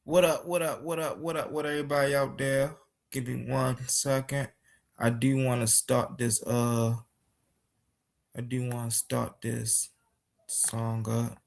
What up, what up, what up, what up, what everybody out there? Give me 1 second. I do want to start this song up.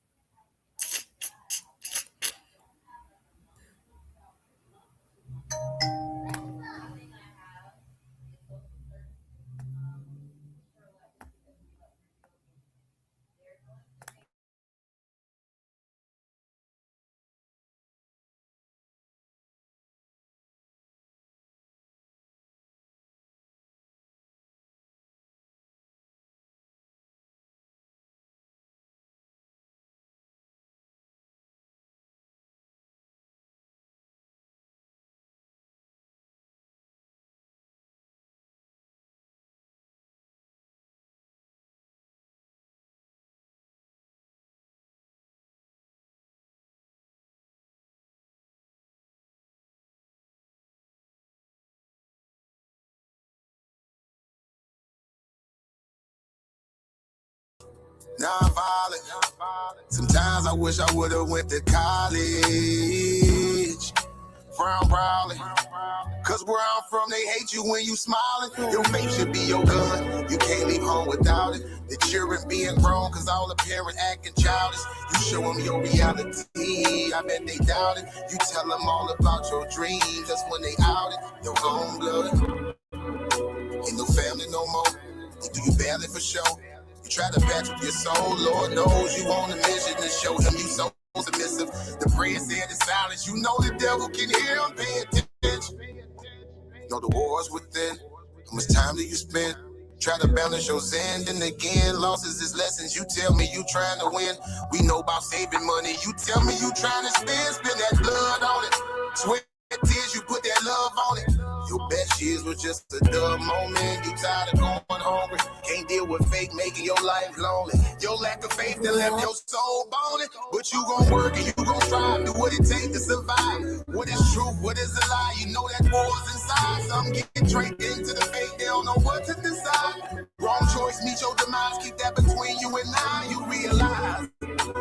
Non-violent. Sometimes I wish I would've went to college. Frown proudly. Cause where I'm from, they hate you when you smiling. Your faith should be your gun. You can't leave home without it. The children being grown, cause all the parents acting childish. You show them your reality, I bet they doubt it. You tell them all about your dreams, that's when they out it. Your own blood. Ain't no family no more. You do you badly for show. You try to patch up your soul, Lord knows you on a mission to show him you so submissive. The prayer said in silence, you know the devil can hear him, pay attention. Know the war's within, how much time do you spend? Try to balance your sin, then again, losses is lessons. You tell me you trying to win, we know about saving money. You tell me you trying to spend that blood on it. Sweat tears, you put that love on it. Your best years was just a dumb moment. You tired of going hungry. Can't deal with fake, making your life lonely. Your lack of faith that left your soul bony. But you gon' work and you gon' strive. Do what it takes to survive. What is truth? What is a lie? You know that war's inside. Some get dragged into the fake. They don't know what to decide. Wrong choice meets your demise. Keep that between you and I. You realize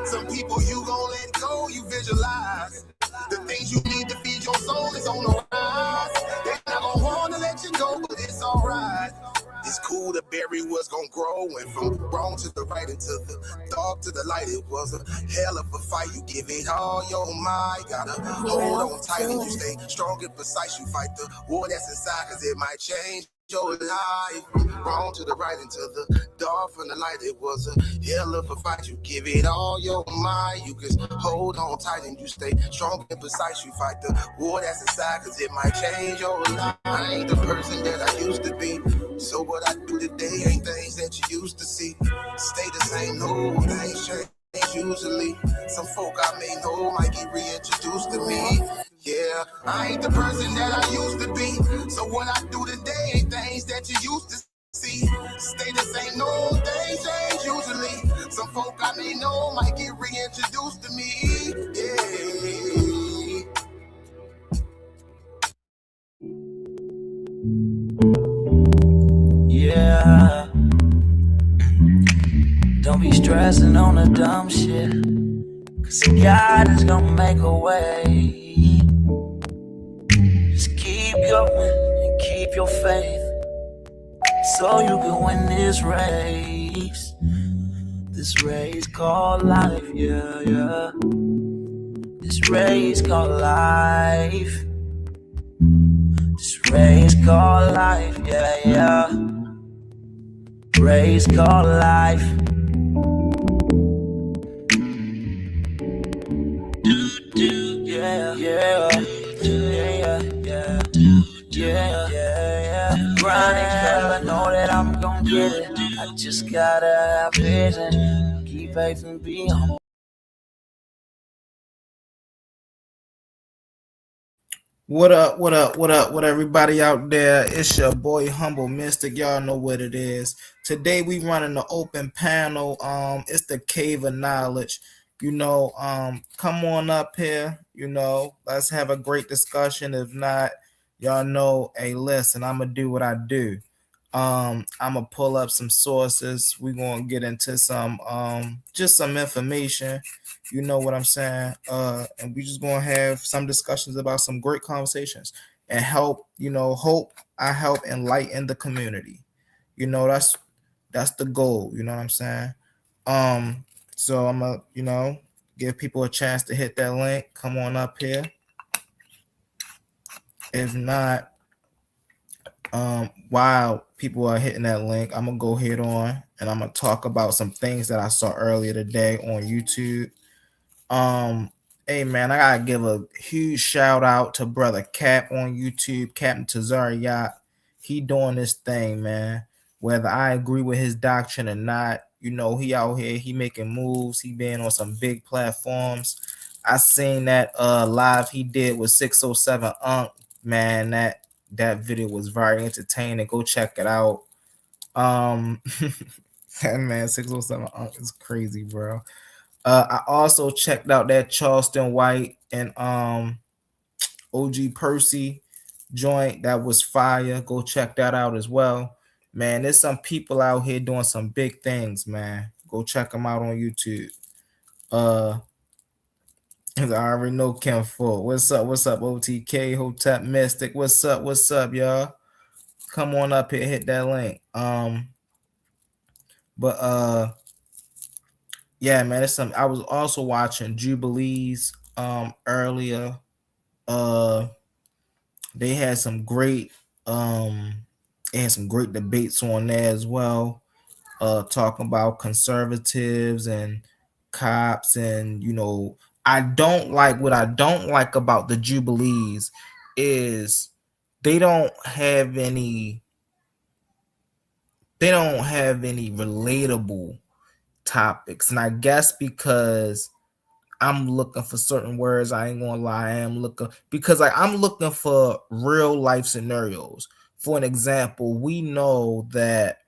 some people you gon' let go. You visualize the things you need to feed your soul is on the rise. They not gon' wanna let you go, but it's alright. It's cool to bury what's gon' grow. And from wrong to the right and to the dark to the light, it was a hell of a fight. You give it all your might. Gotta hold on tight and you stay strong and precise. You fight the war that's inside, cause it might change your life. From wrong to the right and to the dark from the light, it was a hell of a fight. You give it all your might. You can hold on tight and you stay strong and precise. You fight the war that's inside, cause it might change your life. I ain't the person that I used to be. So what I do today ain't things that you used to see. Stay the same, no, things change. Usually, some folk I may know might get reintroduced to me. Yeah, I ain't the person that I used to be. So what I do today ain't things that you used to see. Stay the same, no, things change usually. Some folk I may know might get reintroduced to me. Yeah. Don't be stressing on the dumb shit, cause God is gonna make a way. Just keep going and keep your faith, so you can win this race. This race called life, yeah, yeah. This race called life. This race called life, yeah, yeah. Race called life. Yeah, yeah, yeah, yeah, yeah, yeah. Grinding, girl, I know that I'm gon' get it. I just gotta have vision. Keep faith and be humble. What up, what up, what up, what everybody out there? It's your boy Humble Mystic. Y'all know what it is. Today we running the open panel. It's the Cave of Knowledge. Come on up here, let's have a great discussion. If not, y'all know, hey, listen, I'ma do what I do. I'm gonna pull up some sources. We're gonna get into some just some information. You know what I'm saying? And we just gonna have some discussions about some great conversations and help, hope I help enlighten the community. That's the goal, you know what I'm saying? Um, so I'm gonna, give people a chance to hit that link. Come on up here. If not, while people are hitting that link, I'm gonna go head on and I'm gonna talk about some things that I saw earlier today on YouTube. Um, hey man, I gotta give a huge shout out to brother Cap on YouTube, Captain Tazariot. He doing this thing, man. Whether I agree with his doctrine or not, he out here, he making moves, he been on some big platforms. I seen that live he did with 607 Unk, man. That video was very entertaining. Go check it out. Um that man 607 Unk is crazy, bro. I also checked out that Charleston White and OG Percy joint. That was fire. Go check that out as well. Man, there's some people out here doing some big things, man. Go check them out on YouTube. Uh I already know Kim Full. What's up? What's up, OTK, Hotep Mystic? What's up? What's up, y'all? Come on up here, hit that link. But yeah, man, it's some. I was also watching Jubilees earlier. Uh they had some great debates on there as well. Talking about conservatives and cops, and I don't like what I don't like about the Jubilees is they don't have any relatable topics. And I guess because I'm looking for certain words, I ain't gonna lie, I am looking because I'm looking for real life scenarios. For an example, we know that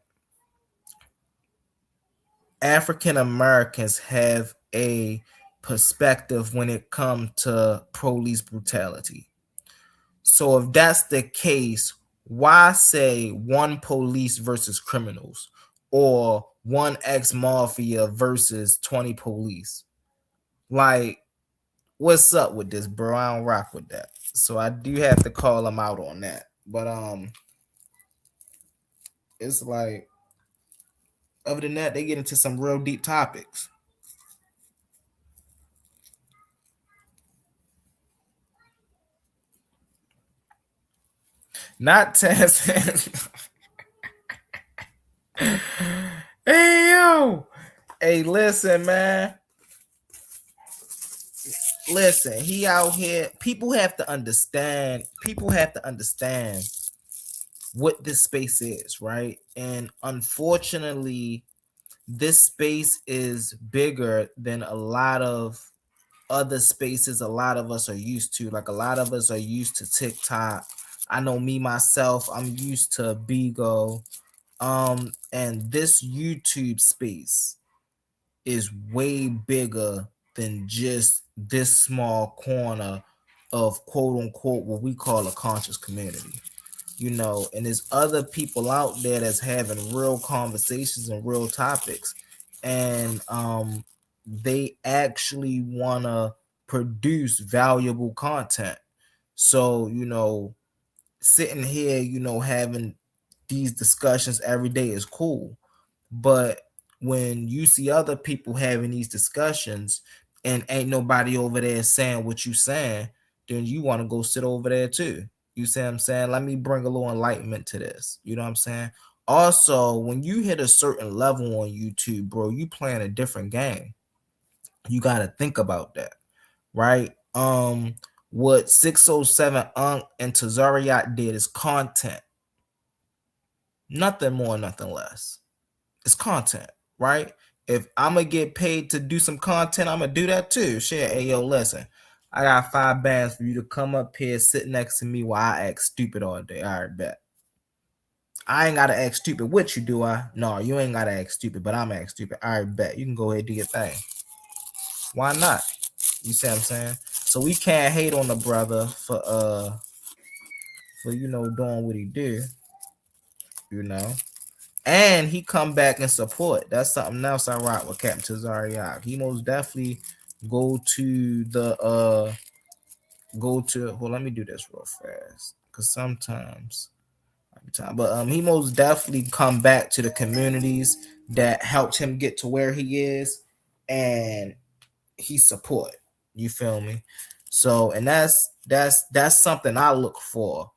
African Americans have a perspective when it comes to police brutality. So if that's the case, why say one police versus criminals or one ex-mafia versus 20 police? Like, what's up with this, bro? I don't rock with that. So I do have to call them out on that. But it's like, other than that, they get into some real deep topics. Not testing. Hey yo, hey, listen, man. Listen, he out here. People have to understand. People have to understand what this space is, right? And unfortunately, this space is bigger than a lot of other spaces a lot of us are used to. Like a lot of us are used to TikTok. I know me myself, I'm used to Bigo. And this YouTube space is way bigger than just this small corner of quote unquote what we call a conscious community. And there's other people out there that's having real conversations and real topics, and they actually want to produce valuable content. So sitting here, having these discussions every day is cool, but when you see other people having these discussions and ain't nobody over there saying what you saying, then you want to go sit over there too. You see what I'm saying? Let me bring a little enlightenment to this. You know what I'm saying? Also, when you hit a certain level on YouTube, bro, you playing a different game. You got to think about that, right? What 607 Unk and Tazariot did is content. Nothing more, nothing less. It's content, right? If I'm gonna get paid to do some content, I'm gonna do that too. Shit, hey yo, listen, I got 5 bands for you to come up here, sit next to me while I act stupid all day. All right, bet. I ain't gotta act stupid with you, do I? No, you ain't gotta act stupid, but I'm act stupid. All right, bet. You can go ahead and do your thing. Why not? You see what I'm saying? So we can't hate on the brother for doing what he did. you know. And he come back and support. That's something else I rock with Captain Tazariak. He most definitely go to the go to well, let me do this real fast. Cause sometimes but he most definitely come back to the communities that helped him get to where he is, and he support. You feel me? So, and that's something I look for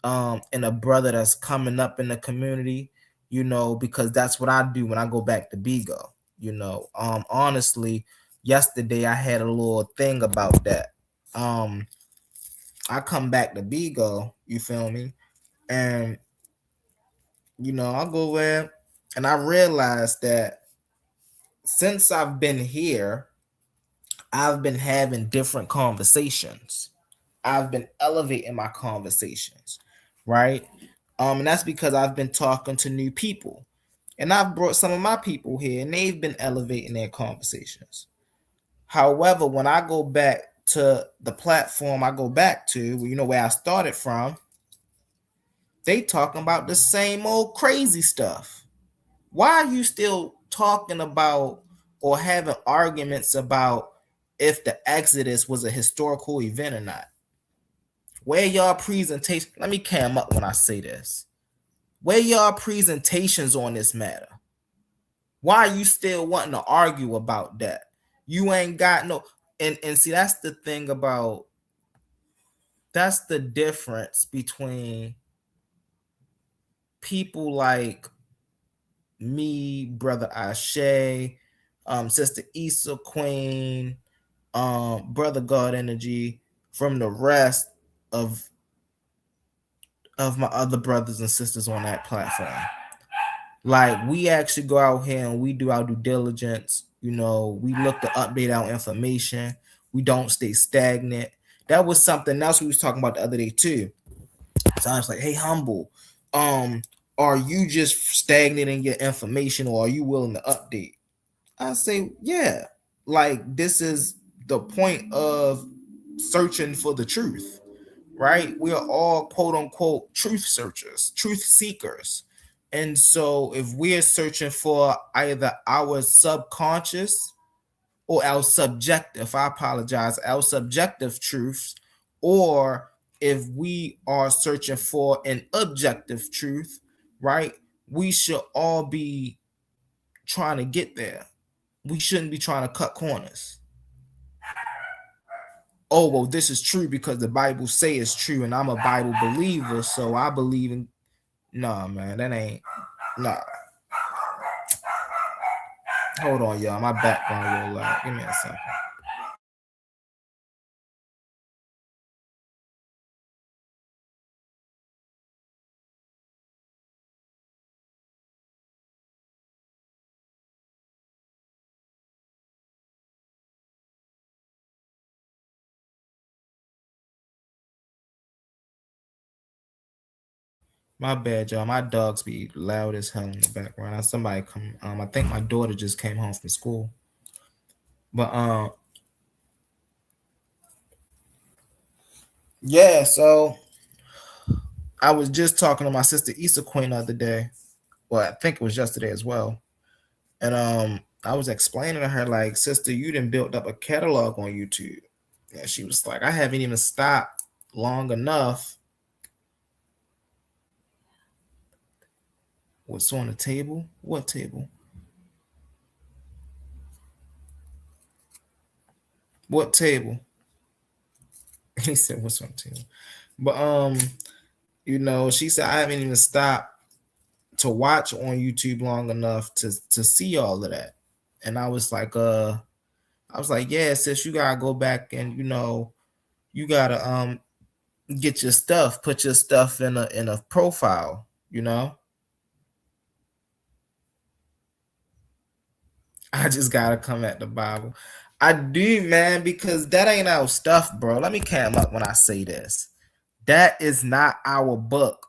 in a brother that's coming up in the community, you know, because that's what I do when I go back to Bigo. You know, honestly, yesterday I had a little thing about that. Um, I come back to Bigo, you feel me? And you know, I'll go there and I realized that since I've been here, I've been having different conversations. I've been elevating my conversations, right? And that's because I've been talking to new people. And I've brought some of my people here and they've been elevating their conversations. However, when I go back to the platform I go back to, you know, where I started from, they talking about the same old crazy stuff. Why are you still talking about or having arguments about if the Exodus was a historical event or not? Where y'all presentation? Let me cam up when I say this. Where y'all presentations on this matter? Why are you still wanting to argue about that? You ain't got no and see that's the thing about that's the difference between people like me, brother Ashe, sister Issa Queen, brother God Energy, from the rest of my other brothers and sisters on that platform. Like we actually go out here and we do our due diligence. You know, we look to update our information. We don't stay stagnant. That was something else we was talking about the other day too. So I was like, hey, humble, are you just stagnant in your information or are you willing to update? I say, yeah. Like this is the point of searching for the truth, right? We are all quote unquote truth searchers, truth seekers. And so if we're searching for either our subconscious or our subjective, I apologize, our subjective truths, or if we are searching for an objective truth, right? We should all be trying to get there. We shouldn't be trying to cut corners. Oh, well, this is true because the Bible say it's true, and I'm a Bible believer, so I believe in. Nah, man, that ain't. Nah. Hold on, y'all. My background a little loud. Give me a second. My bad, y'all. My dogs be loud as hell in the background. Somebody come. I think my daughter just came home from school. But yeah. So I was just talking to my sister Issa Queen the other day. Well, I think it was yesterday as well. And I was explaining to her like, sister, you done built up a catalog on YouTube. And she was like, I haven't even stopped long enough. What's on the table? What table? What table? He said, what's on the table? But you know, she said I haven't even stopped to watch on YouTube long enough to see all of that. And I was like, yeah, sis, you gotta go back and you know, you gotta get your stuff, put your stuff in a profile, you know. I just gotta come at the Bible. I do, man, because that ain't our stuff, bro. Let me cam up when I say this. That is not our book.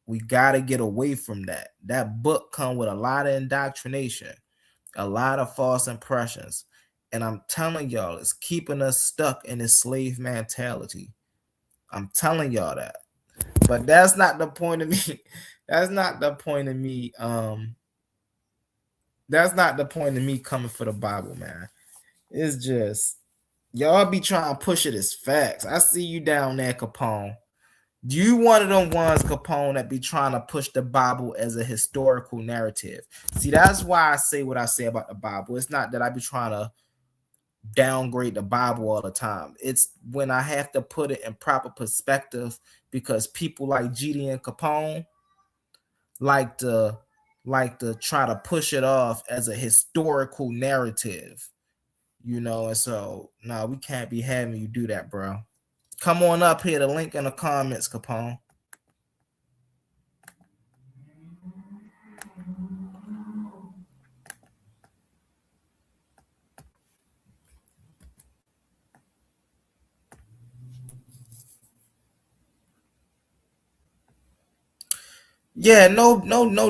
We gotta get away from that. That book come with a lot of indoctrination, a lot of false impressions. And I'm telling y'all, it's keeping us stuck in this slave mentality. I'm telling y'all that. But that's not the point of me. That's not the point of me. That's not the point of me coming for the Bible, man. It's just y'all be trying to push it as facts. I see you down there, Capone. You one of them ones, Capone, that be trying to push the Bible as a historical narrative. See, that's why I say what I say about the Bible. It's not that I be trying to downgrade the Bible all the time. It's when I have to put it in proper perspective because people like GD and Capone like to try to push it off as a historical narrative, and so no, we can't be having you do that, bro. Come on up here. The link in the comments, Capone. Yeah, no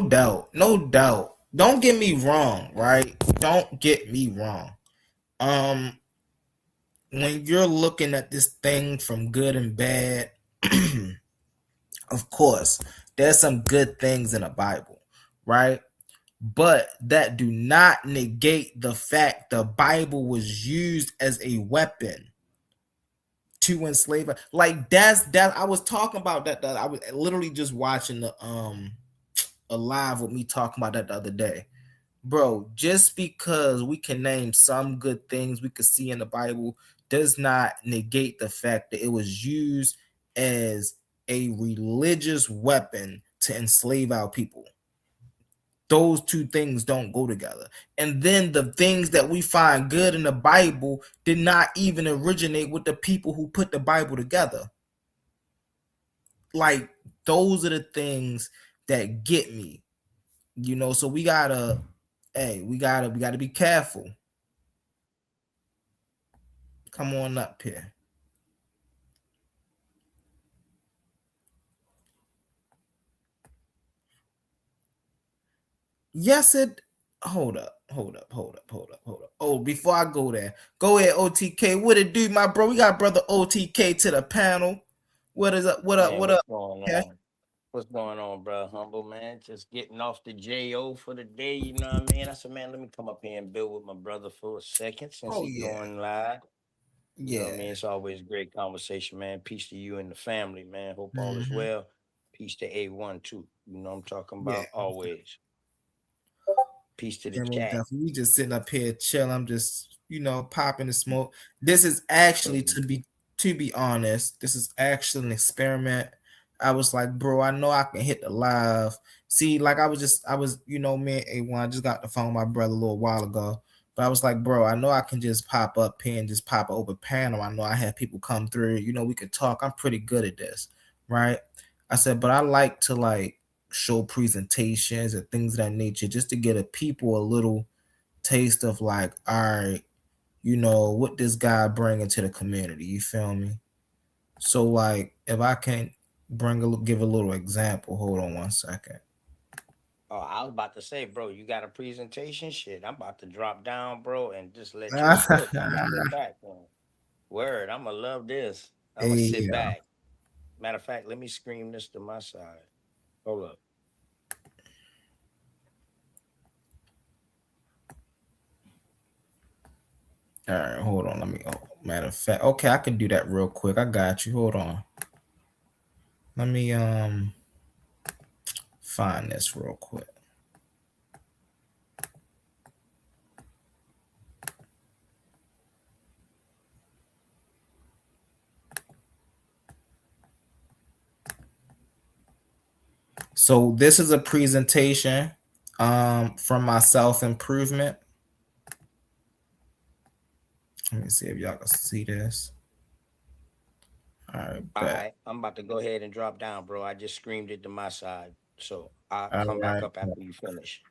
doubt, no doubt. Don't get me wrong, right? Don't get me wrong. Um, when you're looking at this thing from good and bad, of course, there's some good things in the Bible, right? But that do not negate the fact the Bible was used as a weapon to enslave. Like that. I was talking about that. That I was literally just watching the a live with me talking about that the other day. Bro, just because we can name some good things we could see in the Bible does not negate the fact that it was used as a religious weapon to enslave our people. Those two things don't go together. And then the things that we find good in the Bible did not even originate with the people who put the Bible together. Like, those are the things that get me. So we gotta, hey, we gotta be careful. Come on up here. Yes, it. Hold up, hold up, hold up, hold up, hold up. Oh, before I go there, go ahead, OTK. What it do, my bro? We got brother OTK to the panel. What is up? What up? Man, What what's up? going Okay. on? What's going on, bro? Humble, man. Just getting off the JO for the day, you know what I mean? I said, man, let me come up here and build with my brother for a second since Oh he yeah, going live. You know what I yeah. mean? It's always great conversation, man. Peace to you and the family, man. Hope all is Mm-hmm. well. Peace to A1 too. You know what I'm talking Yeah. about? Always. Peace to the Yeah, most chat. definitely. We just sitting up here chilling. I'm just, popping the smoke. This is actually Mhm. to be honest, this is actually an experiment. I was like, bro, I know I can hit the live. See, like I was, me and A1, I just got the phone with my brother a little while ago. But I was like, bro, I know I can just pop up here and just pop an open panel. I know I have people come through. We could talk. I'm pretty good at this, right? I said, but I like to show presentations and things of that nature just to get a people a little taste of like, all right, what this guy bringing to the community. You feel me? So like, if I can give a little example. Hold on one second. Oh, I was about to say, bro, you got a presentation? Shit, I'm about to drop down, bro, and just let you cook. I'm gonna sit back, man. Word, I'm gonna love this. I'm gonna sit Hey, back. Matter of fact, let me scream this to my side. Hold up. all right, hold on. Let me. Oh, matter of fact, okay, I can do that real quick. I got you. Hold on. Let me find this real quick. So this is a presentation from my self improvement. Let me see if y'all can see this. All right, All bet. right, I'm about to go ahead and drop down, bro. I just screamed it to my side. So I'll All come back right. up after you finish.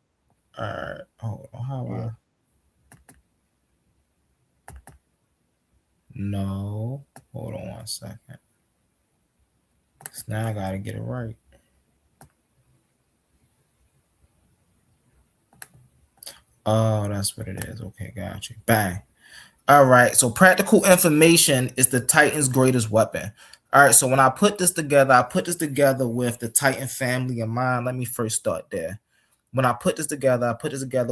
All right. Hold on. How Yeah. I? No. Hold on one second. Now I gotta get it right. Oh, that's what it is. Okay, got you. Bang. All right. So practical information is the Titan's greatest weapon. All right, so when I put this together with the Titan family in mind. Let me first start there. When I put this together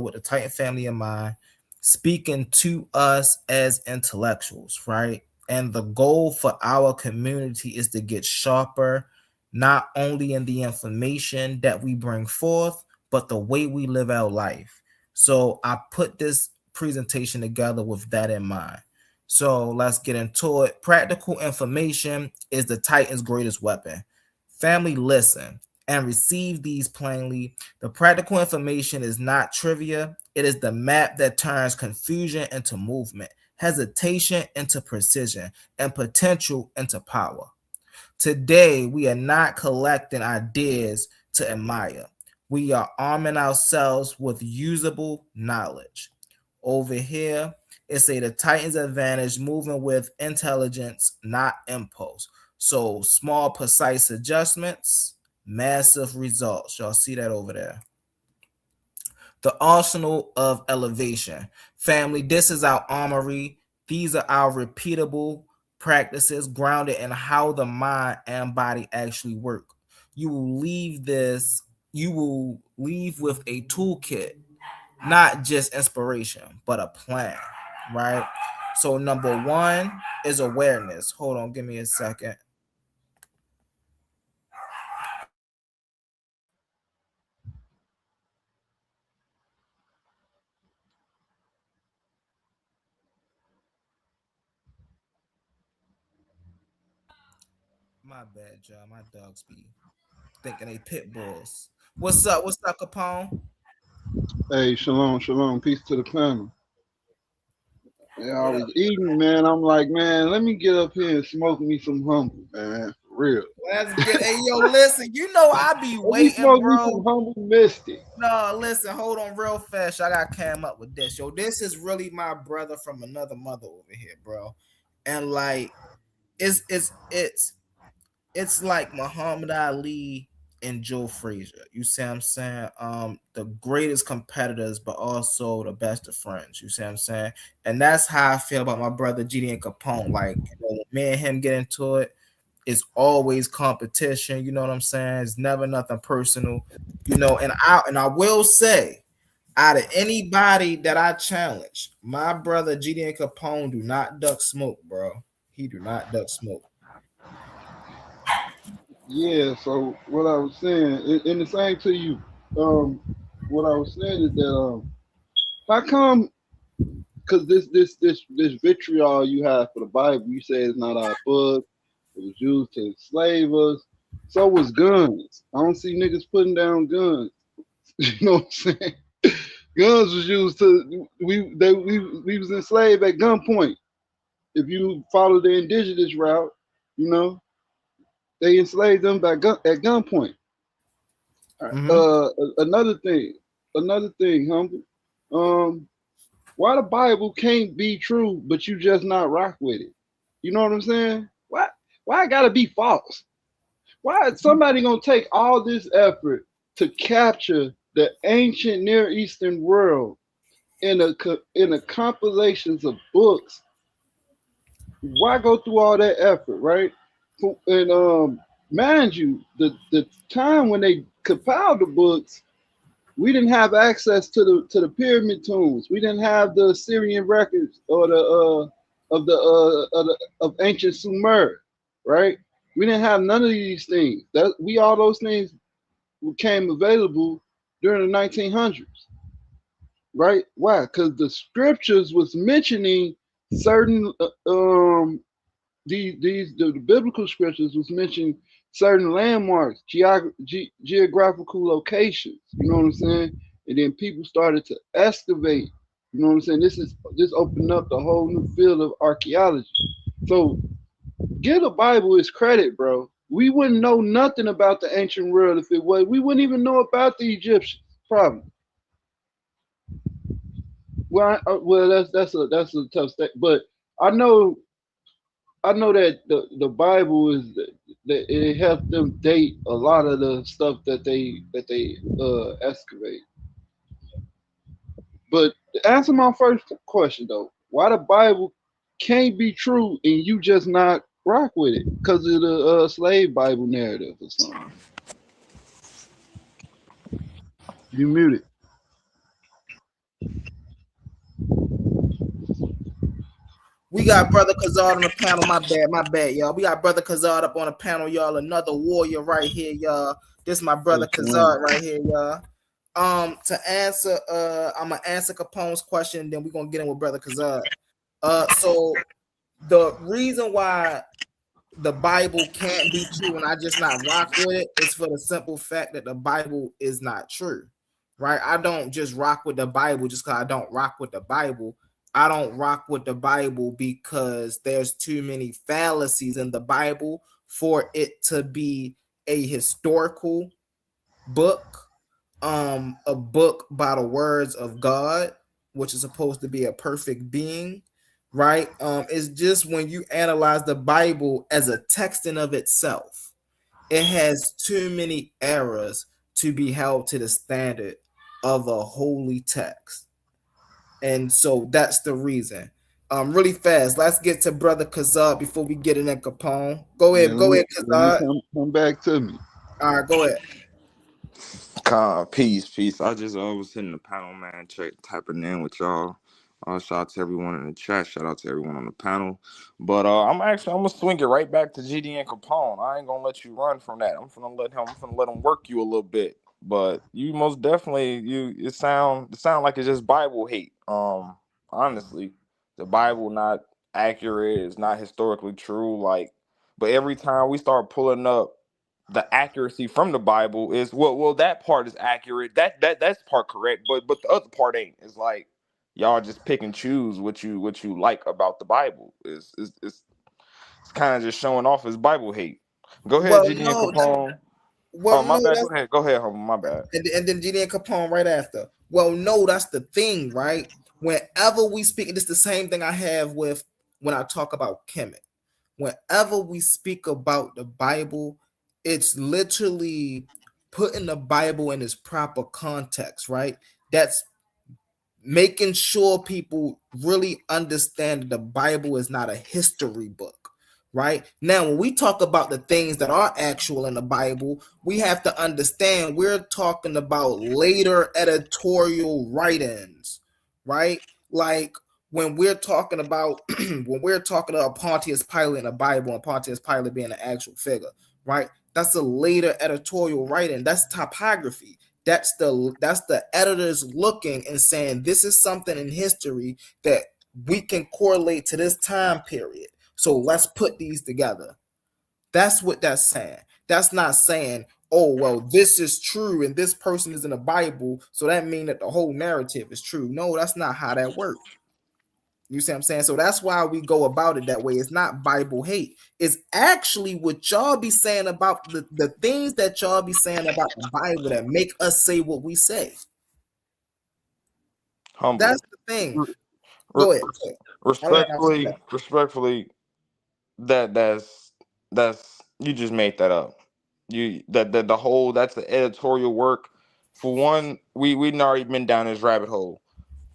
with the Titan family in mind, speaking to us as intellectuals, right? And the goal for our community is to get sharper, not only in the information that we bring forth, but the way we live our life. So I put this presentation together with that in mind. So let's get into it. Practical information is the Titan's greatest weapon. Family, listen and receive these plainly. The practical information is not trivia, it is the map that turns confusion into movement, hesitation into precision, and potential into power. Today, we are not collecting ideas to admire. We are arming ourselves with usable knowledge. Over here, it's a the Titans advantage moving with intelligence, not impulse. So small, precise adjustments, massive results. Y'all see that over there. The arsenal of elevation. Family, this is our armory. These are our repeatable practices grounded in how the mind and body actually work. You will leave this, you will leave with a toolkit, not just inspiration, but a plan, right? So, number one is awareness. Hold on, give me a second. My bad, y'all. My dogs be thinking they pit bulls. What's up? What's up, Capone? Hey, shalom, shalom, peace to the panel. Yeah, I What up? was eating, man. I'm like, man, let me get up here and smoke me some humble, man, for real. Let's get. Hey, yo, listen. You know I be Let me waiting, smoke me some bro. humble mystic. No, listen. Hold on, real fast. I got cam up with this. Yo, this is really my brother from another mother over here, bro. And like, it's it's like Muhammad Ali and Joe Frazier. You see what I'm saying? The greatest competitors, but also the best of friends. You see what I'm saying? And that's how I feel about my brother GD and Capone. Like, when me and him get into it, it's always competition. You know what I'm saying? It's never nothing personal. And I will say, out of anybody that I challenge, my brother GD and Capone do not duck smoke, bro. He do not duck smoke. Yeah. So what I was saying, and the same to you. Um, what I was saying is that how come? Because this vitriol you have for the Bible, you say it's not our book. It was used to enslave us. So was guns. I don't see niggas putting down guns. You know what I'm saying? Guns was used to we was enslaved at gunpoint. If you follow the indigenous route, you know they enslaved them at gunpoint. Mm-hmm. Another thing, humble. Um, why the Bible can't be true, but you just not rock with it? You know what I'm saying? Why it gotta be false? Why is somebody gonna take all this effort to capture the ancient Near Eastern world in a compilations of books? Why go through all that effort, right? And mind you, the time when they compiled the books, we didn't have access to the pyramid tombs. We didn't have the Assyrian records or of ancient Sumer, right? We didn't have none of these things. That we all those things became available during the 1900s, right? Why? Because the scriptures was mentioning certain the biblical scriptures was mentioning certain landmarks, geographical locations. You know what I'm saying? And then people started to excavate. You know what I'm saying? This opened up the whole new field of archaeology. So give the Bible its credit, bro. We wouldn't know nothing about the ancient world if it was. We wouldn't even know about the Egyptians, probably. Well, that's a tough step, but I know I know that the Bible is that it helped them date a lot of the stuff that they excavate. But to answer my first question though, why the Bible can't be true and you just not rock with it because of the slave Bible narrative or something. You muted. We got Brother Kazard on the panel. My bad, y'all. We got Brother Kazard up on the panel, y'all. Another warrior right here, y'all. This is my brother Yes, man. Kazard right here, y'all. To answer, I'm gonna answer Capone's question, then we're gonna get in with Brother Kazard. So the reason why the Bible can't be true and I just not rock with it is for the simple fact that the Bible is not true, right? I don't just rock with the Bible just because I don't rock with the Bible. I don't rock with the Bible because there's too many fallacies in the Bible for it to be a historical book, a book by the words of God, which is supposed to be a perfect being, right? It's just when you analyze the Bible as a text in of itself, it has too many errors to be held to the standard of a holy text. And so that's the reason. Really fast, let's get to Brother Kazad before we get in Capone. Yeah, Go ahead, let me Kazad. come back to me. All right, go ahead. Peace. I just was hitting the panel, man, tapping in with y'all. Shout out to everyone in the chat. Shout out to everyone on the panel. But I'm gonna swing it right back to GD and Capone. I ain't gonna let you run from that. I'm gonna let him work you a little bit. But you most definitely it sound like it's just Bible hate. Honestly, the Bible not accurate. It's not historically true. Like, but every time we start pulling up the accuracy from the Bible is that part is accurate. That's part correct, but the other part ain't. It's like y'all just pick and choose what you like about the Bible. It's kind of just showing off his Bible hate. Go ahead, Well, GD and no, Capone. well, Oh, my no, bad. that's Go ahead, homie. My bad. and then GD and Capone right after. Well, no, that's the thing, right? Whenever we speak, it's the same thing I have with when I talk about Kemet. Whenever we speak about the Bible, it's literally putting the Bible in its proper context, right? That's making sure people really understand that the Bible is not a history book, right? Now, when we talk about the things that are actual in the Bible, we have to understand we're talking about later editorial write-ins, right? Like when we're talking about when we're talking about Pontius Pilate in the Bible and Pontius Pilate being an actual figure, right? That's a later editorial write-in. That's typography. That's the editors looking and saying this is something in history that we can correlate to this time period. So let's put these together. That's what that's saying. That's not saying, oh, well, this is true and this person is in the Bible, so that means that the whole narrative is true. No, that's not how that works. You see what I'm saying? So that's why we go about it that way. It's not Bible hate. It's actually what y'all be saying about the things that y'all be saying about the Bible that make us say what we say. That's Humble. the thing. Re- Go ahead. re- Go ahead. I'll let respectfully, respectfully, that's you just made that up. You that the whole that's the editorial work. For one, we've already been down this rabbit hole.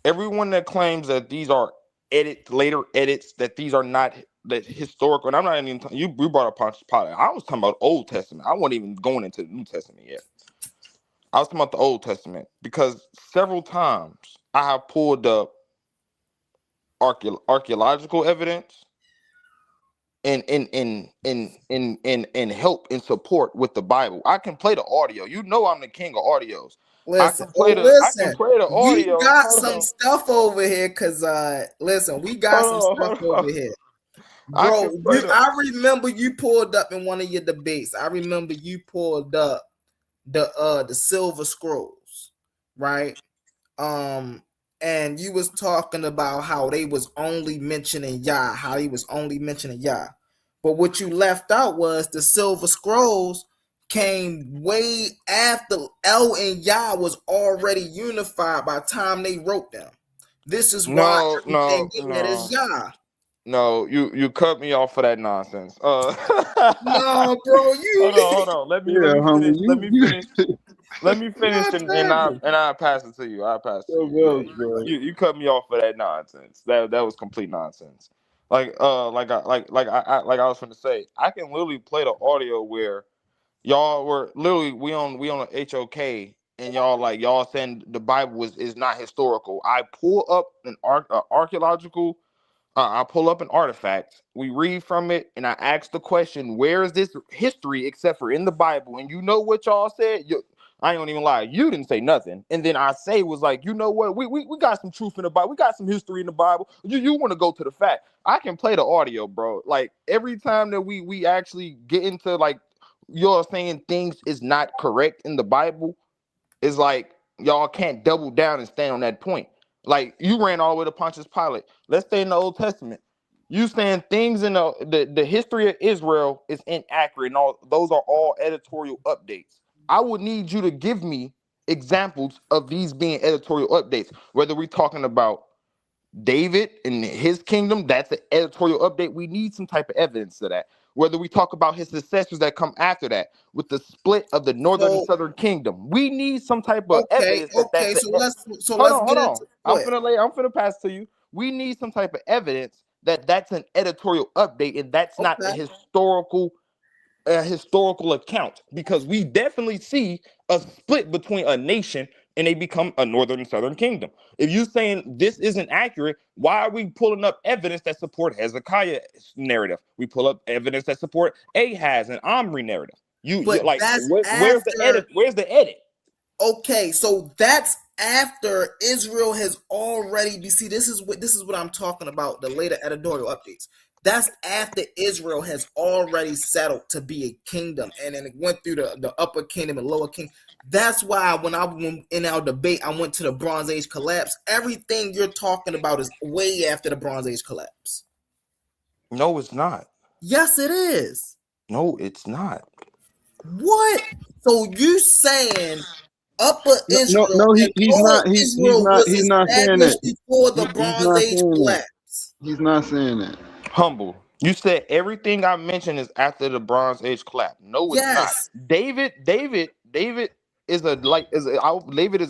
Everyone that claims that these are later edits, that these are not that historical, and I'm not even you brought up Pontius Pilate. I was talking about Old Testament. I wasn't even going into the New Testament yet. I was talking about the Old Testament because several times I have pulled up archaeological evidence and help and support with the Bible. I can play the audio. You know I'm the king of audios. Listen. Oh, I can listen. play the We audio. got Hold some on. stuff over here, cause listen, we got some stuff Hold over on. here. I Bro, can play the I remember you pulled up in one of your debates. I remember you pulled up the Silver Scrolls, right? Um, and you was talking about how they was only mentioning Yah, how he was only mentioning Yah. But what you left out was the Silver Scrolls came way after El and Yah was already unified by the time they wrote them. This is why no, everything no, in that is no, Yah. no. You cut me off for that nonsense. No, bro, you Hold on. Let Yeah, me homie, finish. you Let me finish, God and damn it. I pass it to you. I pass it to you. something else, bro. You cut me off for that nonsense. That was complete nonsense. Like I was trying to say, I can literally play the audio where y'all were literally we on a HOK and y'all saying the Bible is not historical. I pull up an archaeological I pull up an artifact, we read from it, and I ask the question, where is this history except for in the Bible? And you know what y'all said? I ain't gonna even lie, you didn't say nothing. And then I say was like, you know what? We got some truth in the Bible. We got some history in the Bible. You want to go to the fact. I can play the audio, bro. Like every time that we actually get into like you're saying things is not correct in the Bible, it's like y'all can't double down and stand on that point. Like you ran all the way to Pontius Pilate. Let's stay in the Old Testament. You saying things in the history of Israel is inaccurate, and all those are all editorial updates. I would need you to give me examples of these being editorial updates. Whether we're talking about David and his kingdom, that's an editorial update. We need some type of evidence of that. Whether we talk about his successors that come after that, with the split of the northern and So southern kingdom, we need some type of okay, evidence that okay. that's a. Hold Let's on, get hold on. into I'm it. finna lay. I'm finna pass to you. We need some type of evidence that that's an editorial update and that's not Okay. a historical account, because we definitely see a split between a nation and they become a northern and southern kingdom. If you're saying this isn't accurate, why are we pulling up evidence that support Hezekiah's narrative? We pull up evidence that support Ahaz and Omri narrative. You But like that's where's the edit? after. Where's the edit? Okay, so that's after Israel has already. You see, this is what I'm talking about. The later editorial updates. That's after Israel has already settled to be a kingdom, and then it went through the upper kingdom and lower kingdom. That's why when I went in our debate, I went to the Bronze Age collapse. Everything you're talking about is way after the Bronze Age collapse. No, it's not. Yes, it is. No, it's not. What? So you saying Upper No, no, Israel no, and he's Lower not. He's Israel not. was He's not saying that. established before the He's Bronze not Age saying that. collapse? He's not saying that. Humble. You said everything I mentioned is after the Bronze Age collapse. No, it's not. Yes. David David is a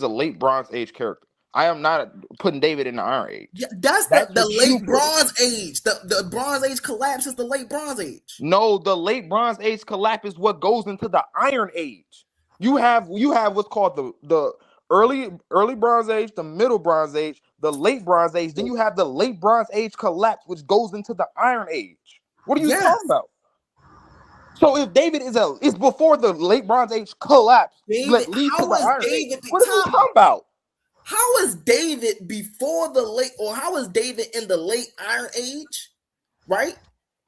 late Bronze Age character. I am not putting David in the Iron Age. Yeah, that's That's the what you late put it. Bronze Age. The Bronze Age collapse is the late Bronze Age. No, the late Bronze Age collapse is what goes into the Iron Age. You have what's called the early Bronze Age, the middle Bronze Age, the late Bronze Age. Then you have the late Bronze Age collapse, which goes into the Iron Age. What are you talking Yes. about? So if David is before the late Bronze Age collapse, David, that leads to how the is Iron Age. David What are you time talking out? about? How is David before the late, or how is David in the late Iron Age? Right?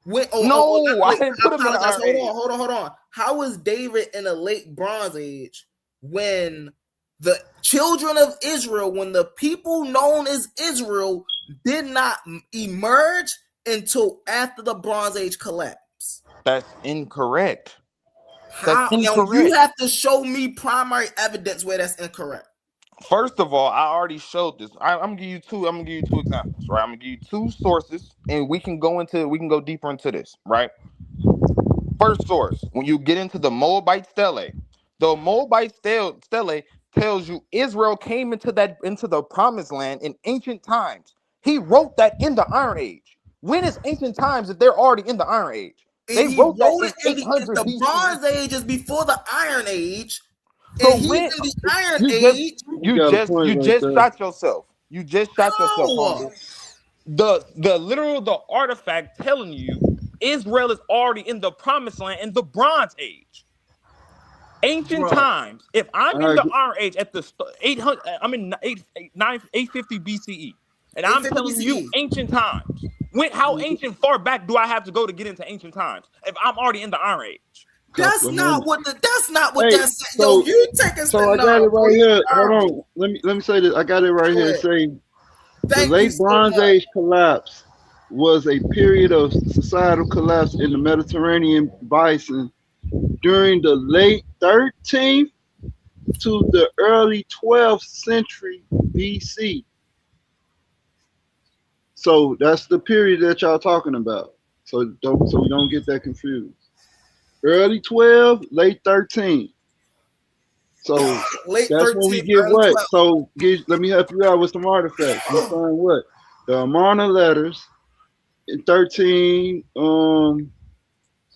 When No, not I late, didn't I put him in the apologize. Iron Hold Age. on, hold on, hold on. How is David in the late Bronze Age when the children of Israel, when the people known as Israel did not emerge until after the Bronze Age collapse? That's incorrect. That's How now you incorrect. have to show me primary evidence where that's incorrect. First of all, I already showed this. I'm gonna give you two. I'm gonna give you two examples, right? I'm gonna give you two sources, and we can go deeper into this, right? First source, when you get into the Moabite stele, the Moabite stele tells you Israel came into the promised land in ancient times. He wrote that in the Iron Age. When is ancient times if they're already in the Iron Age? And They he wrote that wrote in it in eight hundred the BCE. Bronze Age is before the Iron Age, and So he's when in the Iron you just Age. You got a point you right just there. shot yourself. You just shot yourself, How? humble. The artifact telling you Israel is already in the promised land in the Bronze Age. Ancient Bro, times. If I'm in I the agree. Iron Age at the 800, I'm in 850 BCE, and I'm 850 telling you BCE. ancient times. How ancient far back do I have to go to get into ancient times if I'm already in the Iron Age? Couple of minutes. That's not what Hey, that's saying. Yo, so you take a step. I No, got it bro, right you here. Hold terrible. on. Let me say this. I got it right Go here. ahead. Saying the Thank you late so Bronze much. Age collapse was a period of societal collapse in the Mediterranean basin during the late 13th to the early 12th century BC. So that's the period that y'all talking about. So we don't get that confused. Early 12, late 13. So Late that's when we 13th, get early what? 12th. Let me help you out with some artifacts. We find what? The Amarna letters, in 13.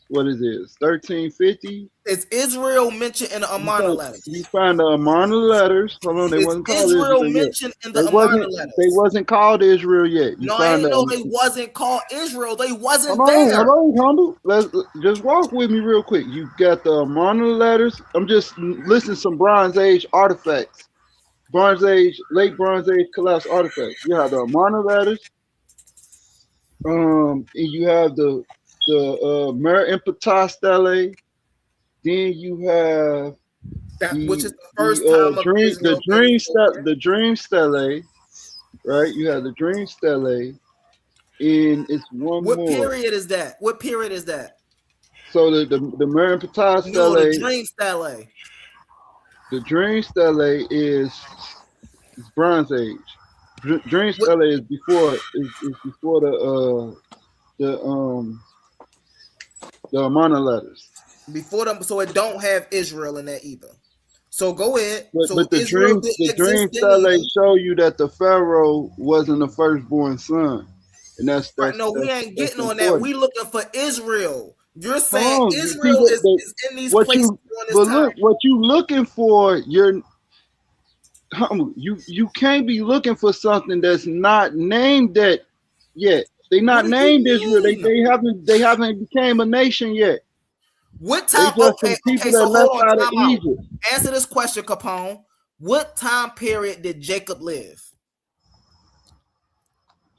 What is this? 1350. Is Israel mentioned in the Amarna You letters? find the Amarna letters. Hold on, they Is wasn't called Israel Israel yet. mentioned in the They Amarna wasn't. They letters? wasn't called Israel yet. You No, I find ain't know the. they wasn't called Israel. They Hold wasn't on, there. hold on, humble. Let's just walk with me real quick. You got the Amarna letters. I'm just listing some Bronze Age artifacts. Bronze Age, late Bronze Age collapse artifacts. You have the Amarna letters. And you have the Mer Impeta stele. Then you have That which is the first the time of dream Israel being spoken. the dream stele, right? You have the dream stele, and it's one What more. period is that? What period is that? So the Mer Impeta No, the stele, dream stele. the dream stele is Bronze Age. Dream What stele is before the Amarna letters. before them? So it don't have Israel in there either. So go ahead. But So Israel the didn't dream exist then stele either. show you that the Pharaoh wasn't the firstborn son, and Right? No, we ain't that's getting on that. important. We looking for Israel. You're saying Hold on, you see Israel is in these what places you during this but time. look what you looking for. You can't be looking for something that's not named that yet. They What not do you named Israel. mean? They haven't became a nation yet. What They time? just Okay, some people okay. that So left hold on, out of time out. Egypt. Answer this question, Capone. What time period did Jacob live?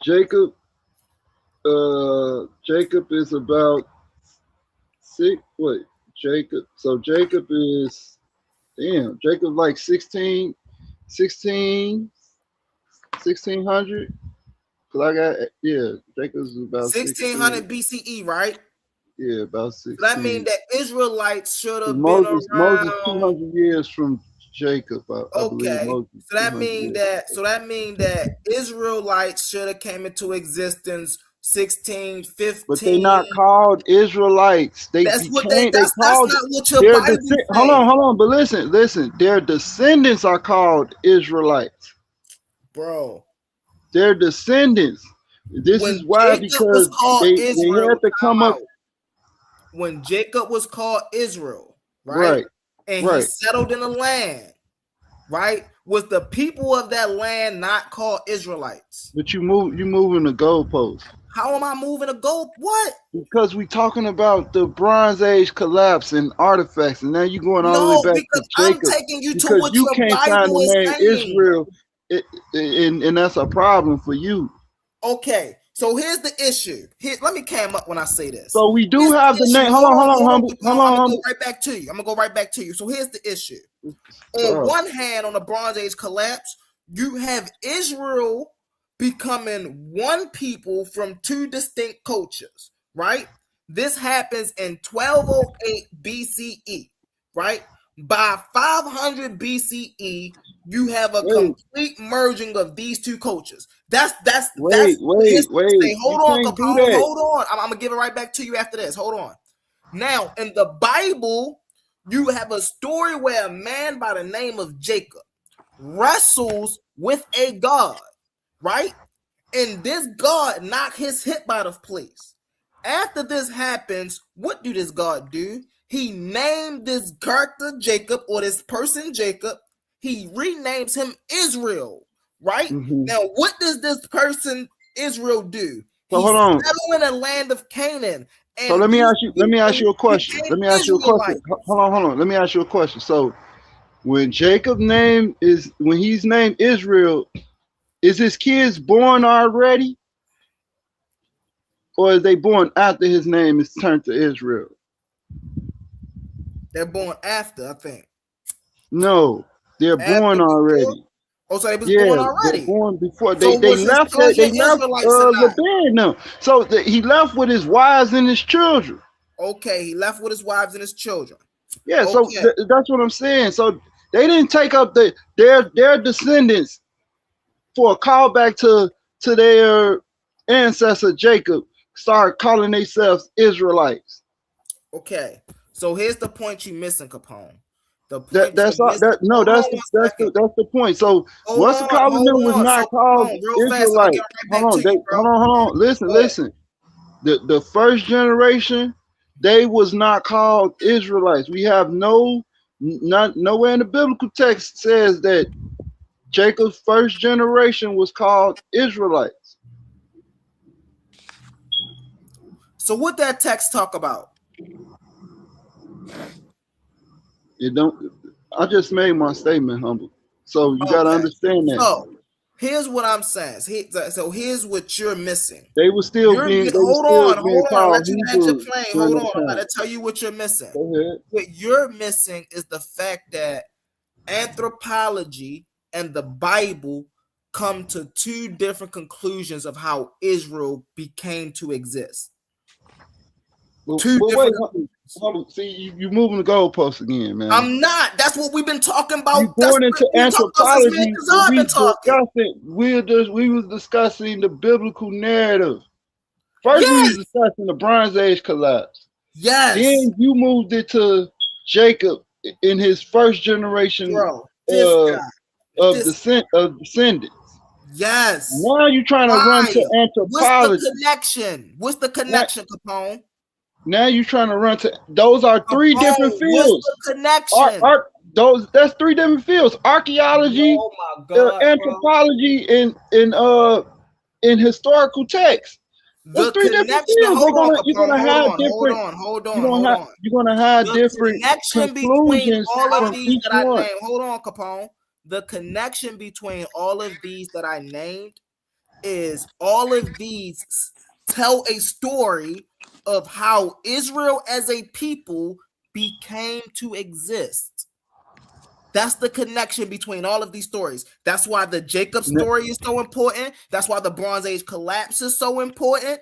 Jacob, Jacob is about six. Wait, Jacob. So Jacob is Jacob like 1600. Cause I got Jacob's about 16. 1600 BCE, right? Yeah, about So that means 16. that Israelites should Cause have been Moses around. 200 years from Jacob. I believe Okay, Moses so that 200 means years. that Israelites should have came into existence 16, But they 15. not called Israelites. They That's what they. became. They That's called not what your their Bible descent. say, Hold on. But listen. Their descendants are called Israelites. bro. Their descendants. This When is why Jacob was because called they Israel, had to come time up out. When Jacob was called Israel, right, right, and he right. settled in the land, right, was the people of that land not called Israelites? But you moving the goalpost How am I moving a goal? What? because we talking about the Bronze Age collapse and artifacts, and now you going all the way No, back to because I'm Jacob taking you to because what you your can't find Bible the is name saying. Israel, and that's a problem for you. Okay, so here's the issue. Here, let me cam up when I say this. So we do Here's have the the issue. name. Hold on, Capone. I'm gonna go humble. right back to you. I'm gonna go right back to you. So here's the issue. On Tough. one hand, on the Bronze Age collapse, you have Israel becoming one people from two distinct cultures, right? This happens in 1208 BCE, right? By 500 BCE, you have a Wait, complete merging of these two cultures. That's what history say. wait. You Hold on, can't do Capone. that. Hold on. I'm gonna give it right back to you after this. Hold on. Now, in the Bible, you have a story where a man by the name of Jacob wrestles with a god, right? And this god knocked his hip out of place. After this happens, what do this god do? He named this character Jacob, or this person Jacob. He renames him Israel, right? Hmm. Now, what does this person Israel do? So He hold on. settled in the land of Canaan, So and these let me ask people you a question. became Let me ask you a question. Israelites. Hold on. Let me ask you a question. So when he's named Israel, is his kids born already, or is they born after his name is turned to Israel? They're born after, I think. No, they're After, born before? already. Oh, so they was born Yeah, they're already. born before So they was his left. They children left Israelites or not? Laban. No, so he left with his wives and his children. Okay, he left with his wives and his children. Yeah, so Okay, that's what I'm saying. So they didn't take up their descendants for a callback to their ancestor Jacob. Start calling themselves Israelites. okay. So here's the point you missing, Capone. The point you That's all. missing. That no, Hold on one second. that's the point. So Hold what's the on, calling hold them was on. So not called Capone, real fast. I'm gonna Israelite. get right back to you, bro. Hold on. Listen, Go ahead. listen. The first generation, they was not called Israelites. We have not nowhere in the biblical text says that Jacob's first generation was called Israelites. So what that text talk about? It don't. I just made my statement, humble. So you got to Okay. understand that So here's what I'm saying. So here's what you're missing. they were still being Hold on. called Let you land your Hebrews plane. during Hold that on. I'm about time. to tell you what you're missing. Go ahead. What you're missing is the fact that anthropology and the Bible come to two different conclusions of how Israel became to exist. But wait, Different hold on. See, you moving the goalposts again, man. I'm not. That's what we've been talking about. You going into anthropology? I've been talking. We was discussing the biblical narrative. First, we was discussing the Bronze Age collapse. Yes. Then you moved it to Jacob in his first generation of descendants. Yes. Now you trying to run to anthropology. What's the connection, Capone? Now you trying to run to those are three different fields. What's the connection? That's three different fields: archaeology, anthropology, and historical text. That's three different fields. You're gonna have different. You're gonna have different conclusions from each one. Hold on, Capone. The connection between all of these that I named is all of these tell a story of how Israel as a people became to exist. That's the connection between all of these stories. That's why the Jacob story is so important. That's why the Bronze Age collapse is so important.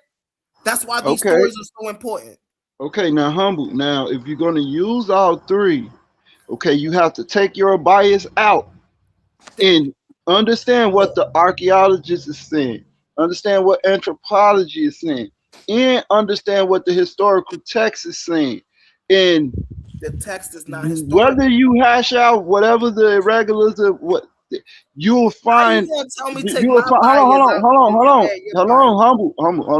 That's why these stories are so important. Okay, now humble. Now, if you're going to use all three, okay, you have to take your bias out and understand what the archaeologist is saying. Understand what anthropology is saying. And understand what the historical text is saying. And the text is not historical. Whether you hash out whatever the irregulars of what you'll find. Hold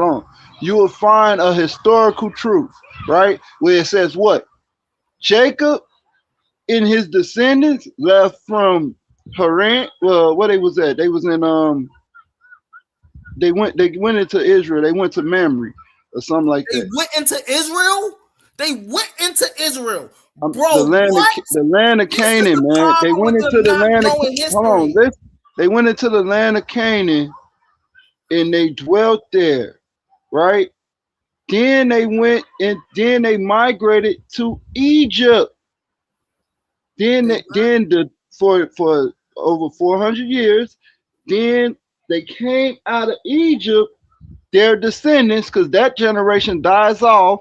on. You will find a historical truth, right? Where it says what? Jacob and his descendants left from Haran. Well, what they was at? They was in They went into Israel. They went to Mamre or something like that. They went into Israel. Bro, the land of Canaan, man. They went into the land of They went into the land of Canaan and they dwelt there, right? Then they went and then they migrated to Egypt. For over 400 years, then they came out of Egypt, their descendants, because that generation dies off,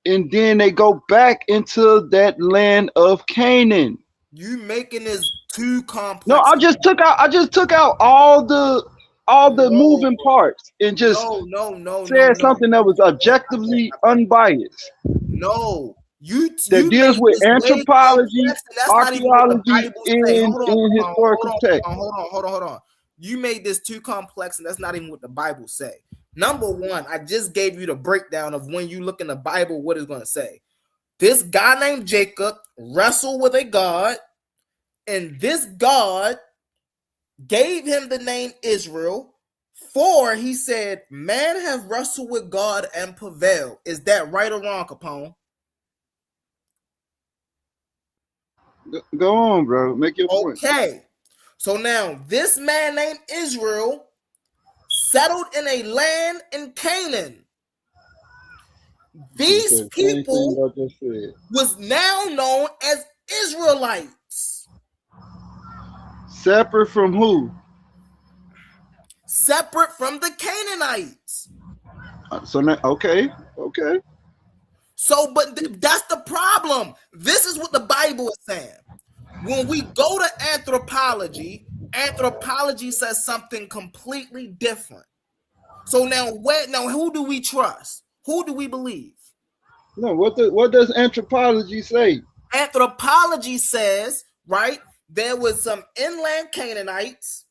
and then they go back into that land of Canaan. You making this too complex. No, I just took out all the moving parts and just said something that was objectively unbiased. No. That deals with anthropology, archaeology, and historical text. Hold on. You made this too complex, and that's not even what the Bible say. Number one, I just gave you the breakdown of when you look in the Bible, what it's going to say. This guy named Jacob wrestled with a God, and this God gave him the name Israel, for he said, man have wrestled with God and prevailed. Is that right or wrong, Capone? Go on, bro. Make your point. Okay. So now this man named Israel settled in a land in Canaan. These people was now known as Israelites. Separate from who? Separate from the Canaanites. So now, okay. So, but that's the problem. This is what the Bible is saying. When we go to anthropology says something completely different. So now who do we trust? Who do we believe? No, what does anthropology say? Anthropology says, right, there was some inland Canaanites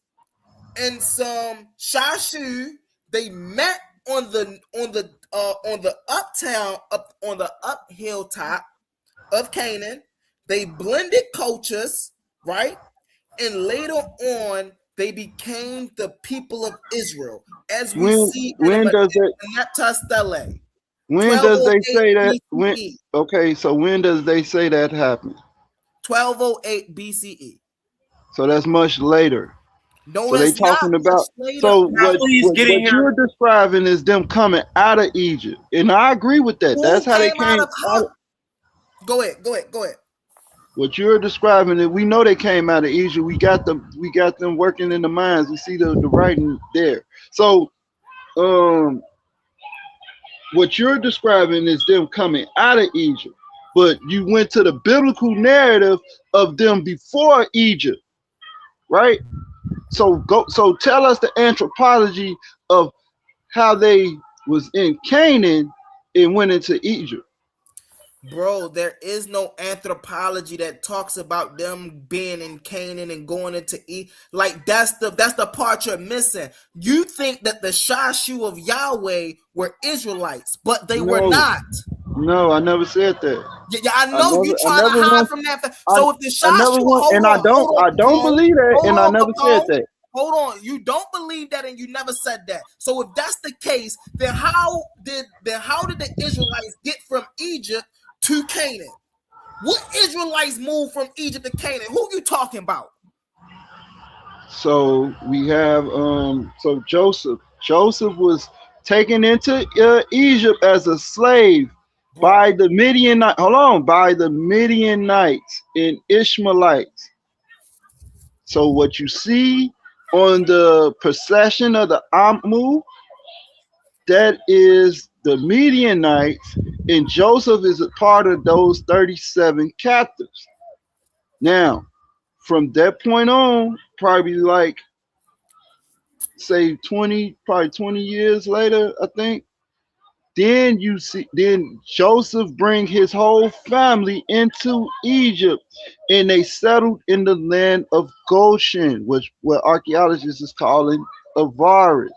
and some Shashu. They met on the uptown up on the uphill top of Canaan. They blended cultures, right? And later on, they became the people of Israel, as we see in when does that Meta Stele, when does they 1208 say that when BCE. okay, so when does they say that happened? 1208 BCE. So that's much later. No, So they it's not talking much about later. so Now, please get in what here. you're describing is them coming out of Egypt. And I agree with that. Who That's how they came out came of out how? of, Go ahead, go ahead, go ahead. what you're describing is we know they came out of Egypt. We got them working in the mines. We see the writing there. So what you're describing is them coming out of Egypt. But you went to the biblical narrative of them before Egypt, right? So tell us the anthropology of how they was in Canaan and went into Egypt. Bro, there is no anthropology that talks about them being in Canaan and going into like that's the part you're missing. You think that the Shashu of Yahweh were Israelites, but they were No, not. no, I never said that. Yeah, I know you I trying to never hide want, from that. I, So if the I never Shashu, want, and I don't Capone, believe that, hold and I on, never said Capone. that. Hold on, you don't believe that, and you never said that. So if that's the case, then how did the Israelites get from Egypt to Canaan? What Israelites moved from Egypt to Canaan? Who you talking about? So we have so Joseph was taken into Egypt as a slave Bruh. by the Midianite. Hold on, by the Midianites and Ishmaelites. So what you see on the procession of the Amu, that is the Midianites, and Joseph is a part of those 37 captives. Now, from that point on, probably like say 20, probably 20 years later, I think, then Joseph bring his whole family into Egypt, and they settled in the land of Goshen, which what archaeologists is calling Avaris.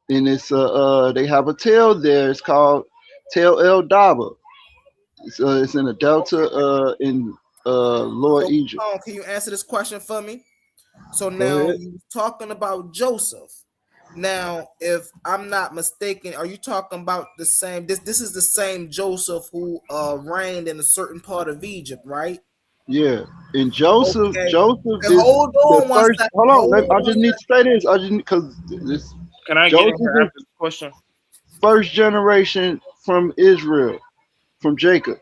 And they have a tale there. It's called Tel El Daba. It's in the delta in Lower So, Egypt. can you answer this question for me? So Go now ahead. you talking about Joseph. Now, if I'm not mistaken, are you talking about the same? This is the same Joseph who reigned in a certain part of Egypt, right? Yeah, and Joseph And is hold the on one first. second. Hold on, Hold on I one just need to say this. I just because this Can I get in Joseph here is after this question? first generation from Israel, from Jacob.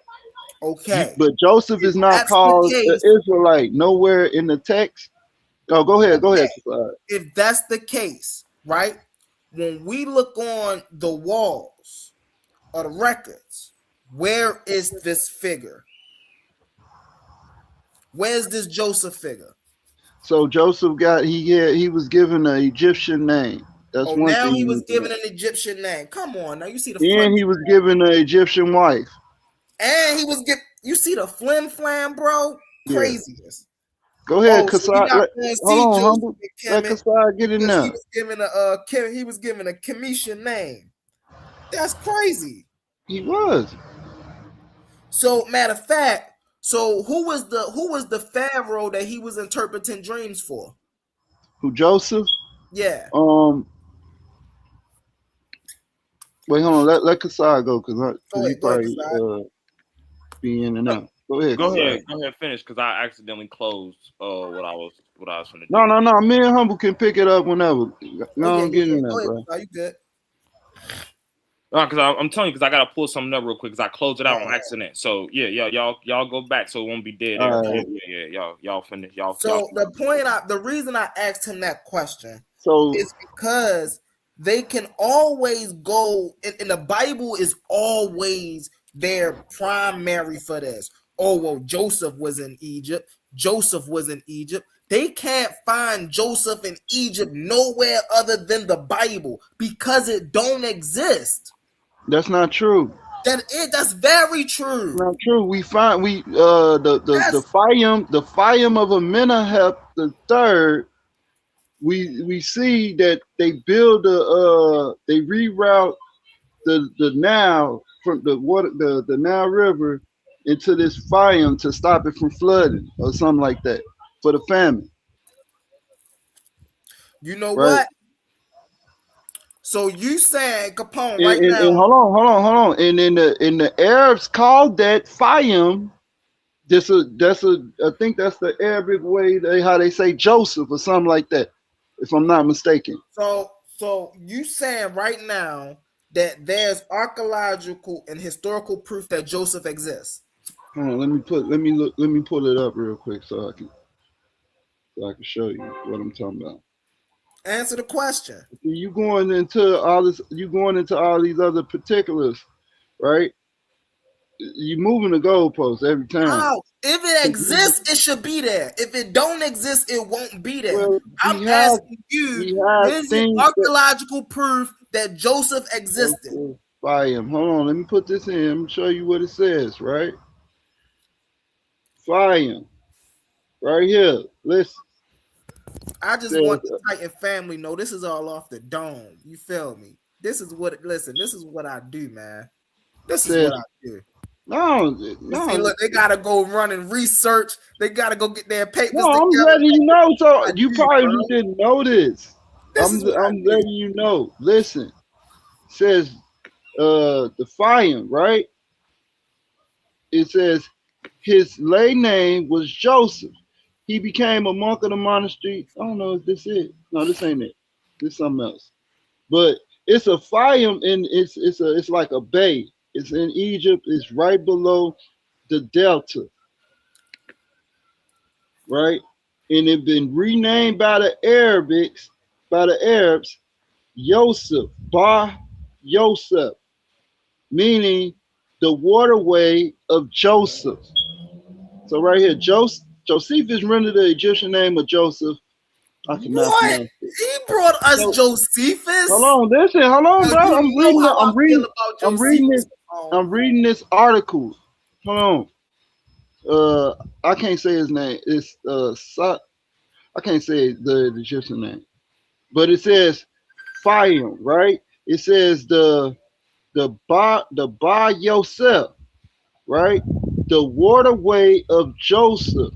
second. Okay. But Joseph If is not that's the called an case, Israelite nowhere in the text. Oh, go ahead, go ahead. okay. If that's the case, right? When we look on the walls or the records, where is this figure? Where's this Joseph figure? So Joseph he was given an Egyptian name. That's Oh, one now thing he you was need to given know. an Egyptian name. Come on, now you see the flim, And he was given an Egyptian wife. and he was get. You see the flim flam, bro? Yeah. Craziness. Go ahead, Oh, so we Kasai. not going to Hold see on, Joseph humble. and Let Kemet Kasai get in because there. he was given a Commission name. That's crazy. He was. So matter of fact, so who was the pharaoh that he was interpreting dreams for? Who Joseph? Yeah. Um, wait, hold on. Let Kasai go because he Go ahead, probably Kasai. be in and out. Go ahead, Kasai. Go ahead, finish because I accidentally closed what I was gonna No, do. no, no. Me and Humble can pick it up whenever. Oh yeah, No, yeah, get yeah. in there, Go ahead, bro. Kasai. You good? Because I'm telling you, because I gotta pull something up real quick because I closed it All out on right. accident. So yeah, y'all go back so it won't be dead air. All Yeah, right. yeah, yeah. Y'all finish. Y'all. So the reason I asked him that question So is because they can always go, and the Bible is always their primary for this. Oh, well, Joseph was in Egypt. Joseph was in Egypt. They can't find Joseph in Egypt nowhere other than the Bible because it don't exist. that's not true. That's very true. Not true. We find the That's Fayum of Amenhotep the third we see that they build they reroute the Nile from the water the Nile River into this Fayum to stop it from flooding or something like that for the famine, You know right? what? So you saying Capone And, right and, now? and hold on. And in the Arabs called that Fayum. That's a I think that's the Arabic way they how they say Joseph or something like that, if I'm not mistaken. So you saying right now that there's archaeological and historical proof that Joseph exists? Hold on, let me pull it up real quick so I can show you what I'm talking about. Answer the question. You going into all this you going into all these other particulars, right? You moving the goalposts every time. How? If it exists, it should be there. If it don't exist, it won't be there. Well, I'm asking you, he has is it things that archaeological proof that Joseph existed? Fayum. Hold on, let me put this in. Let me show you what it says, right? Fayum, right here. Listen, I just says want the Titan family know this is all off the dome. You feel me? This is what listen, this is what I do, man. This is says what I do. no, You see, no, look, they gotta go run and research. They gotta go get their papers no. I'm together. letting you know. So I you do, probably bro. didn't know this. This is what I I'm do. letting you know. Listen, says the Fayum, right? It says his lay name was Joseph. He became a monk of the monastery. I don't know if this is. No, this ain't it. This is something else. But it's a Fayum and it's like a bay. It's in Egypt. It's right below the delta, right? And it been renamed by the Arabs, Yosef, Bar Yosef, meaning the waterway of Joseph. So right here, Josephus rendered the Egyptian name of Joseph. I cannot What? pronounce it. He brought us So Josephus? hold on, listen, hold on, Yo, bro. you know how I feel about I'm reading Josephus. this, I'm reading this article. Hold on. I can't say his name. It's I can't say the Egyptian name, but it says fire, right? It says the Ba Yosef, right? The waterway of Joseph.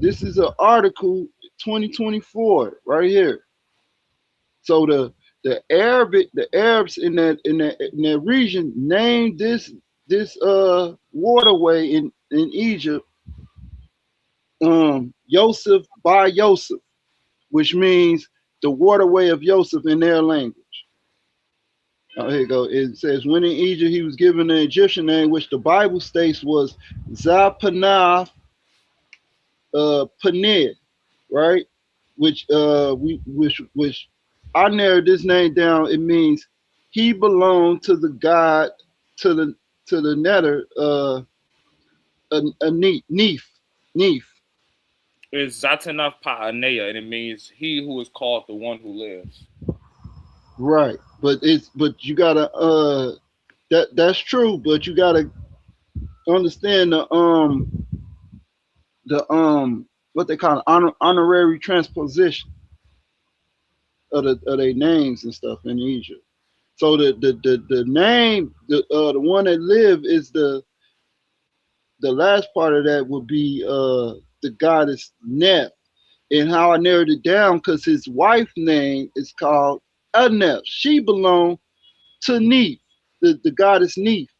This is an article 2024 right here. So the Arabs in that region named this waterway in Egypt Yosef by Yosef, which means the waterway of Yosef in their language. Oh, here you go. It says when in Egypt he was given an Egyptian name, which the Bible states was Zapanah Panir, right? Which I narrowed this name down. It means he belonged to the god to the netter a Neef. It's Zatanaf Pa'aneya, and it means he who is called the one who lives. Right. But you gotta that's true, but you gotta understand the what they call honorary transposition of their names and stuff in Egypt. So the name the one that live is the last part of that would be the goddess Neff. And how I narrowed it down because his wife's name is called Anef. She belonged to Neith, the goddess Neith.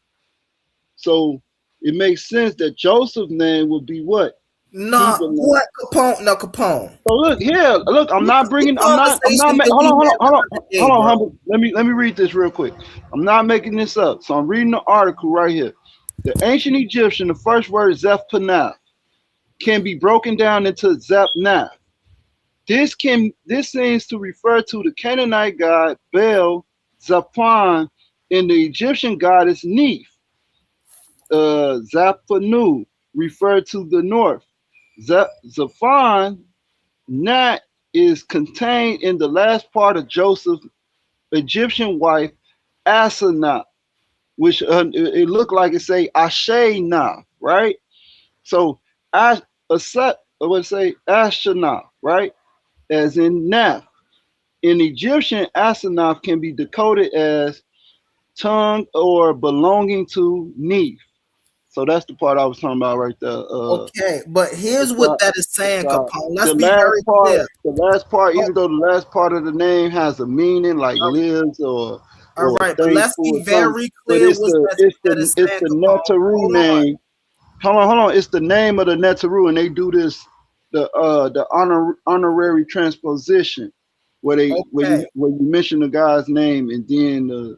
So it makes sense that Joseph's name would be what? He Nah, belonged. what Capone? No, Capone. So look here, look. I'm not The bringing. I'm not. conversation that Hold we on, hold on, having hold on, the day, hold on, bro. humble. Let me read this real quick. I'm not making this up. So I'm reading the article right here. The ancient Egyptian, the first word Zephpanah, can be broken down into Zepnath. This seems to refer to the Canaanite god Baal Zaphon and the Egyptian goddess Neith. Zaphanu referred to the north. Zaphon Nat is contained in the last part of Joseph's Egyptian wife Asenath, which it looked like it say Ashena, right? So As Aset, I would say Ashena, right? as in Naph. In Egyptian, Asenath can be decoded as tongue or belonging to Neith. So that's the part I was talking about right there. Okay, but here's what Aside, that is saying, aside. Capone. Let's The be last very part, clear. the last part, Oh, even though the last part of the name has a meaning like lives all or right, but let's thankful be or something, very but clear what's that is it's saying, the Capone. Netaru Hold on. name. Hold on. It's the name of the Netaru, and they do this the honorary transposition Okay, where you mention the guy's name and then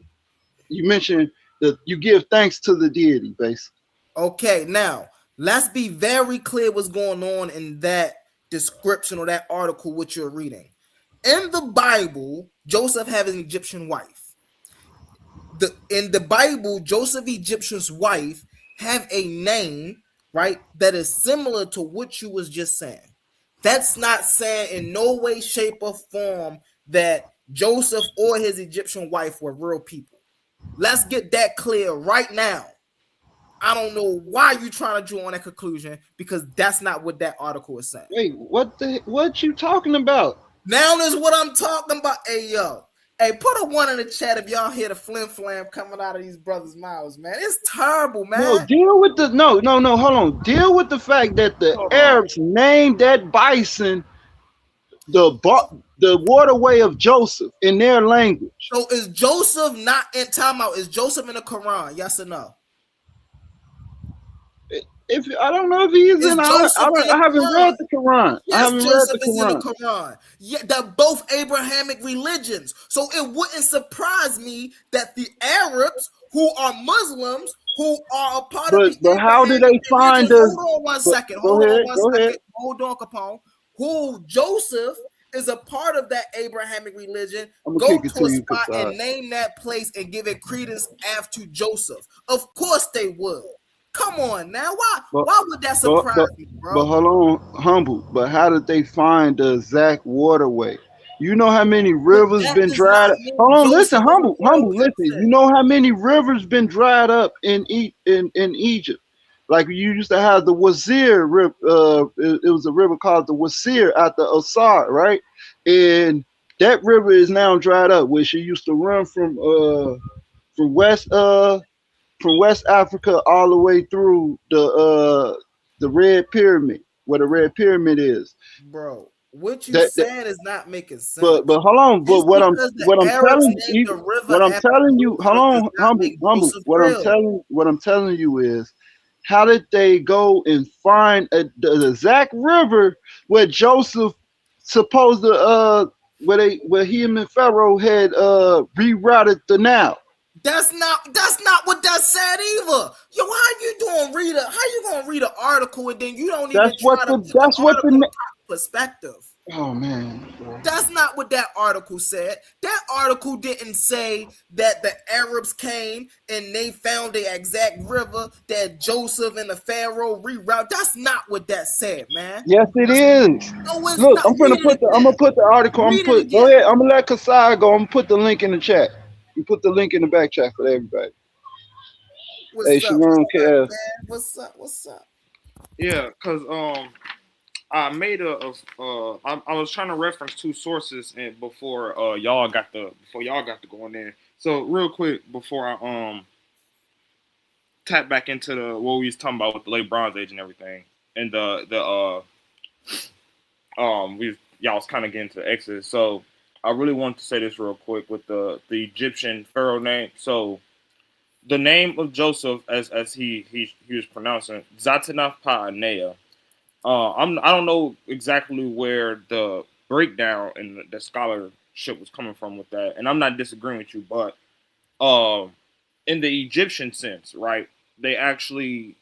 you mention that you give thanks to the deity, basically. okay. Now let's be very clear what's going on in that description or that article what you're reading. In the Bible, Joseph had an Egyptian wife. In the Bible, Joseph Egyptian's wife have a name, right, that is similar to what you was just saying. That's not saying in no way, shape, or form that Joseph or his Egyptian wife were real people. Let's get that clear right now. I don't know why you trying to draw on that conclusion because that's not what that article is saying. Wait, what you talking about? Now is what I'm talking about. Hey yo, hey, put a one in the chat if y'all hear the flim flam coming out of these brothers' mouths, man. It's terrible, No, man. deal with the no, hold on. Deal with the fact that the Hold on. Arabs named that bison So, the waterway of Joseph in their language. so is Joseph not in timeout? Is Joseph in the Quran? Yes or no? If I don't know if he is Is in, Joseph in I the haven't Quran? read the Quran. I Yes, haven't read Joseph the is in the Quran. Quran. Yeah, they're both Abrahamic religions. So it wouldn't surprise me that the Arabs, who are Muslims, who are a part of the But how do Abrahamic they religion, find us? hold on one But second, go ahead. hold on, Capone. Who Joseph is a part of that Abrahamic religion, I'm gonna go kick it to to a you, spot Kasai. and name that place and give it credence after Joseph. Of course they would. Come on now. Why But why would that but surprise but me, but bro? hold on, humble. But how did they find the exact waterway? You know how many But rivers that been does not dried up? mean Hold on, listen, Joseph is a real humble, listen. You person. know how many rivers been dried up in Egypt? Like you used to have the Wazir River. It was a river called the Wazir out the Osar, right? And that river is now dried up, which it used to run from from West Africa all the way through the Red Pyramid, where the Red Pyramid is. Bro, what you That saying is not making but sense. hold on, but Just because the what I'm Arabs telling named you, the river what I'm after telling you, hold Joseph does on, not make humble. Joseph real. What I'm telling you is, how did they go and find the exact river where Joseph supposed to where him and Pharaoh had rerouted the Nile? That's not what that said either. Yo, how you doing read a how you gonna read an article and then you don't even try to put the That's what article the perspective? oh man. That's not what that article said. That article didn't say that the Arabs came and they found the exact river that Joseph and the Pharaoh reroute. That's not what that said, man. Yes, it is. No, it's Look, not. Read it I'm gonna again. put the article. Read it Go again. ahead. I'm gonna let Kasai go. I'm gonna put the link in the chat. You put the link in the back chat for everybody. Hey, What's up? Shalom, What's up, Kev. man? What's up? What's up? Yeah, cause I made I was trying to reference two sources and before y'all got to going in. So real quick before I tap back into the what we was talking about with the late Bronze Age and everything, and we y'all was kind of getting to Exodus. So I really wanted to say this real quick with the Egyptian pharaoh name. So the name of Joseph, as he was pronouncing Zatanah Paaneah. I don't know exactly where the breakdown and the scholarship was coming from with that, and I'm not disagreeing with you, but um, in the Egyptian sense, right? They actually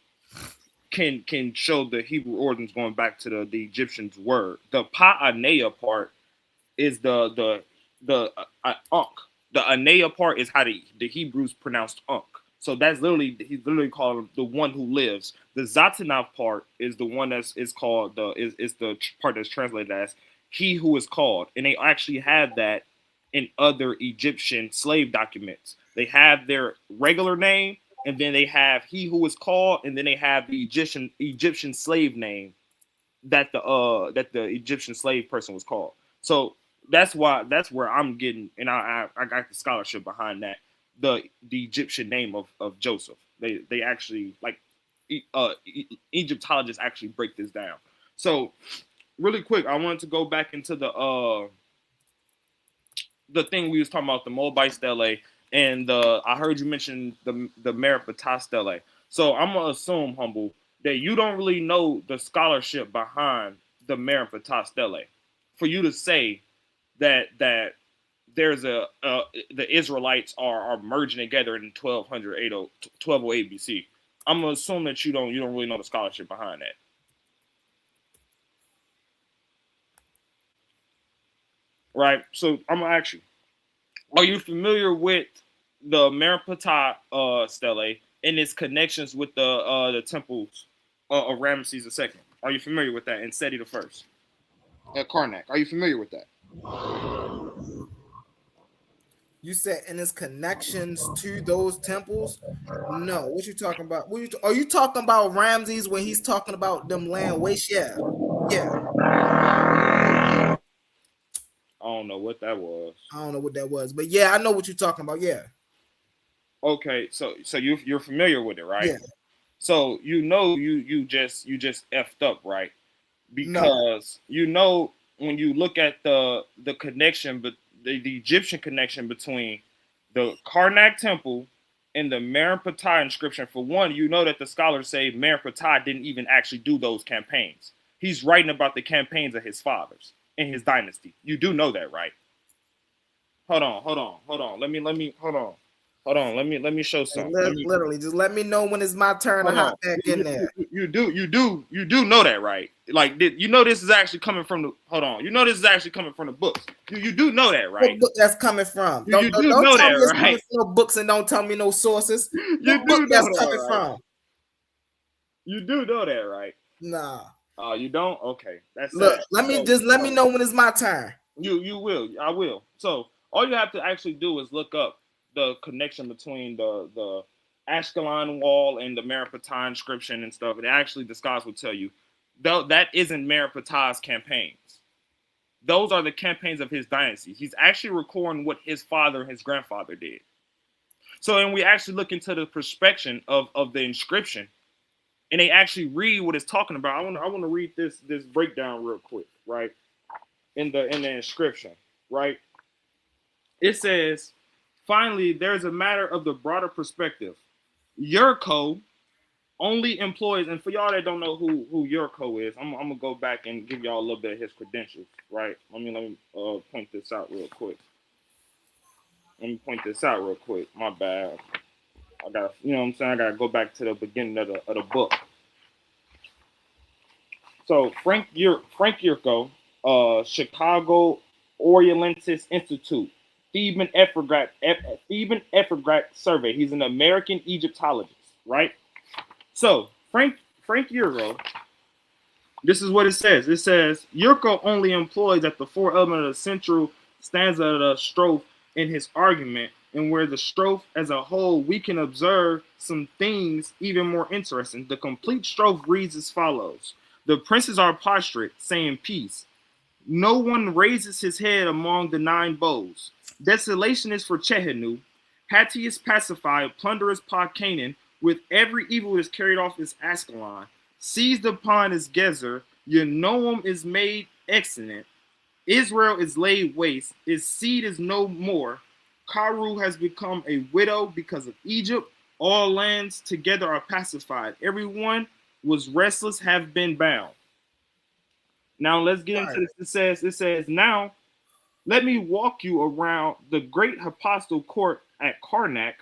can show the Hebrew origins going back to the Egyptians' word. The Paaneah part is the Ankh. The Anea part is how the Hebrews pronounced Ankh. So that's literally he's literally called the one who lives. The Zatanah part is the one that's is called is the part that's translated as he who is called, and they actually have that in other Egyptian slave documents. They have their regular name, and then they have he who is called, and then they have the Egyptian slave name that the Egyptian slave person was called. So that's where I'm getting, and I got the scholarship behind that. The Egyptian name of Joseph. They actually like Egyptologists actually break this down. So really quick, I wanted to go back into the thing we was talking about, the Moabite stele, and I heard you mention the Meripata stele. So I'm gonna assume, Humble, that you don't really know the scholarship behind the Meripata stele for you to say that there's the Israelites are merging together in 1208 BC. I'm gonna assume that you don't really know the scholarship behind that. Right? So I'm gonna ask you, are you familiar with the Meripata stele and its connections with the temples of Ramesses II? Are you familiar with that? And Seti the First at Karnak. Are you familiar with that? You said in his connections to those temples? No. What you talking about? Are you talking about Ramses when he's talking about them land waste? Yeah. Yeah. I don't know what that was. I don't know what that was, but yeah, I know what you're talking about. Yeah. Okay, so you're familiar with it, right? Yeah. So you just effed up, right? No. Because when you look at the connection, but the Egyptian connection between the Karnak temple and the Meripata inscription. For one, you know that the scholars say Meripata didn't even actually do those campaigns. He's writing about the campaigns of his fathers and his dynasty. You do know that, right? Hold on. Let me show something. Literally, just let me know when it's my turn to Hold on. hop back in there. You do know that, right? Like, you know this is actually coming from the. Hold on. You know this is actually coming from the books. You do know that, right? What book that's coming from? You do Don't know tell that, me it's right? coming from no books and don't tell me no sources. You What do book know that's that, coming right? from? You do know that, right? Nah. Oh, you don't? Okay, that's Look, sad. let me know when it's my turn. You will. I will. So all you have to actually do is look up the connection between the Ashkelon wall and the Meripata inscription and stuff. And actually, the scholars will tell you that isn't Meripata's campaigns. Those are the campaigns of his dynasty. He's actually recording what his father and his grandfather did. So, and we actually look into the perspection of the inscription, and they actually read what it's talking about. I want to read this breakdown real quick, right? In the inscription, right? It says, finally, there's a matter of the broader perspective. Yurko only employs, and for y'all that don't know who Yurko is, I'm gonna go back and give y'all a little bit of his credentials, right? Let me point this out real quick. My bad. I got, you know what I'm saying? I gotta go back to the beginning of the book. So Frank Yurko, Chicago Orientalist Institute, Theban Ephragat Survey. He's an American Egyptologist, right? So Frank Yurko, this is what it says. It says Yurko only employs at the four element of the central stanza of the strophe in his argument, and where the strophe as a whole we can observe some things even more interesting. The complete strophe reads as follows. The princes are prostrate, saying peace. No one raises his head among the nine bows. Desolation is for Chehenu. Hatti is pacified, plunder is Pa Canaan, with every evil is carried off is Ascalon. Seized upon is Gezer, Yenoam is made excellent. Israel is laid waste, his seed is no more. Karu has become a widow because of Egypt. All lands together are pacified. Everyone was restless, have been bound. Now let's get into this. It says, now let me walk you around the great apostle court at Karnak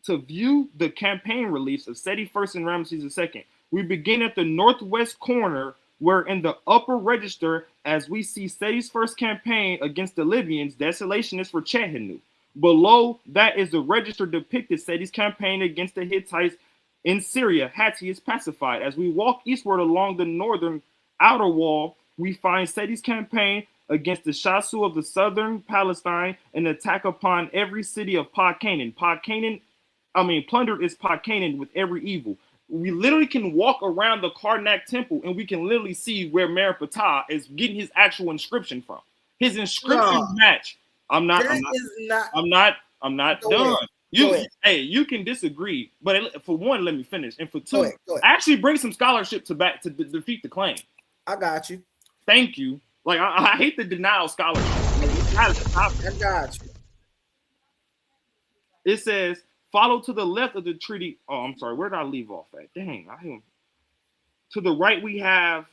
to view the campaign reliefs of Seti I and Ramesses II. We begin at the northwest corner, where in the upper register, as we see Seti's first campaign against the Libyans, desolation is for Chehenu. Below that is the register depicted Seti's campaign against the Hittites in Syria. Hatti is pacified. As we walk eastward along the northern outer wall, we find Seti's campaign against the Shasu of the southern Palestine, an attack upon every city of Pa Canaan. Plundered is Pa Canaan with every evil. We literally can walk around the Karnak temple and we can literally see where Meripata is getting his actual inscription from. His inscriptions No, match. I'm not. that I'm not. is not. I'm not Go done. ahead. Go ahead. Hey, you can disagree, but for one, let me finish, and for Go two, ahead. Go ahead. actually bring some scholarship to defeat the claim. I got you. Thank you. Like I hate the denial scholarship. I got you. It says follow to the left of the treaty. Oh, I'm sorry. Where did I leave off at? Dang, to the right we have.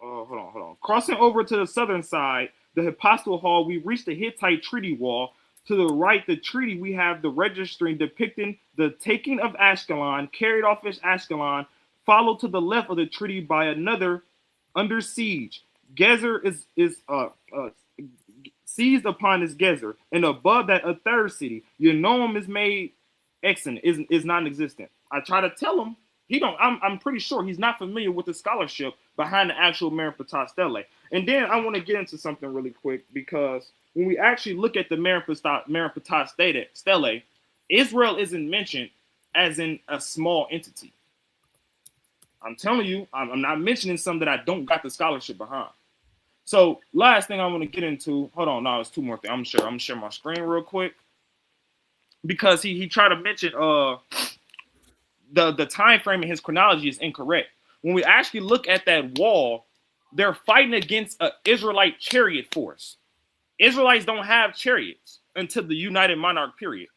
Oh, hold on. Crossing over to the southern side, the Hypostyle Hall, we reach the Hittite treaty wall. To the right, the treaty, we have the registering depicting the taking of Ashkelon, carried off as Ashkelon, followed to the left of the treaty by another under siege. Gezer is seized upon as Gezer, and above that a third city. Yenoam is made extant, is non-existent. I try to tell him he don't. I'm pretty sure he's not familiar with the scholarship behind the actual Merenptah stele. And then I want to get into something really quick because when we actually look at the Merenptah stele, Israel isn't mentioned as in a small entity. I'm telling you, I'm not mentioning something that I don't got the scholarship behind. So last thing I want to get into, hold on, no, it's two more things. I'm gonna share my screen real quick because he tried to mention the time frame in his chronology is incorrect. When we actually look at that wall, they're fighting against an Israelite chariot force. Israelites don't have chariots until the United Monarch period.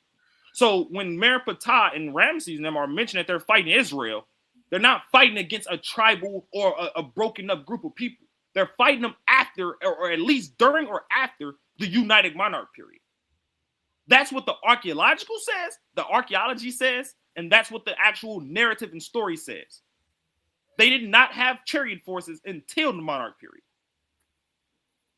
So when Merenptah and Ramses and them are mentioned that they're fighting Israel, they're not fighting against a tribal or a broken up group of people. They're fighting them after, or at least during or after the United Monarch period. That's what the archaeology says, and that's what the actual narrative and story says. They did not have chariot forces until the Monarch period.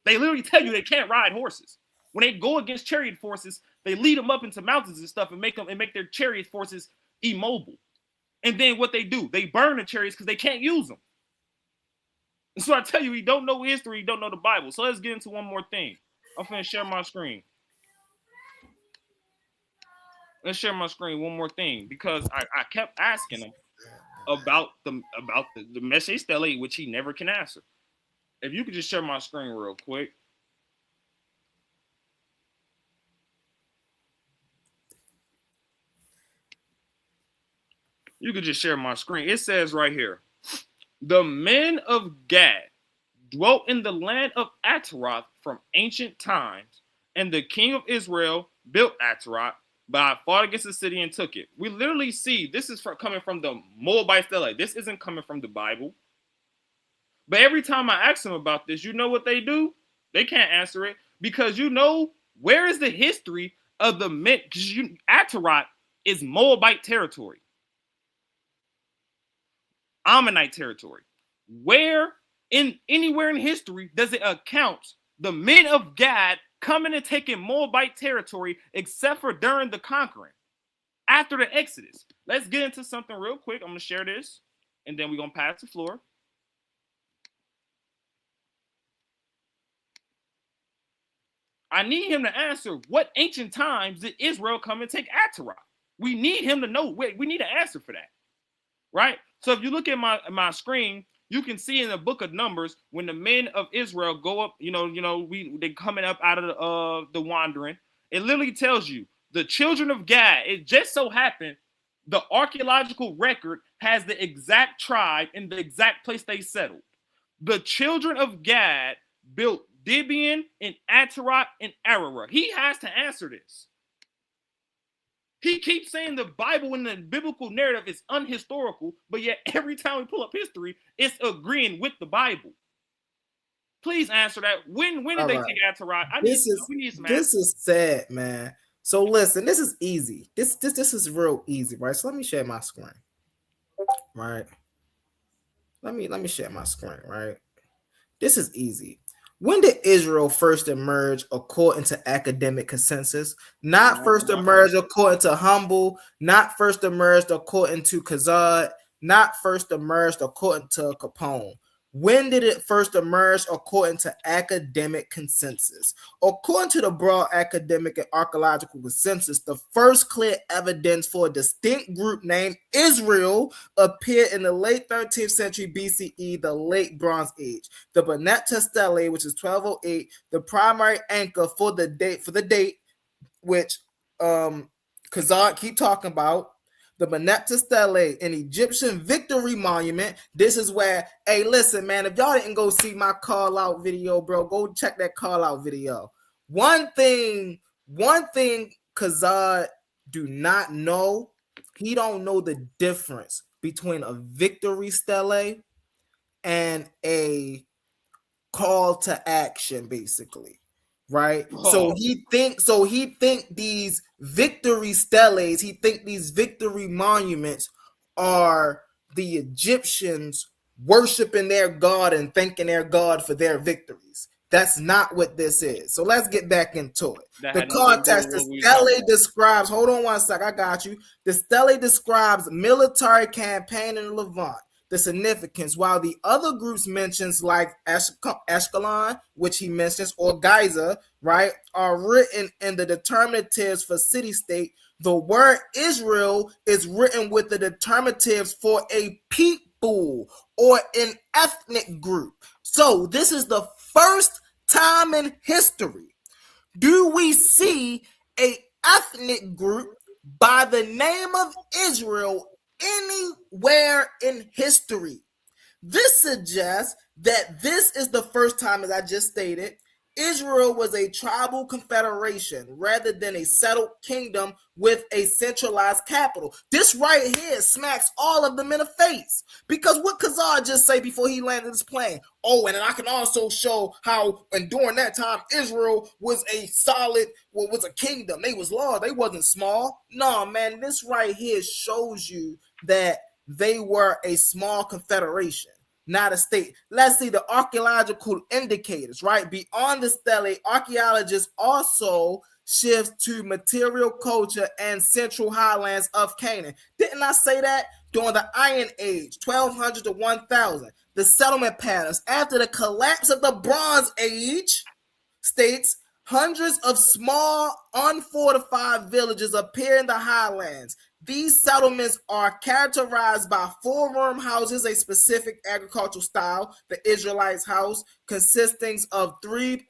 They literally tell you they can't ride horses. When they go against chariot forces, they lead them up into mountains and stuff and make their chariot forces immobile. And then what they do, they burn the chariots because they can't use them. And so I tell you, you don't know history, you don't know the Bible. So let's get into one more thing. I'm finna share my screen. Let's share my screen one more thing because I kept asking him about the Meshe Stele, which he never can answer. If you could just share my screen real quick. You could just share my screen. It says right here, the men of Gad dwelt in the land of Ataroth from ancient times, and the king of Israel built Ataroth, but I fought against the city and took it. We literally see this is coming from the Moabite stele. This isn't coming from the Bible. But every time I ask them about this, you know what they do? They can't answer it because where is the history of the men? Because Ataroth is Moabite territory. Ammonite territory. Where anywhere in history does it account the men of Gad coming and taking Moabite territory except for during the conquering after the Exodus? Let's get into something real quick. I'm going to share this and then we're going to pass the floor. I need him to answer what ancient times did Israel come and take Ataroth? We need him to know. We need an answer for that. Right? So if you look at my screen, you can see in the book of Numbers when the men of Israel go up, they coming up out of the wandering. It literally tells you the children of Gad. It just so happened the archaeological record has the exact tribe and the exact place they settled. The children of Gad built Gibeon and Ataroth and Ararat. He has to answer this. He keeps saying the Bible and the biblical narrative is unhistorical, but yet every time we pull up history, it's agreeing with the Bible. Please answer that. When did they take Ataroth? This is sad, man. So listen, this is easy. This is real easy, right? So let me share my screen. Right. Let me share my screen, right? This is easy. When did Israel first emerge according to academic consensus? Not first emerge according to Humble, not first emerged according to Kazad, not first emerged according to Capone. When did it first emerge according to academic consensus? According to the broad academic and archaeological consensus, the first clear evidence for a distinct group named Israel appeared in the late 13th century BCE, the late Bronze Age. The Bonetta Stele, which is 1208, the primary anchor for the date, which Kazak keep talking about, the Bonetta Stele, an Egyptian victory monument. This is where, hey, listen, man, if y'all didn't go see my call out video, bro, go check that call out video. One thing Kazak do not know, he don't know the difference between a victory stele and a call to action, basically. Right. So he think these victory steles, he think these victory monuments are the Egyptians worshiping their god and thanking their god for their victories. That's not what this is. So let's get back into it. The context, the stele describes, hold on one sec, I got you. The stele describes military campaign in the Levant. The significance, while the other groups mentions like Ashkelon, which he mentions, or Giza, right, are written in the determinatives for city-state, the word Israel is written with the determinatives for a people or an ethnic group. So this is the first time in history do we see a ethnic group by the name of Israel anywhere in history. This suggests that this is the first time, as I just stated, Israel was a tribal confederation rather than a settled kingdom with a centralized capital. This right here smacks all of them in the face. Because what Khazar just say before he landed his plane? Oh, and I can also show how, and during that time, Israel was a solid, was a kingdom. They was large. They wasn't small. No, man, this right here shows you that they were a small confederation, not a state. Let's see the archaeological indicators, right? Beyond the stele, archaeologists also shift to material culture and central highlands of Canaan. Didn't I say that? During the Iron Age, 1200 to 1000, the settlement patterns after the collapse of the Bronze Age states hundreds of small, unfortified villages appear in the highlands. These settlements are characterized by 4-room houses, a specific agricultural style, the Israelites' house, consisting of three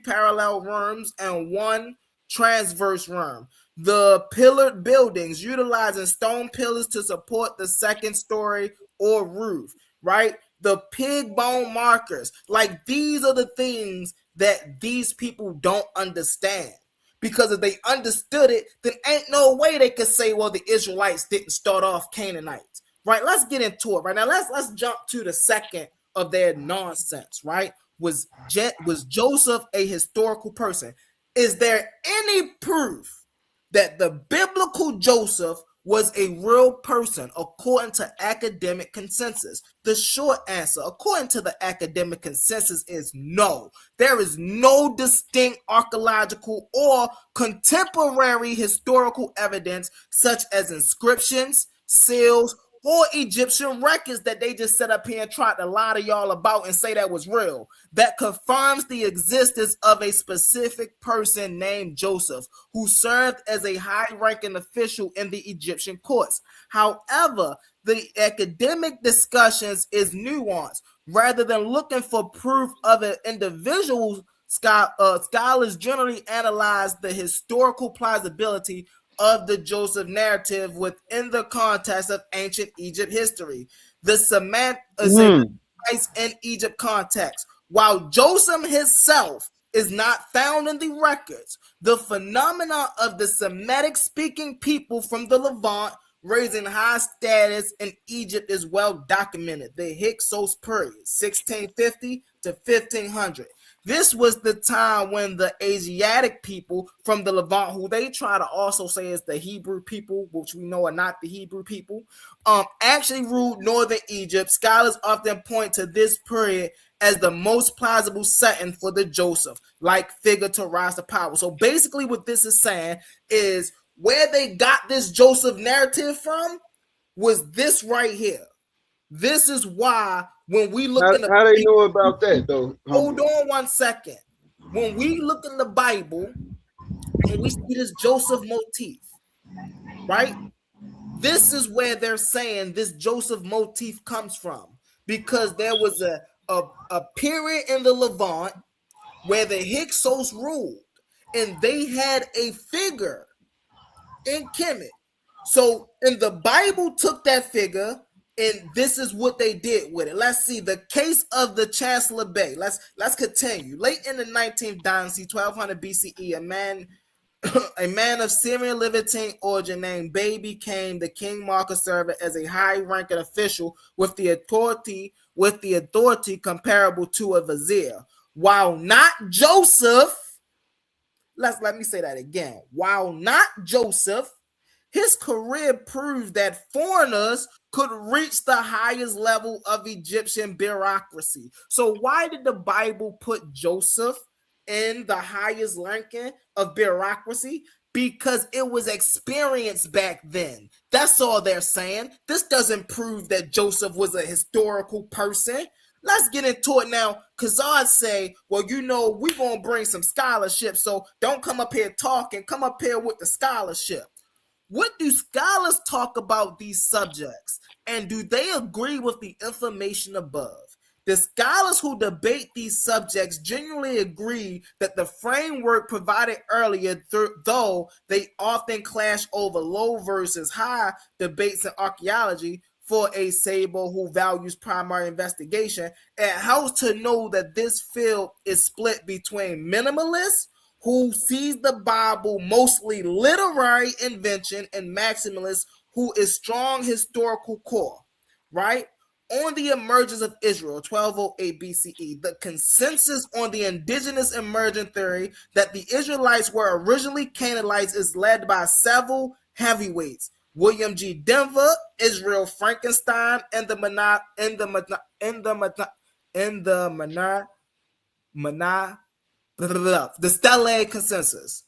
parallel rooms and 1 transverse room. The pillared buildings utilizing stone pillars to support the second story or roof, right? The pig bone markers, like these are the things that these people don't understand. Because if they understood it, then ain't no way they could say, well, the Israelites didn't start off Canaanites, right? Let's get into it right now. Let's jump to the second of their nonsense, right? Was Joseph a historical person? Is there any proof that the biblical Joseph was a real person according to academic consensus? The short answer, according to the academic consensus, is no. There is no distinct archaeological or contemporary historical evidence, such as inscriptions, seals, or Egyptian records that they just set up here and tried to lie to y'all about and say that was real, that confirms the existence of a specific person named Joseph, who served as a high-ranking official in the Egyptian courts. However, the academic discussions is nuanced. Rather than looking for proof of an individual, scholars generally analyze the historical plausibility of the Joseph narrative within the context of ancient Egypt history. The semantics in Egypt context. While Joseph himself is not found in the records, the phenomena of the Semitic-speaking people from the Levant raising high status in Egypt is well documented. The Hyksos period, 1650 to 1500. This was the time when the Asiatic people from the Levant, who they try to also say is the Hebrew people, which we know are not the Hebrew people, actually ruled northern Egypt. Scholars often point to this period as the most plausible setting for the Joseph-like figure to rise to power. So basically what this is saying is where they got this Joseph narrative from was this right here. This is why When we look in the How they know about that though? hold on 1 second. When we look in the Bible and we see this Joseph motif, right? This is where they're saying this Joseph motif comes from, because there was a period in the Levant where the Hyksos ruled, and they had a figure in Kemet. So, and the Bible took that figure, and this is what they did with it. Let's see the case of the Chancellor Bay. Let's continue. Late in the 19th dynasty, 1200 BCE, a man of Syrian Levantine origin named Bay became the king Marcus servant as a high-ranking official with the authority comparable to a vizier. While not Joseph, let me say that again. While not Joseph, his career proved that foreigners could reach the highest level of Egyptian bureaucracy. So why did the Bible put Joseph in the highest ranking of bureaucracy? Because it was experienced back then. That's all they're saying. This doesn't prove that Joseph was a historical person. Let's get into it now. Kazad say, well, we're going to bring some scholarship, so don't come up here talking. Come up here with the scholarship. What do scholars talk about these subjects, and do they agree with the information above? The scholars who debate these subjects genuinely agree that the framework provided earlier, though they often clash over low versus high debates in archaeology. For a Sable who values primary investigation, it helps to know that this field is split between minimalists who sees the Bible mostly literary invention, and maximalists who is strong historical core, right? On the emergence of Israel, 1208 BCE, the consensus on the indigenous emergent theory that the Israelites were originally Canaanites is led by several heavyweights: William G. Denver, Israel Frankenstein, and the Stele consensus.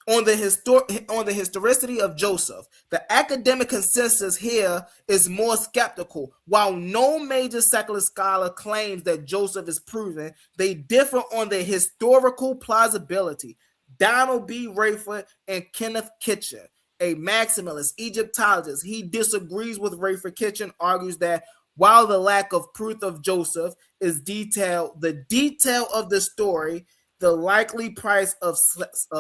On the historicity of Joseph, the academic consensus here is more skeptical. While no major secular scholar claims that Joseph is proven, they differ on the historical plausibility. Donald B. Rayford and Kenneth Kitchen, a maximalist Egyptologist, he disagrees with Rayford. Kitchen argues that while the lack of proof of Joseph is detailed, the detail of the story, the likely price of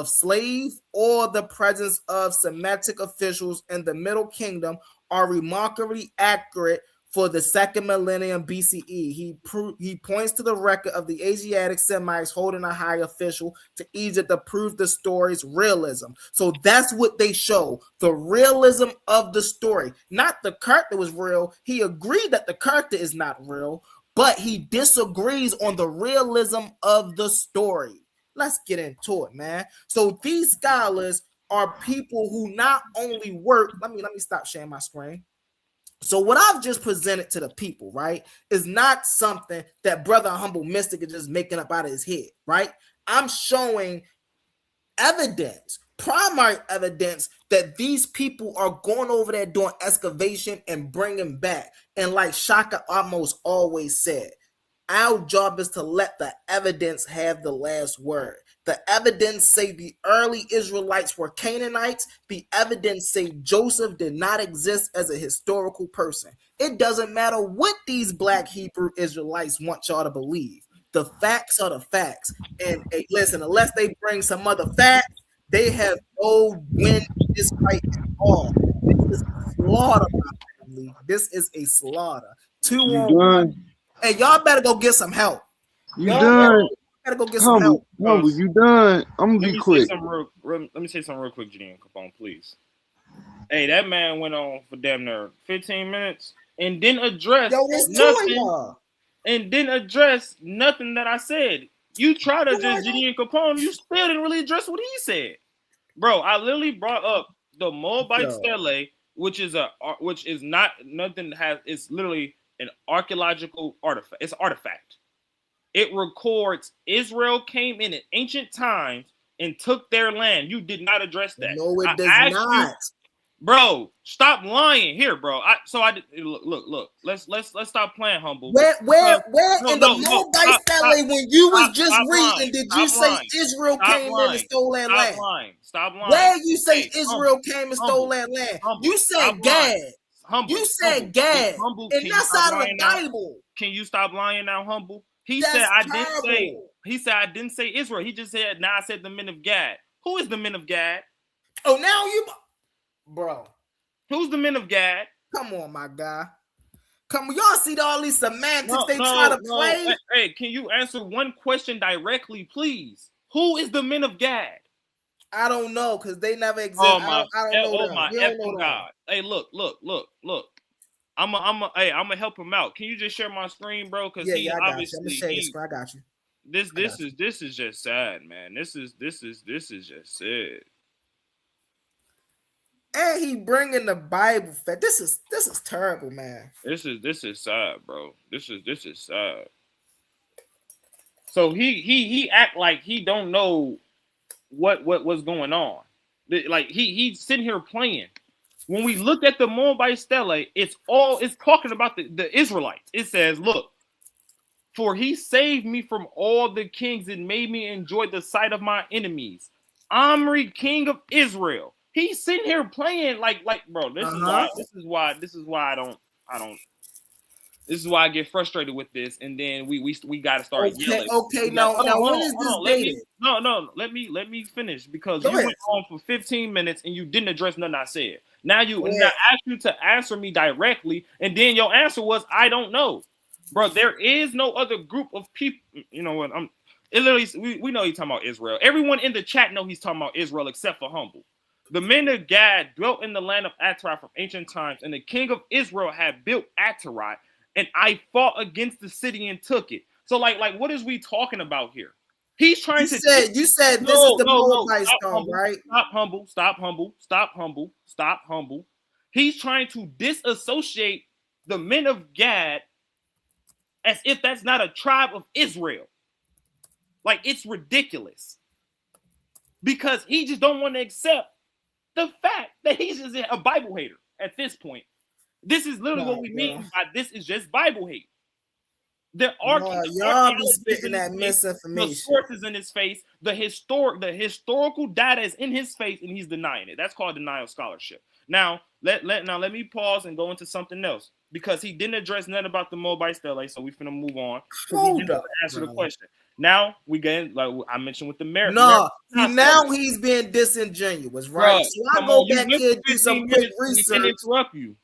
slave, or the presence of Semitic officials in the Middle Kingdom are remarkably accurate for the second millennium BCE. He points to the record of the Asiatic Semites holding a high official to Egypt to prove the story's realism. So that's what they show, the realism of the story. Not the character was real. He agreed that the character is not real, but he disagrees on the realism of the story. Let's get into it, man. So these scholars are people who not only work. Let me stop sharing my screen. So what I've just presented to the people, right, is not something that Brother Humble Mystic is just making up out of his head, right? I'm showing evidence, primary evidence, that these people are going over there doing excavation and bringing back. And like Shaka almost always said, our job is to let the evidence have the last word. The evidence say the early Israelites were Canaanites. The evidence say Joseph did not exist as a historical person. It doesn't matter what these black Hebrew Israelites want y'all to believe. The facts are the facts. And hey, listen, unless they bring some other facts, they have no win in this fight at all. This is a slaughter, my family. This is a slaughter. 2-on-1. Hey, y'all better go get some help. You done? Gotta go get some help. Humble, you done? I'm gonna be quick. Let me say something real quick, Gideon Capone, please. Hey, that man went on for damn near 15 minutes and didn't address nothing. And didn't address nothing that I said. You try to just Gideon Capone, you still didn't really address what he said, bro. I literally brought up the Moabite stele, which is not nothing has. It's literally an archaeological artifact. It's an artifact. It records Israel came in ancient times and took their land. You did not address that. No, it does not. Bro, stop lying here, bro. Look. Let's stop playing humble. Where No, in the no, no. Mobile Stele when you was just Stop lying. reading, did you Stop say lying. Israel Stop came in and lying. stole that Stop land? lying. Stop lying. Where you say Hey, Israel came and stole that land? You said Gad. You said Gad. And that's out of the Bible. Can you stop lying now, humble? He That's said I terrible. didn't say. He said I didn't say Israel. He just said now I said the men of Gad. Who is the men of Gad? Oh, now you, bro. Who's the men of Gad? Come on, my guy. Come on, y'all see all these semantics they try to play? Hey, can you answer one question directly, please? Who is the men of Gad? I don't know because they never exist. Oh I don't know oh them. my effing God! Hey, look. I'm help him out. Can you just share my screen, bro? Because yeah, he I got you. obviously I'm gonna share your screen. I got you. This is just sad, man. This is just sad. And he bringing the Bible. This is terrible, man. This is sad, bro. This is sad. So he act like he don't know what's going on. Like he's sitting here playing. When we look at the Moabite stele, it's talking about the Israelites. It says, look, for he saved me from all the kings and made me enjoy the sight of my enemies. Omri, king of Israel. He's sitting here playing like bro. This is why I don't. This is why I get frustrated with this, and then we got to start yelling. Okay, now when is this dated? Let me finish because you went on for 15 minutes and you didn't address nothing I said. Now I asked you to answer me directly, and then your answer was I don't know, bro. There is no other group of people. You know what? We know he's talking about Israel. Everyone in the chat know he's talking about Israel except for Humble. The men of Gad dwelt in the land of Atarat from ancient times, and the king of Israel had built Atarat, and I fought against the city and took it. So, like, what is we talking about here? He's trying to. You said this is the Moabite stone, right? Stop humble. He's trying to disassociate the men of Gad as if that's not a tribe of Israel. Like, it's ridiculous. Because he just don't want to accept the fact that he's just a Bible hater at this point. This is literally what we mean by this is just Bible hate. There are y'all be spitting that misinformation. The sources in his face, the historical data is in his face, and he's denying it. That's called denial scholarship. Now let me pause and go into something else because he didn't address nothing about the Moabite stele, so we're finna move on. Hold up, answer the question. Now we get like I mentioned with the merit. Now he's being disingenuous, right? Bro, so I go back here and do some quick research. We can interrupt you.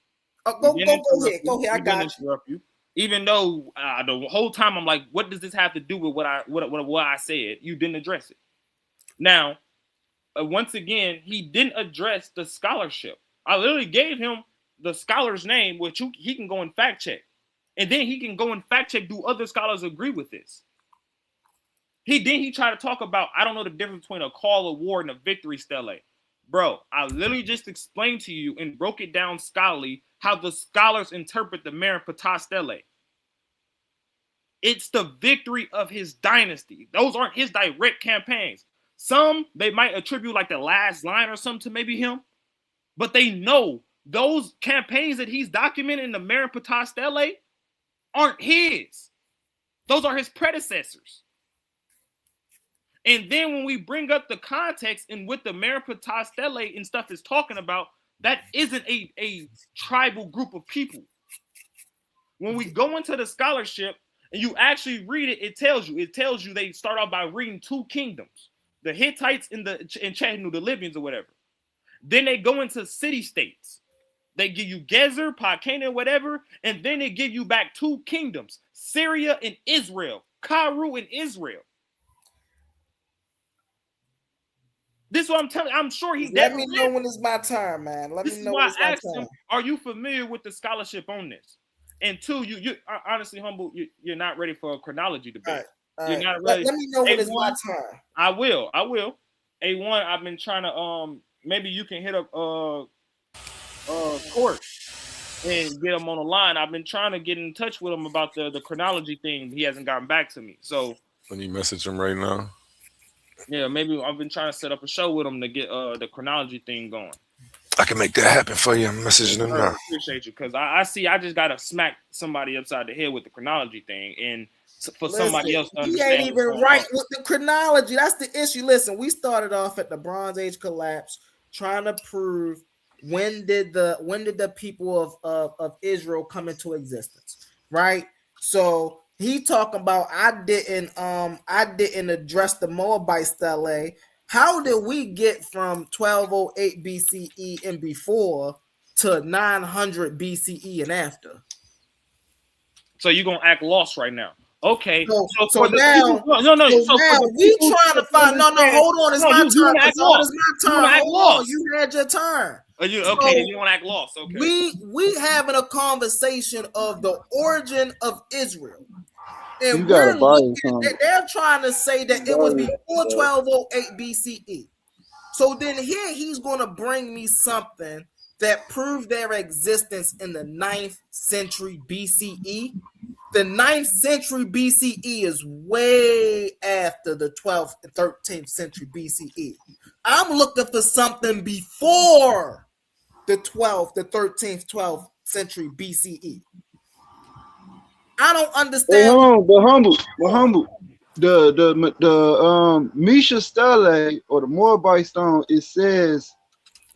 Go ahead. I got you. Even though the whole time I'm like, what does this have to do with what I said? You didn't address it. Now, once again, he didn't address the scholarship. I literally gave him the scholar's name, which he can go and fact check, and then he can go and fact check. Do other scholars agree with this? He tried to talk about I don't know the difference between a call of war and a victory stele. Bro, I literally just explained to you and broke it down scholarly how the scholars interpret the Meron-Patah stele. It's the victory of his dynasty. Those aren't his direct campaigns. Some, they might attribute like the last line or something to maybe him, but they know those campaigns that he's documenting in the Meron-Patah stele aren't his. Those are his predecessors. And then when we bring up the context and what the Meron-Patah stele and stuff is talking about, that isn't a tribal group of people. When we go into the scholarship and you actually read it, it tells you they start out by reading two kingdoms, the Hittites and Chattanooga, the Libyans or whatever. Then they go into city states. They give you Gezer, Pakana, whatever, and then they give you back two kingdoms, Syria and Israel, Karu and Israel. This is what I'm telling you. I'm sure he. Let me know when it's my time, man. Let me know when it's my time. Are you familiar with the scholarship on this? And two, you honestly, Humble, you're not ready for a chronology debate. All right. You're not ready. Let me know when it's my time. I will. A1, I've been trying to maybe you can hit up Court and get him on the line. I've been trying to get in touch with him about the chronology thing. He hasn't gotten back to me. So when you message him right now. Yeah, maybe I've been trying to set up a show with him to get the chronology thing going. I can make that happen for you. I'm messaging them now. Appreciate you, because I see I just gotta smack somebody upside the head with the chronology thing, and for somebody else to he understand ain't even right with the chronology. That's the issue. Listen, we started off at the Bronze Age collapse, trying to prove when did the people of Israel come into existence, right? So he talking about I didn't address the Moabite stele. How did we get from 1208 BCE and before to 900 BCE and after? So you're gonna act lost right now. Okay. So for the now, people, no. so So for now the we people trying to find. No, hold on. It's my you turn. wanna act It's lost. my You turn. wanna act Hold on. lost. You had your turn. Okay, then you wanna act lost. Okay. We having a conversation of the origin of Israel. You And got a we're bias, looking, they're trying to say that it was before Bias. 1208 BCE. So then here he's going to bring me something that proved their existence in the 9th century BCE. The 9th century BCE is way after the 12th and 13th century BCE. I'm looking for something before the 12th, the 13th, 12th century BCE. I don't understand. Hey, hold on, but humble. The Misha Stele or the Moabite stone, it says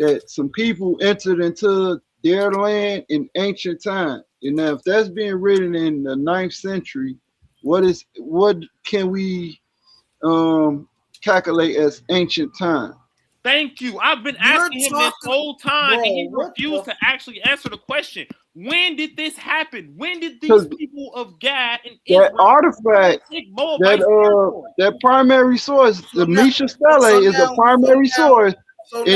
that some people entered into their land in ancient time. And now if that's being written in the 9th century, what can we calculate as ancient time? Thank you. I've been asking him this whole time, and he refused to actually answer the question. When did this happen? When did these people of Gad and Israel that artifact, that primary source, the Misha Stele is a primary source, and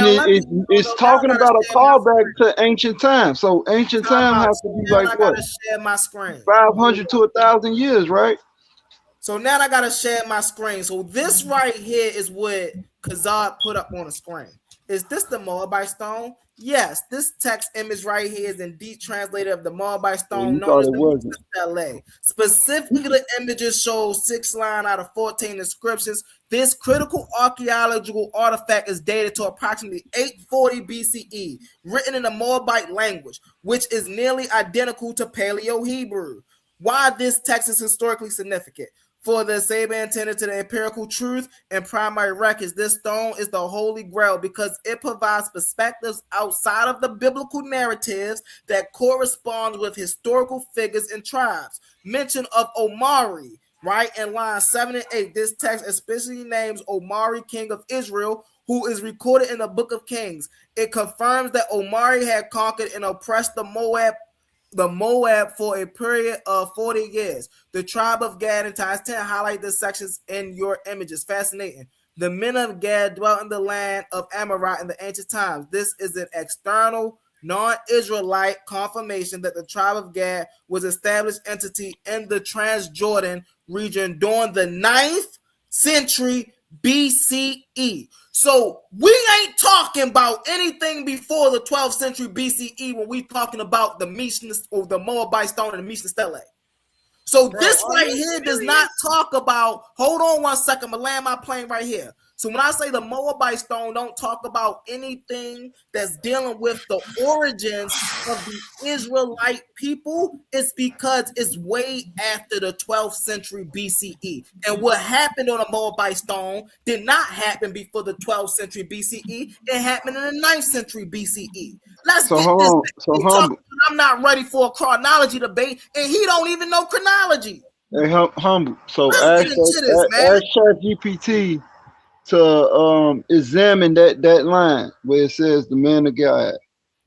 it's talking about a callback to ancient time. So ancient time has to be like what? Share my screen. 500 to 1,000 years, right? So now I gotta share my screen. So this right here is what Kazad put up on the screen. Is this the Moabite stone? Yes, this text image right here is indeed translated of the Moabite stone known as the Stele. Specifically, the images show 6 line out of 14 inscriptions. This critical archaeological artifact is dated to approximately 840 BCE, written in the Moabite language, which is nearly identical to Paleo-Hebrew. Why this text is historically significant? For the Saber intended to the empirical truth and primary records, this stone is the holy grail because it provides perspectives outside of the biblical narratives that correspond with historical figures and tribes. Mention of Omari, right, in lines 7 and 8, this text especially names Omari, king of Israel, who is recorded in the book of Kings. It confirms that Omari had conquered and oppressed the Moab for a period of 40 years. The tribe of Gad in times 10 highlight the sections in your images. Fascinating. The men of Gad dwelt in the land of Amorite in the ancient times. This is an external, non-Israelite confirmation that the tribe of Gad was an established entity in the Transjordan region during the 9th century BCE. So we ain't talking about anything before the 12th century BCE when we talking about the Mishnah or the Moabite stone and the Mishnah Stele. So this right here does not talk about, hold on one second, I'm gonna land my plane right here. So when I say the Moabite stone don't talk about anything that's dealing with the origins of the Israelite people, it's because it's way after the 12th century BCE. And what happened on the Moabite stone did not happen before the 12th century BCE. It happened in the 9th century BCE. Let's get this. I'm not ready for a chronology debate, and he don't even know chronology. Hey, humble. So ask ChatGPT to examine that line where it says the man of God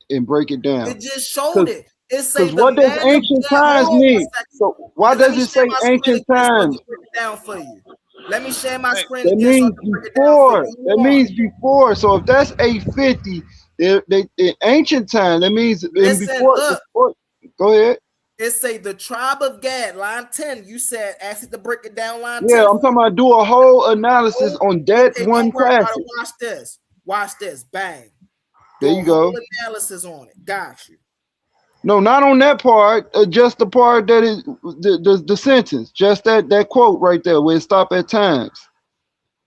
and break it down. It just showed it. It says what does ancient times mean? So why does it say ancient times? Break it down for you. Let me share my screen. That means before. That means before. So if that's 850, in ancient time, that means before. Go ahead. It say the tribe of Gad, line 10. You said ask it to break it down, line 10. Yeah, I'm talking about do a whole analysis on that one passage. Watch this. Watch this. Bang. There you go. Analysis on it. Got you. No, not on that part. Just the part that is the sentence. Just that quote right there where it stop at times.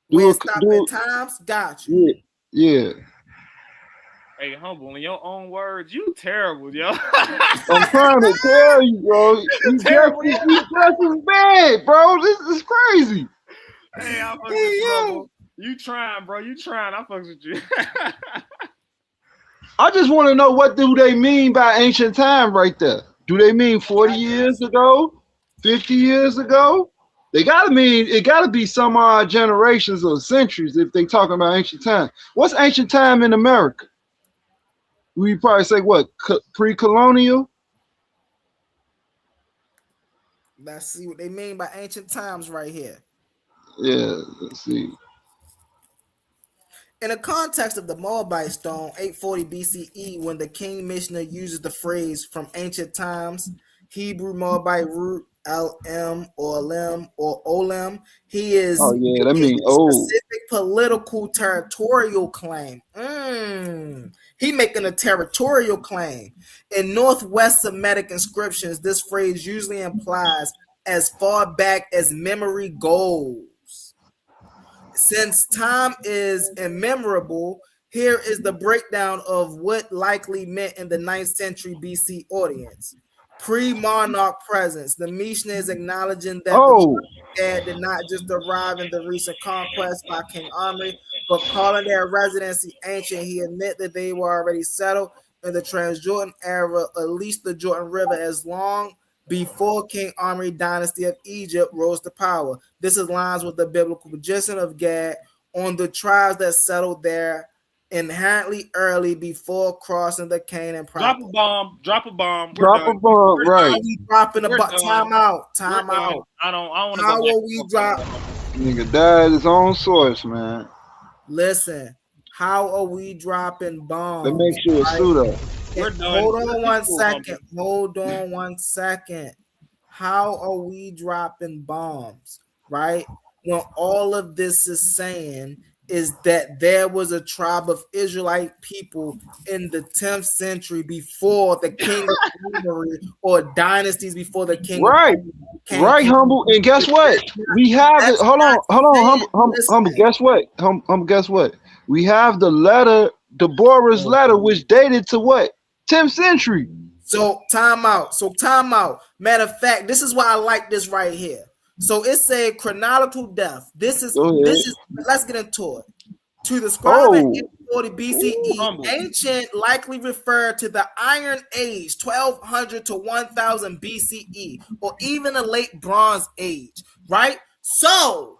Where it stop at times. Got you. Yeah. Hey, humble in your own words, you terrible, yo. I'm trying to tell you, bro. You terrible, yo. You just as bad, bro. This is crazy. Hey, I fucks with Hey, you, yo. humble. You trying, bro? You trying? I fucks with you. I just want to know, what do they mean by ancient time right there? Do they mean 40 years ago? 50 years ago? They gotta mean, it gotta be some odd generations or centuries if they talking about ancient time. What's ancient time in America? We probably say what? Pre-colonial? Let's see what they mean by ancient times right here. Yeah, let's see. In the context of the Moabite stone, 840 BCE, when the king missioner uses the phrase from ancient times, Hebrew Moabite root LM or Lem or Olem, he is Oh yeah, that making mean a old. specific political territorial claim. He making a territorial claim. In Northwest Semitic inscriptions, this phrase usually implies as far back as memory goes. Since time is immemorable, here is the breakdown of what likely meant in the 9th century BC audience. Pre-monarch presence. The Mishnah is acknowledging that the Oh, Gad did not just arrive in the recent conquest by King Omri, but calling their residency ancient. He admit that they were already settled in the Transjordan era, at least the Jordan River, as long before King Omri dynasty of Egypt rose to power. This aligns with the biblical position of Gad on the tribes that settled there inherently early before crossing the Canaan Drop proper. a bomb. Drop a bomb. We're drop done. a bomb, We're right? How we dropping a We're done. time out? We're Time done. out. I don't want to How go back. will we drop? Nigga died his own source, man. Listen, how are we dropping That bombs? makes you a Right? pseudo. We're done. Hold on We're one cool, second. humble. Hold on one second. How are we dropping bombs? Right? When all of this is saying is that there was a tribe of Israelite people in the 10th century before the king of Omri, or dynasties before the king of Right, Omri came. right, humble. And guess what? We have it. That's Hold on, not saying, humble. listen. Guess what? Humble. Guess what? We have the letter, Deborah's letter, which dated to what? 10th century. So time out. Matter of fact, this is why I like this right here. So it said chronological death. This is let's get into it. To describe it in 40 BCE, Humble. ancient likely referred to the Iron Age, 1200 to 1000 BCE, or even the late Bronze Age, right? So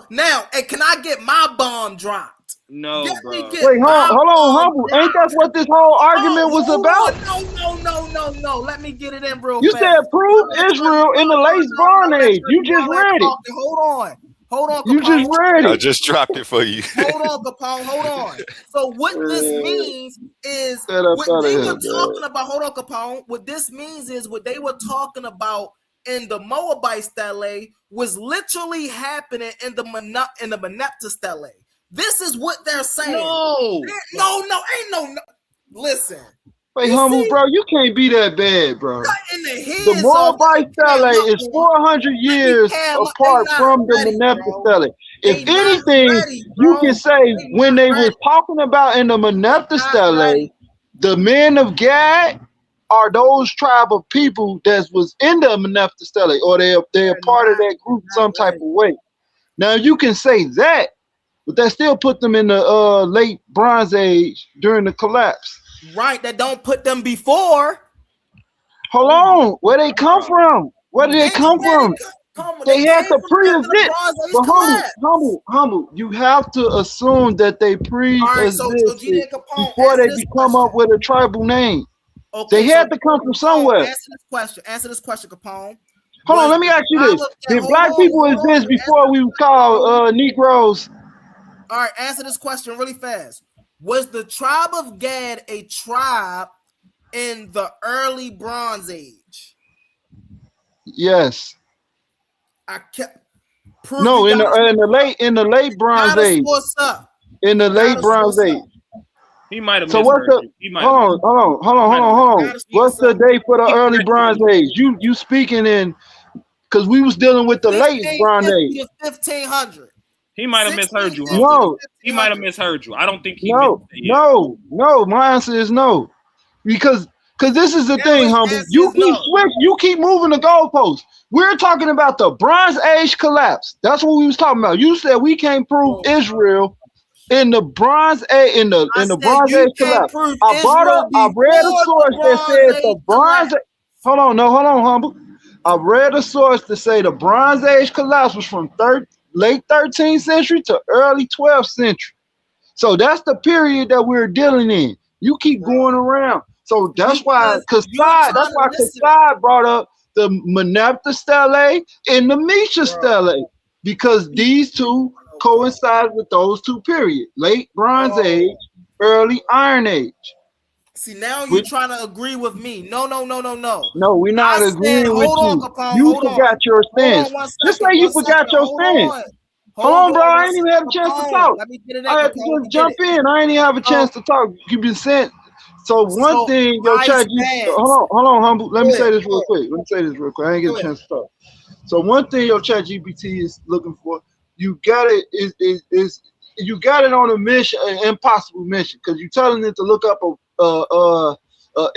now, and can I get my bomb dropped? No, Let bro. me get Wait, my hold on, bomb humble. dropped. Ain't that what this whole argument was hold about? on. No. Let me get it in real You fast. said prove Israel in the late Bronze Age. You just All that read it. talking. Hold on, You just Capone. read I it. just dropped it for you. Hold on, Capone. Hold on. So what this means is Get up what out of they here, were man. talking about. Hold on, Capone. What this means is what they were talking about in the Moabite stele was literally happening in the Manasseh stele. This is what they're saying. No. Ain't no. Listen. Wait, You humble, see? bro. You can't be that bad, bro. In the heads The Moabite stele of is 400 years apart from the Manasseh stele. If They not anything, ready, you bro. can say They when not they ready. was talking about in the Manasseh Not stele, ready. the men of Gad are those tribe of people that was in the Manasseh stele, or they're part of that group some type of way. Now you can say that, but that still put them in the late Bronze Age during the collapse. Right, that don't put them before. Hold on, where they come from? Where did they come from? They had to pre-exist. But humble. You have to assume that they pre-existed before they become up with a tribal name. Okay, They had to come from somewhere. Answer this question, Capone. Hold on, let me ask you this: did black people exist before we were called Negroes? All right, answer this question really fast. Was the tribe of Gad a tribe in the early Bronze Age? Yes. I kept no in the late Bronze Age. In the late Bronze Age. He might have. So what's the? Hold on. What's the date for the early Bronze Age? You speaking in? Because we was dealing with the late Bronze Age. 1500. He might have misheard you, 1650 Humble. No, to He might have 1500. misheard you. I don't think he meant no, to say yeah. no. My answer is no, because this is the Now thing, his humble. answer is no. You keep moving the goalposts. We're talking about the Bronze Age collapse. That's what we was talking about. You said we can't prove Bro, Israel in the Bronze Age I in the said Bronze you Age can't collapse. prove I Israel read a before the source that Bronze said the Age Bronze. collapse. Hold on, no, hold on, humble. I read a source to say the Bronze Age collapse was from late 13th century to early 12th century. So that's the period that we're dealing in. You keep Bro, going around. So that's why because you're trying to listen, Kassad brought up the Meneptah stele and the Misha bro. stele, because these two Bro, coincide with those two periods, late Bronze bro. Age, early Iron Age. See, now you Which, trying to agree with me. No, no, no, no, no. no, we're I not said, agreeing with hold on, you. Capone, You hold on. forgot your Hold stance. on one Just second, say you forgot your hold stance. on. Hold Hold on, bro. on I one ain't even second, have a chance to Capone. talk. Let me get it in, I had to Capone. Let just me get jump it. in. I ain't even have a So, chance to talk. You've been sent. So one so thing, my stance. hold on, humble. Let Go me ahead, say this go real ahead, quick. I ain't get go a ahead. chance to talk. So one thing your chat GPT is looking for, you got it is you got it on a mission, an impossible mission, because you're telling it to look up a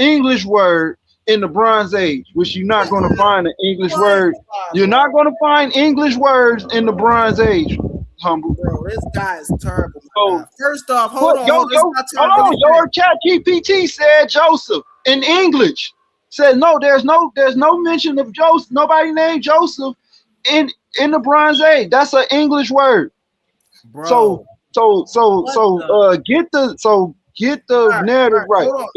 English word in the Bronze Age, which you're not going to find an English Fine, word. You're bro. not going to find English words in the Bronze Age, humble. Bro, this guy is terrible, my So guy. First off, what? hold on. It's my Hold turn really on. quick. Your chat GPT said Joseph in English. Said no. There's no mention of Joseph. Nobody named Joseph in the Bronze Age. That's an English word. So Bro, what the? get the All narrative right, right. hold on.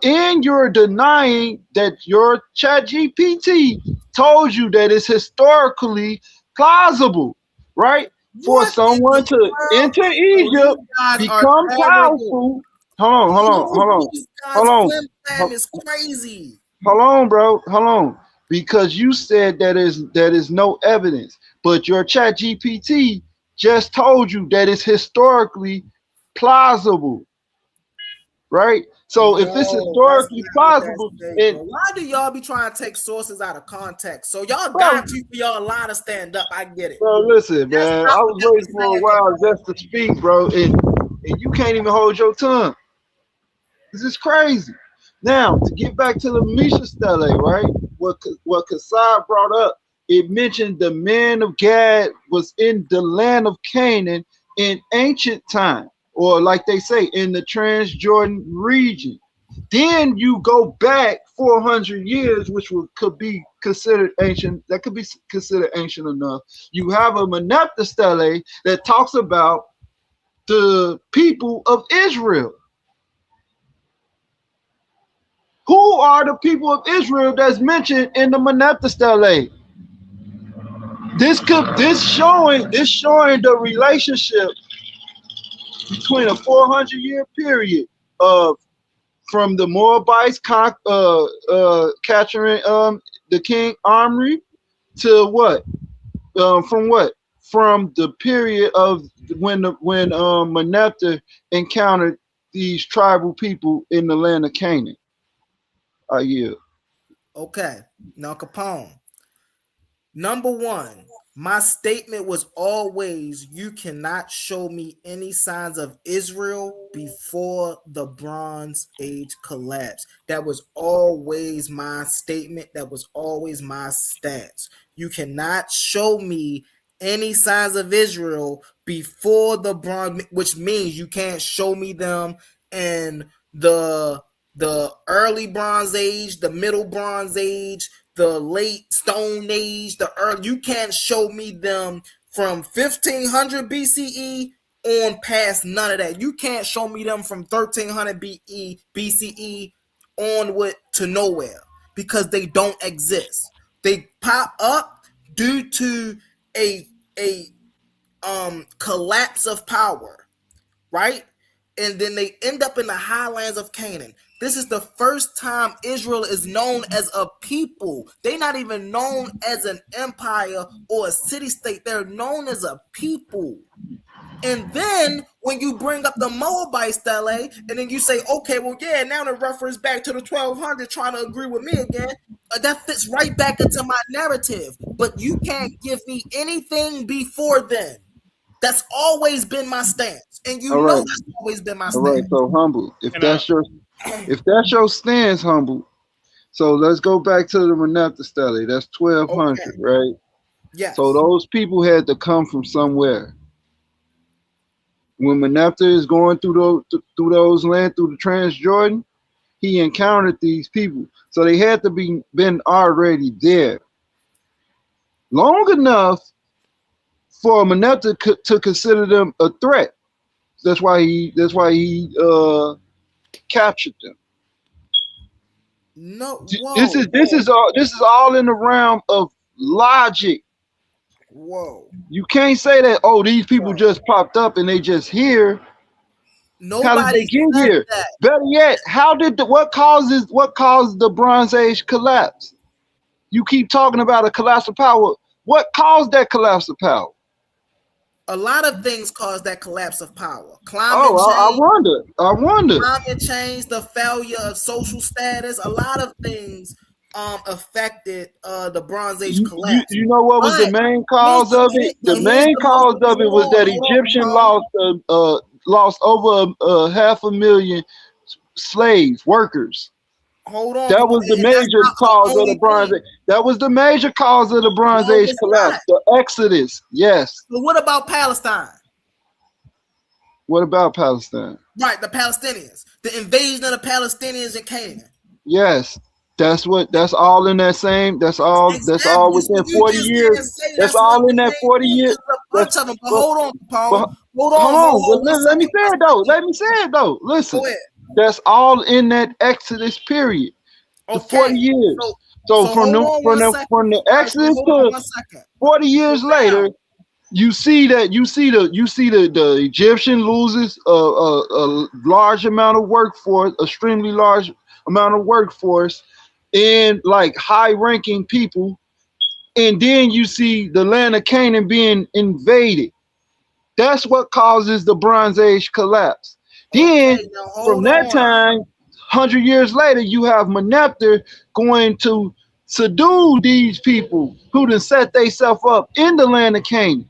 And you're denying that your chat GPT told you that it's historically plausible, right? For What in the someone to world? enter Bro, Egypt, these guys are become terrible. powerful. Hold These guys' on. flim flam Hold is crazy. Hold on, bro. Hold on. Because you said that is no evidence, but your chat GPT just told you that it's historically plausible, right? So if it's No, that's historically not what that plausible, say, and bro. Why do y'all be trying to take sources out of context? So y'all bro, got you for y'all lie to stand up. I get it. listen, That's man, not I what was that waiting was for a saying, while Capone. just to speak, bro, and you can't even hold your tongue. This is crazy. Now, to get back to the Misha Stele, right? What Kassab brought up, it mentioned the man of Gad was in the land of Canaan in ancient time, or like they say, in the Transjordan region. Then you go back 400 years, which could be considered ancient. That could be considered ancient enough. You have a Meneptah Stele that talks about the people of Israel. Who are the people of Israel that's mentioned in the Meneptah stele? This showing the relationship between a 400-year period of from the Moabites capturing the king Omri to what? From what? From the period of when Meneptah encountered these tribal people in the land of Canaan. I yield. Okay. Now, Capone. Number one, my statement was always you cannot show me any signs of Israel before the Bronze Age collapse. That was always my statement. That was always my stance. You cannot show me any signs of Israel before the Bronze, which means you can't show me them in the early Bronze Age, the middle Bronze Age, the late Stone Age, the early. You can't show me them from 1500 BCE on past none of that. You can't show me them from 1300 BCE onward to nowhere because they don't exist. They pop up due to a collapse of power, right? And then they end up in the highlands of Canaan. This is the first time Israel is known as a people. They're not even known as an empire or a city state. They're known as a people. And then when you bring up the Moabite stele, and then you say, okay, well, yeah, now the reference back to the 1200, trying to agree with me again, that fits right back into my narrative. But you can't give me anything before then. That's always been my stance, and you All know right, that's always been my all right. stance. So humble. If And that's your stance, humble. So let's go back to the Renata study. That's 1200, Okay. right? So Yes. those people had to come from somewhere. When Meneptah is going through those land through the Transjordan, he encountered these people. So they had to be been already there long enough for Meneptah to consider them a threat. That's why he captured them. No. This is Whoa. this is all this is all in the realm of logic. Whoa. You can't say that, oh, these people Whoa. just popped up and they just here. How did they Nobody get said here? that. Better yet, what caused the Bronze Age collapse? You keep talking about a collapse of power. What caused that collapse of power? A lot of things cause that collapse of power. Oh, I wonder. Climate change, the failure of social status, a lot of things affected the Bronze Age collapse. You know what was the But main cause of it? The here's main the most cause of it was that hold Egyptian on, lost over 500,000 slaves, workers. hold on, That was the and that's major not the cause of the only Bronze thing. Age. That was the major cause of the Bronze No, Age it's collapse. not. The Exodus. Yes. But what about Palestine? What about Palestine? Right, the Palestinians, the invasion of the Palestinians in Canaan. Yes. That's all in that same. That's all Exactly. So within you 40 just years. can't say That's that's one all the in that main 40 thing. years. It's a That's bunch of them. But but, hold on, but Capone. Hold hold on, on. hold on. One Let me second. say One it though. second. Let me say it though. Go Listen. ahead. That's all in that Exodus period. The 40 Okay. years. So So so hold on one from second, the first. Wait, Exodus hold on to one second. 40 So years now, later, you see the Egyptian loses a large amount of workforce, extremely large amount of workforce, and like high ranking people, and then you see the land of Canaan being invaded. That's what causes the Bronze Age collapse. Then okay, now from hold that on. time, 100 years later, you have Meneptah going to subdue these people who done set themselves up in the land of Canaan.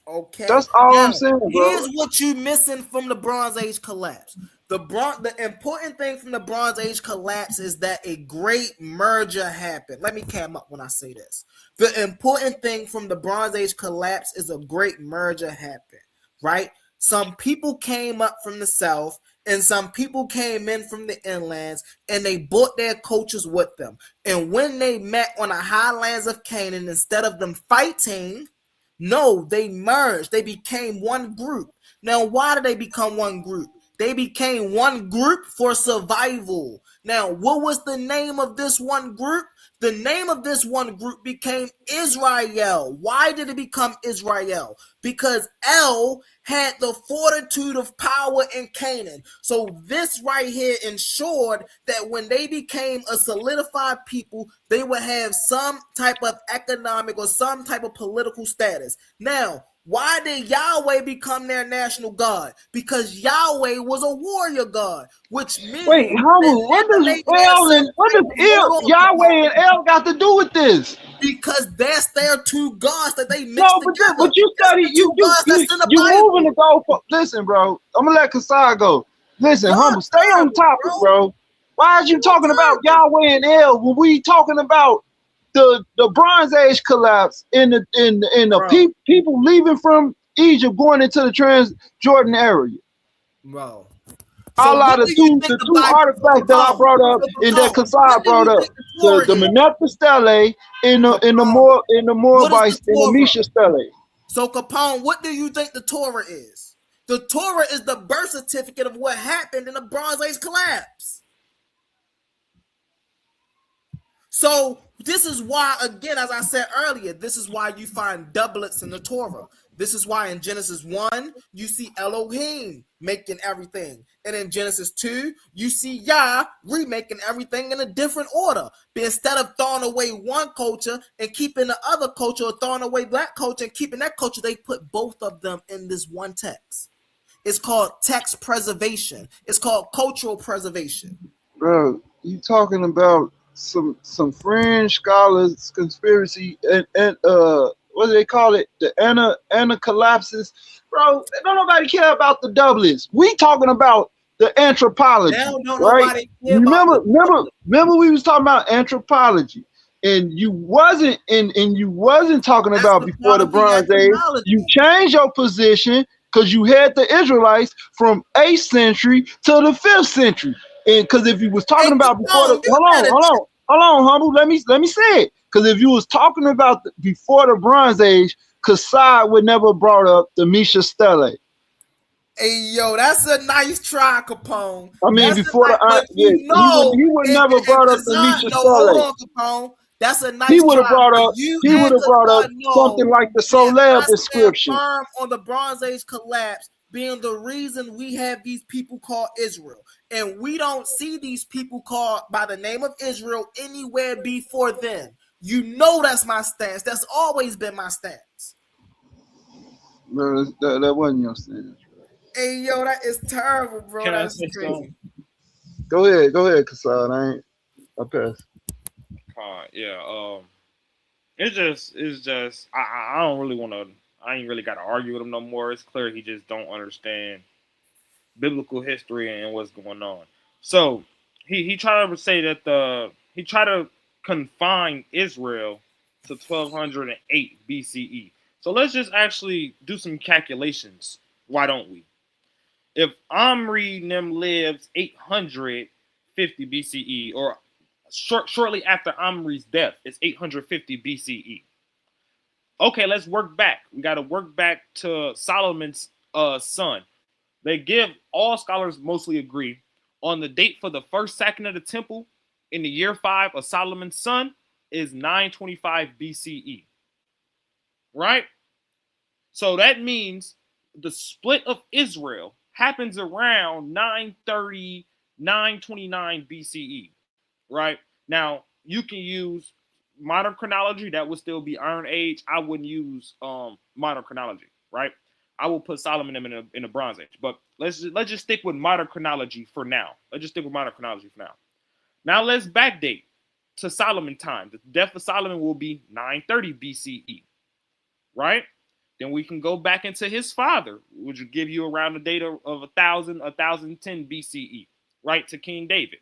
Okay. That's all Now, I'm saying, bro. here's what you missing from the Bronze Age collapse. The important thing from the Bronze Age collapse is that a great merger happened. Let me cam up when I say this. The important thing from the Bronze Age collapse is a great merger happened, right? Some people came up from the south and some people came in from the inlands and they brought their cultures with them. And when they met on the highlands of Canaan, instead of them fighting, no, they merged. They became one group. Now, why did they become one group? They became one group for survival. Now, what was the name of this one group? The name of this one group became Israel. Why did it become Israel? Because El had the fortitude of power in Canaan. So this right here ensured that when they became a solidified people, they would have some type of economic or some type of political status. Now, why did Yahweh become their national god? Because Yahweh was a warrior god, which Wait, means they humble. What does eliminated their what does hold on, Yahweh and El got to do with this? because that's their two gods that they mixed No, together. but you That's study the two gods that's in the you moving Bible. the goal. Listen, bro. I'm gonna let Kasai go. Listen, Your humble. Stay on Bible, topic, bro. bro. Why is you Your talking about Bible. Yahweh and El when we talking about the Bronze Age collapse in the Bro, people leaving from Egypt going into the Transjordan area? bro. A So lot what of do you two think the the two Bible so artifacts that I Capone? brought up So and that Capone, Kasai what do brought you up. think the Torah The is? Meneptah stele Capone, in the what is the Moabites in the Torah? Misha stele. So Capone, what do you think the Torah is? The Torah is the birth certificate of what happened in the Bronze Age collapse. So this is why, again, as I said earlier, this is why you find doublets in the Torah. This is why in Genesis 1, you see Elohim making everything. And in Genesis 2, you see Yah remaking everything in a different order. But instead of throwing away one culture and keeping the other culture, or throwing away that culture and keeping that culture, they put both of them in this one text. It's called text preservation. It's called cultural preservation. Bro, you talking about some fringe scholars conspiracy and what do they call it? The Anna collapses, bro. Don't nobody care about the doublets. We talking about the anthropology, Now don't right? nobody care about Remember, the remember, public. remember, we was talking about anthropology, and you wasn't talking That's about the before part the of the Bronze Age. You anthropology. changed your position because you had the Israelites from 8th century to the 5th century, and because if you was talking Hey, about before the Capone, you better hold on, humble. Let me say it. Because if you was talking about before the Bronze Age, Kasai would never brought up the Misha Stele. Hey, yo, that's a nice try, Capone. I mean, That's before a nice, but yeah, you know, he would if, never if brought up the Kazan, Misha no, hold Stele. on, Capone. That's a He nice would have try, brought but up you he would and have brought up Kazan know something like the that Soleb I stand inscription. firm on the Bronze Age collapse being the reason we have these people called Israel. And we don't see these people called by the name of Israel anywhere before then. You know that's my stance. That's always been my stance. No, that wasn't your stance. Hey, yo, that is terrible, bro. Can I That's say crazy. something? Go ahead, Kasai. I pass. Yeah. It's just. I don't really want to. I ain't really got to argue with him no more. It's clear he just don't understand biblical history and what's going on. So he tried to say that he tried to confine Israel to 1208 BCE. So let's just actually do some calculations. Why don't we? If Omri and them lives 850 BCE, or shortly after Omri's death, it's 850 BCE. Okay, let's work back. We got to work back to Solomon's son. They give, all scholars mostly agree on the date for the first sacking of the temple in the year 5 of Solomon's son is 925 BCE. Right? So that means the split of Israel happens around 930, 929 BCE. Right? Now, you can use modern chronology. That would still be Iron Age. I wouldn't use modern chronology. Right? I will put Solomon in the Bronze Age. But let's just stick with modern chronology for now. Let's just stick with modern chronology for now. Now let's backdate to Solomon time. The death of Solomon will be 930 BCE, right? Then we can go back into his father, which would give you around the date of 1010 BCE, right, to King David.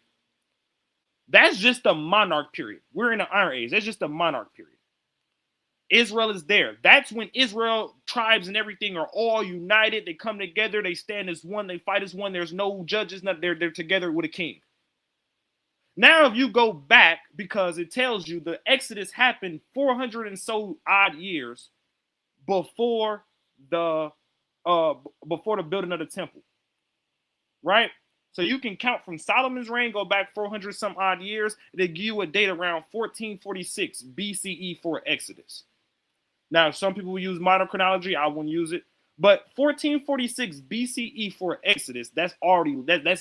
That's just the monarch period. We're in the Iron Age. That's just the monarch period. Israel is there. That's when Israel tribes and everything are all united. They come together. They stand as one. They fight as one. There's no judges. They're together with a king. Now, if you go back, because it tells you the Exodus happened 400 and so odd years before the building of the temple, right? So you can count from Solomon's reign, go back 400 some odd years. They give you a date around 1446 BCE for Exodus. Now, some people will use modern chronology. I wouldn't use it. But 1446 BCE for Exodus, that's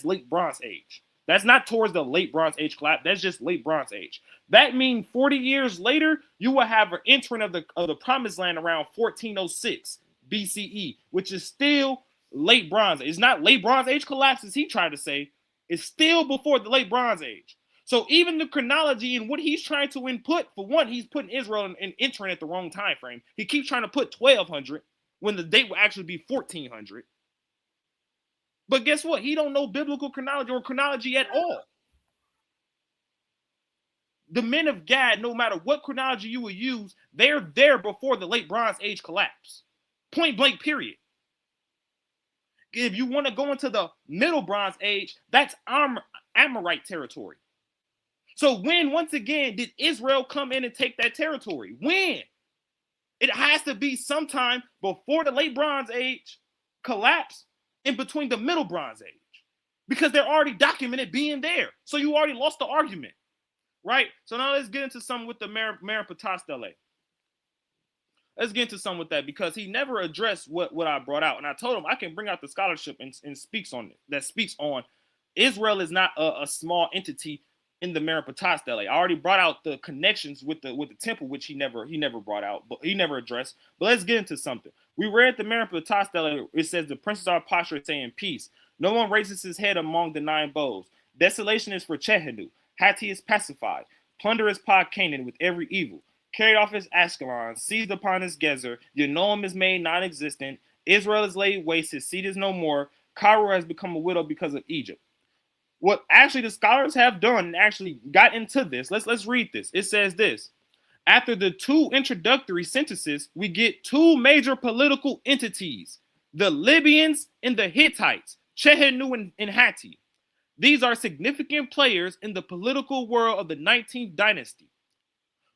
late Bronze Age. That's not towards the late Bronze Age collapse. That's just late Bronze Age. That means 40 years later, you will have an entering of the Promised Land around 1406 BCE, which is still late Bronze Age. It's not late Bronze Age collapse, as he tried to say. It's still before the late Bronze Age. So even the chronology and what he's trying to input, for one, he's putting Israel in entering at the wrong time frame. He keeps trying to put 1200 when the date will actually be 1400. But guess what? He don't know biblical chronology or chronology at all. The men of Gad, no matter what chronology you will use, they're there before the late Bronze Age collapse. Point blank, period. If you want to go into the middle Bronze Age, that's Amorite territory. So when, once again, did Israel come in and take that territory? When? It has to be sometime before the late Bronze Age collapse, in between the middle Bronze Age, because they're already documented being there. So you already lost the argument, right? So now let's get into some with the Meripatah Stele. Let's get into some with that, because he never addressed what I brought out. And I told him I can bring out the scholarship and speaks on it, that speaks on Israel is not a small entity in the Meripatah Stele. I already brought out the connections with the temple, which he never brought out, but he never addressed. But let's get into something. We read the Meripatah Stele. It says the princes are postured, saying peace. No one raises his head among the 9 bows. Desolation is for Chehenu. Hatti is pacified. Plunder is Pa Canaan with every evil. carried off his Ashkelon, seized upon his Gezer. Yanoam is made non-existent. Israel is laid waste. His seed is no more. Cairo has become a widow because of Egypt. What actually the scholars have done and actually got into this. Let's read this. It says this. After the two introductory sentences, we get two major political entities, the Libyans and the Hittites, Chehenu and Hatti. These are significant players in the political world of the 19th dynasty.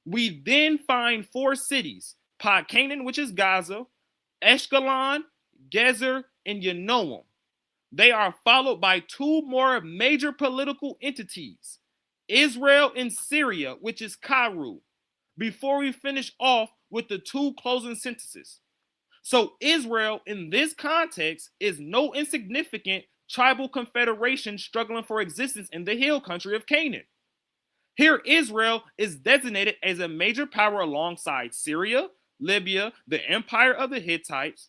We then find four cities, Pa Canaan, which is Gaza, Eshkelon, Gezer, and Yanoam. They are followed by two more major political entities, Israel and Syria, which is Cairo, before we finish off with the two closing sentences. So Israel, in this context, is no insignificant tribal confederation struggling for existence in the hill country of Canaan. Here, Israel is designated as a major power alongside Syria, Libya, the empire of the Hittites.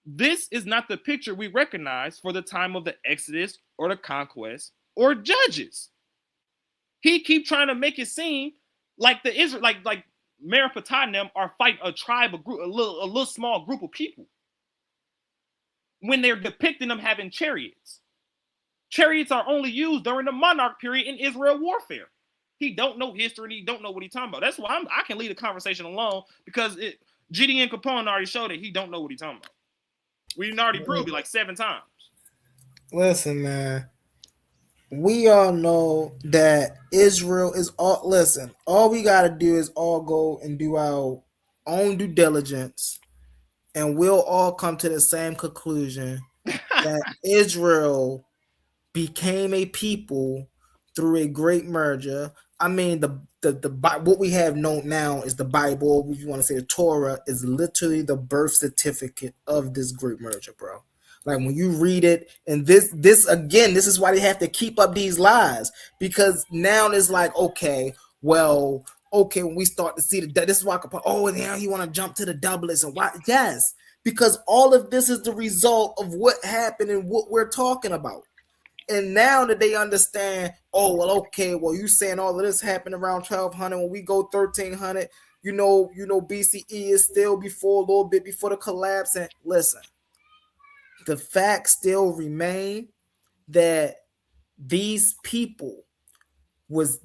This is not the picture we recognize for the time of the Exodus or the conquest or Judges. He keep trying to make it seem like the Israel, like Mesopotamia are fighting a tribe, a group, a little small group of people. When they're depicting them having chariots. Chariots are only used during the monarch period in Israel warfare. He don't know history and he don't know what he's talking about. That's why I can leave the conversation alone because Gideon Capone already showed that he don't know what he's talking about. We already proved it like 7 times. Listen, man. We all know that Israel is all. Listen, all we got to do is all go and do our own due diligence, and we'll all come to the same conclusion that Israel became a people through a great merger. I mean, the what we have known now is the Bible. If you want to say the Torah is literally the birth certificate of this great merger, bro. Like when you read it, and this again, this is why they have to keep up these lies, because now it's like, okay, when we start to see this is why now you want to jump to the doublets and why? Yes, because all of this is the result of what happened and what we're talking about. And now that they understand, you saying all of this happened around 1200, when we go 1300, BCE is still a little bit before the collapse. And listen, the fact still remain that these people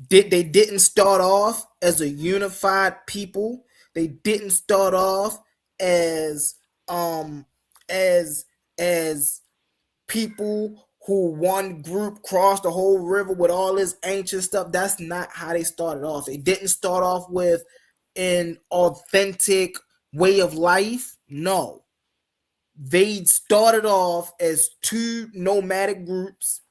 they didn't start off as a unified people. They didn't start off as people who one group crossed the whole river with all this ancient stuff. That's not how they started off. They didn't start off with an authentic way of life. No. They started off as two nomadic groups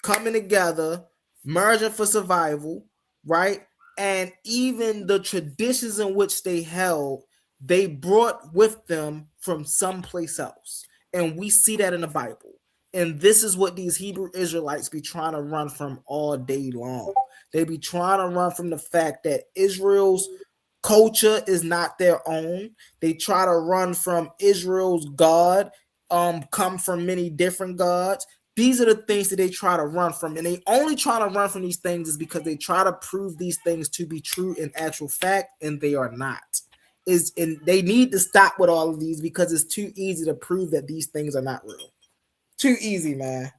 coming together, merging for survival, right? And even the traditions in which they held, they brought with them from someplace else. And we see that in the Bible. And this is what these Hebrew Israelites be trying to run from all day long. They be trying to run from the fact that Israel's culture is not their own. They try to run from Israel's God, come from many different gods. These are the things that they try to run from. And they only try to run from these things is because they try to prove these things to be true in actual fact, and they are not. And they need to stop with all of these because it's too easy to prove that these things are not real. Too easy, man.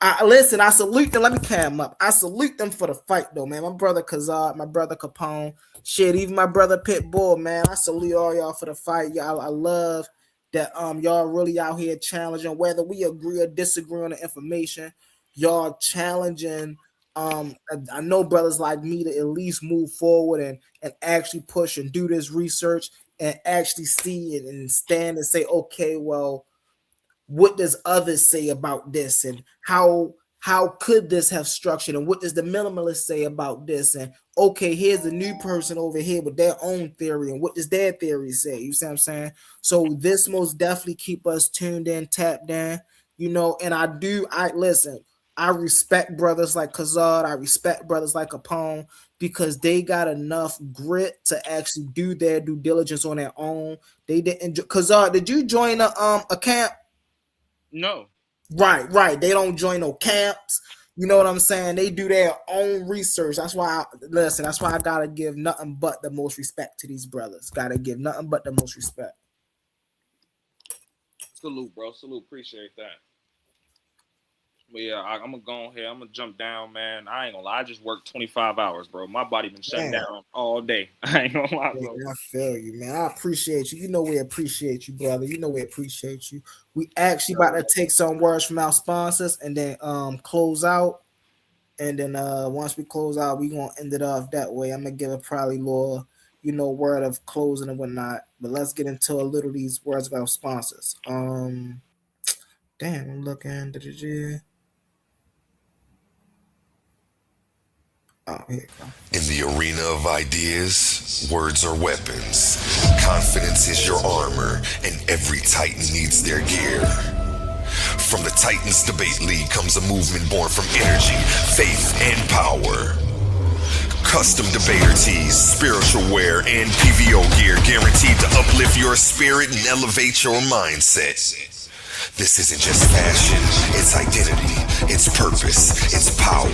I salute them. Let me cam up. I salute them for the fight, though, man. My brother Kazad, my brother Capone, shit, even my brother Pitbull, man. I salute all y'all for the fight. Y'all, I love that y'all really out here challenging, whether we agree or disagree on the information. Y'all challenging. I know brothers like me to at least move forward and actually push and do this research and actually see it and stand and say, okay, well, what does others say about this, and how could this have structured, and what does the minimalist say about this, and okay, here's a new person over here with their own theory, and what does their theory say? You see what I'm saying? So this most definitely keep us tuned in, tapped in, and I respect brothers like Kazad, I respect brothers like Capone, because they got enough grit to actually do their due diligence on their own. They didn't. Kazad, did you join a camp? No. Right. They don't join no camps. You know what I'm saying? They do their own research. Listen, that's why I gotta give nothing but the most respect to these brothers. Gotta give nothing but the most respect. Salute, bro. Salute. Appreciate that. But yeah, I'm gonna go ahead. I'm gonna jump down, man. I ain't gonna lie. I just worked 25 hours, bro. My body been shutting Damn. down all day. I ain't gonna lie, bro. I feel you, man. I appreciate you. You know we appreciate you, brother. You know we appreciate you. We actually about to take some words from our sponsors and then close out. And then once we close out, we gonna end it off that way. I'm gonna give a probably little, word of closing and whatnot. But let's get into a little these words of our sponsors. Damn, I'm looking. Oh, here you go. In the arena of ideas, words are weapons. Confidence is your armor, and every Titan needs their gear. From the Titans Debate League comes a movement born from energy, faith, and power. Custom debater tees, spiritual wear, and PVO gear guaranteed to uplift your spirit and elevate your mindset. This isn't just fashion, it's identity, it's purpose, it's power.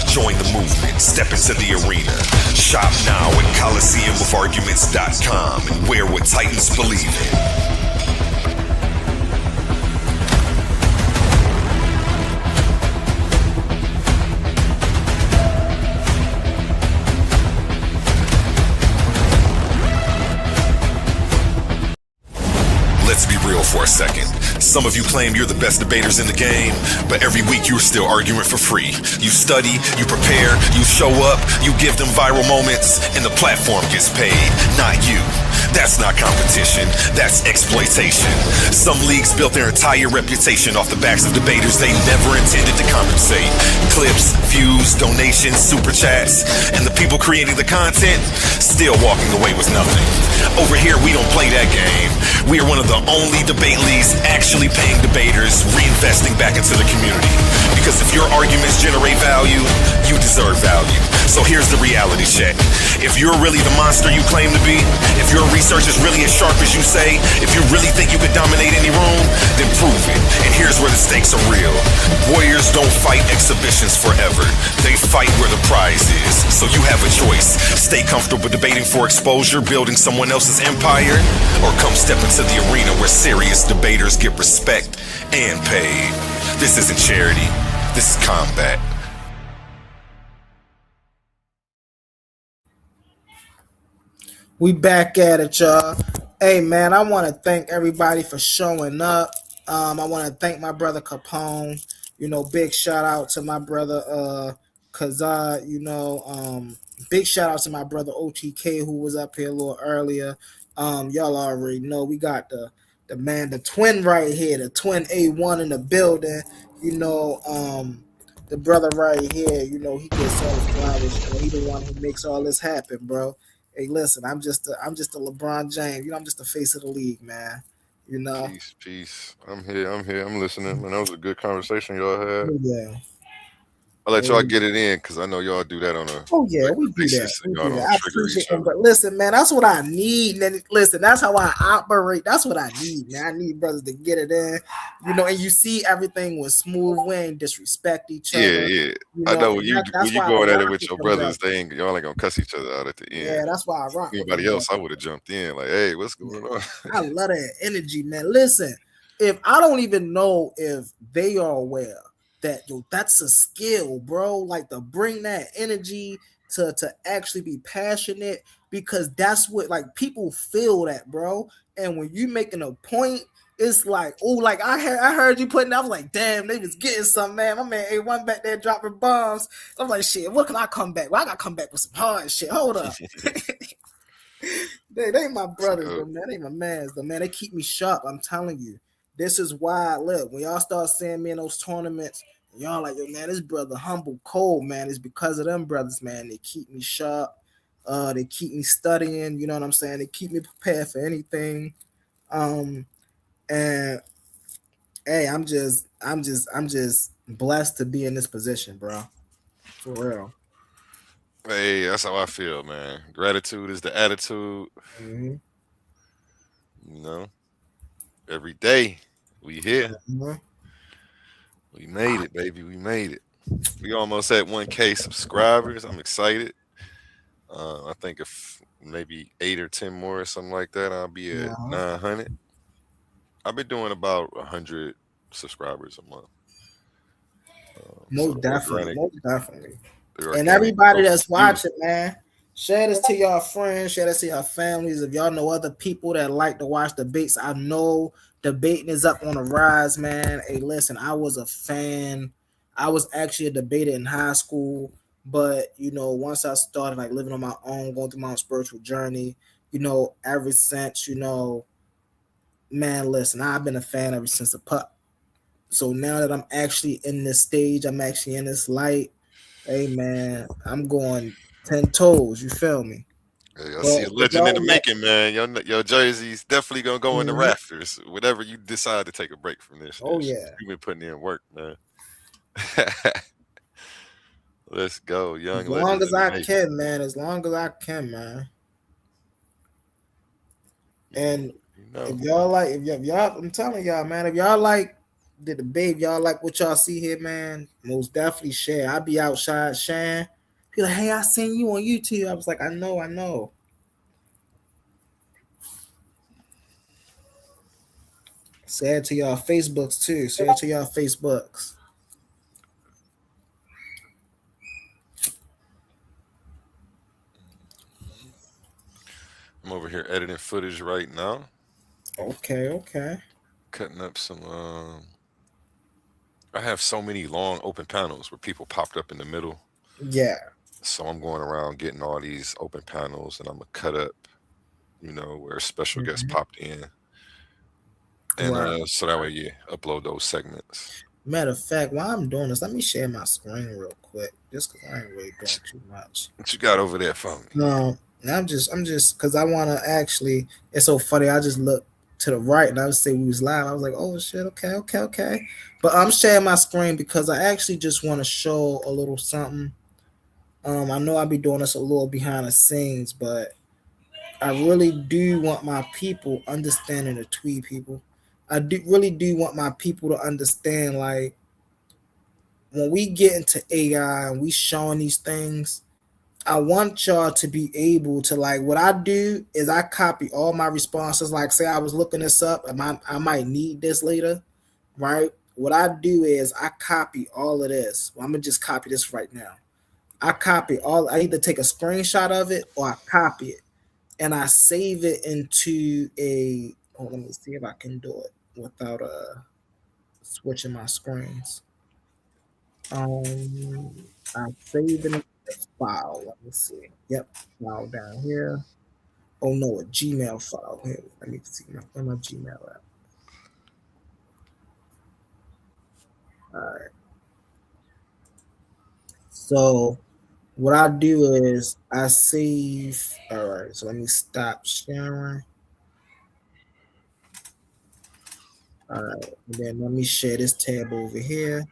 Join the movement, step into the arena. Shop now at ColiseumOfArguments.com and wear what Titans believe in. Let's be real for a second. Some of you claim you're the best debaters in the game, but every week you're still arguing for free. You study, you prepare, you show up, you give them viral moments, and the platform gets paid, not you. That's not competition, that's exploitation. Some leagues built their entire reputation off the backs of debaters they never intended to compensate. Clips, views, donations, super chats, and the people creating the content still walking away with nothing. Over here, we don't play that game. We are one of the only debate leagues actually paying debaters, reinvesting back into the community. Because if your arguments generate value, you deserve value. So here's the reality check. If you're really the monster you claim to be, if your research is really as sharp as you say, if you really think you could dominate any room, then prove it. And here's where the stakes are real. Warriors don't fight exhibitions forever. They fight where the prize is. So you have a choice. Stay comfortable debating for exposure, building someone else's empire, or come step into the arena where serious debaters get respect and paid. This isn't charity. This is combat. We back at it, y'all. Hey, man, I want to thank everybody for showing up. I want to thank my brother Capone. Big shout out to my brother Kazad. Big shout out to my brother OTK who was up here a little earlier. Y'all already know we got the man, the twin right here, the twin A1 in the building. The brother right here. He gets all the flowers. He the one who makes all this happen, bro. Hey, listen, I'm just a LeBron James. I'm just the face of the league, man. Peace. I'm here. I'm listening. Man, that was a good conversation y'all had. Yeah. I'll let y'all get it in because I know y'all do that on a we do basis. that. Y'all don't I trigger appreciate each it. other. But listen, man, that's what I need. And listen, that's how I operate. That's what I need, man. I need brothers to get it in. And you see everything was smooth. We ain't disrespect each other. Yeah. I know when you going at it with your brothers, y'all ain't gonna cuss each other out at the end. Yeah, that's why I rock. Anybody else, I would have jumped in like, hey, what's going on? I love that energy, man. Listen, if I don't even know if they are aware that that's a skill, bro. Like to bring that energy to actually be passionate, because that's what like people feel that, bro. And when you making a point, it's like, oh, like I heard you putting. I was like, damn, they was getting some, man. My man A1 back there dropping bombs. I'm like, shit, what can I come back? Well, I gotta come back with some hard shit. Hold up. They ain't my brothers, though, man. They ain't my mans, though, man. They keep me sharp. I'm telling you. This is why, look, when y'all start seeing me in those tournaments, y'all like, yo, man, this brother humble cold, man. It's because of them brothers, man. They keep me sharp. They keep me studying. You know what I'm saying? They keep me prepared for anything. And hey, I'm just blessed to be in this position, bro. For real. Hey, that's how I feel, man. Gratitude is the attitude. Mm-hmm. Every day we here. Mm-hmm. We made it, baby. We made it. We almost at 1K subscribers. I'm excited. I think if maybe 8 or 10 more, or something like that, I'll be at Uh-huh. 900. I've been doing about 100 subscribers a month. So Most definitely, most definitely. the And organic everybody growth is that's beautiful. watching, man, share this to your friends, share this to your families. If y'all know other people that like to watch debates, I know debating is up on the rise, man. Hey, listen, I was a fan. I was actually a debater in high school, but once I started like living on my own, going through my own spiritual journey, ever since, man, listen, I've been a fan ever since a pup. So now that I'm actually in this stage, I'm actually in this light. Hey man, I'm going 10 toes. You feel me? Hey, I But see a if legend in the y'all like, making, man. Your jersey's definitely gonna go in the mhm. rafters. Whatever you decide to take a break from this, Oh this yeah, you've been putting in work, man. Let's go, as young long legends as in the I making. can, man. As long as I can, man. And You know, if y'all like, if y'all, I'm telling y'all, man, if y'all like the debate, y'all like what y'all see here, man. Most definitely share. I be outside sharing. Be like, hey, I seen you on YouTube. I was like, I know, I know. Share it to y'all Facebooks too. Share it to y'all Facebooks. I'm over here editing footage right now, Okay, okay. cutting up some. I have so many long open panels where people popped up in the middle, Yeah. so I'm going around getting all these open panels, and I'm gonna cut up, where special guests Mhm. popped in, and Right. so that way you upload those segments. Matter of fact, while I'm doing this, let me share my screen real quick, just because I ain't really doing too much. What you got over there for me? No, I'm just, because I want to actually. It's so funny. I just looked to the right and I was saying we was live. I was like, oh shit, okay, okay, okay. But I'm sharing my screen because I actually just want to show a little something. I know I'll be doing this a little behind the scenes, but I really do want my people understanding the tweet people. I do really do want my people to understand, like, when we get into AI and we showing these things, I want y'all to be able to, like, what I do is I copy all my responses. Like, say I was looking this up and I might need this later, right? What I do is I copy all of this. Well, I'm gonna just copy this right now. I copy all. I either take a screenshot of it or I copy it and I save it into a. Oh, let me see if I can do it without switching my screens. Um, I save in a file. Let me see. Yep, file down here. Oh no, a Gmail file. Here, let me see where my Gmail at. All right. So what I do is I save. All right. So let me stop sharing. All right, and then let me share this tab over here,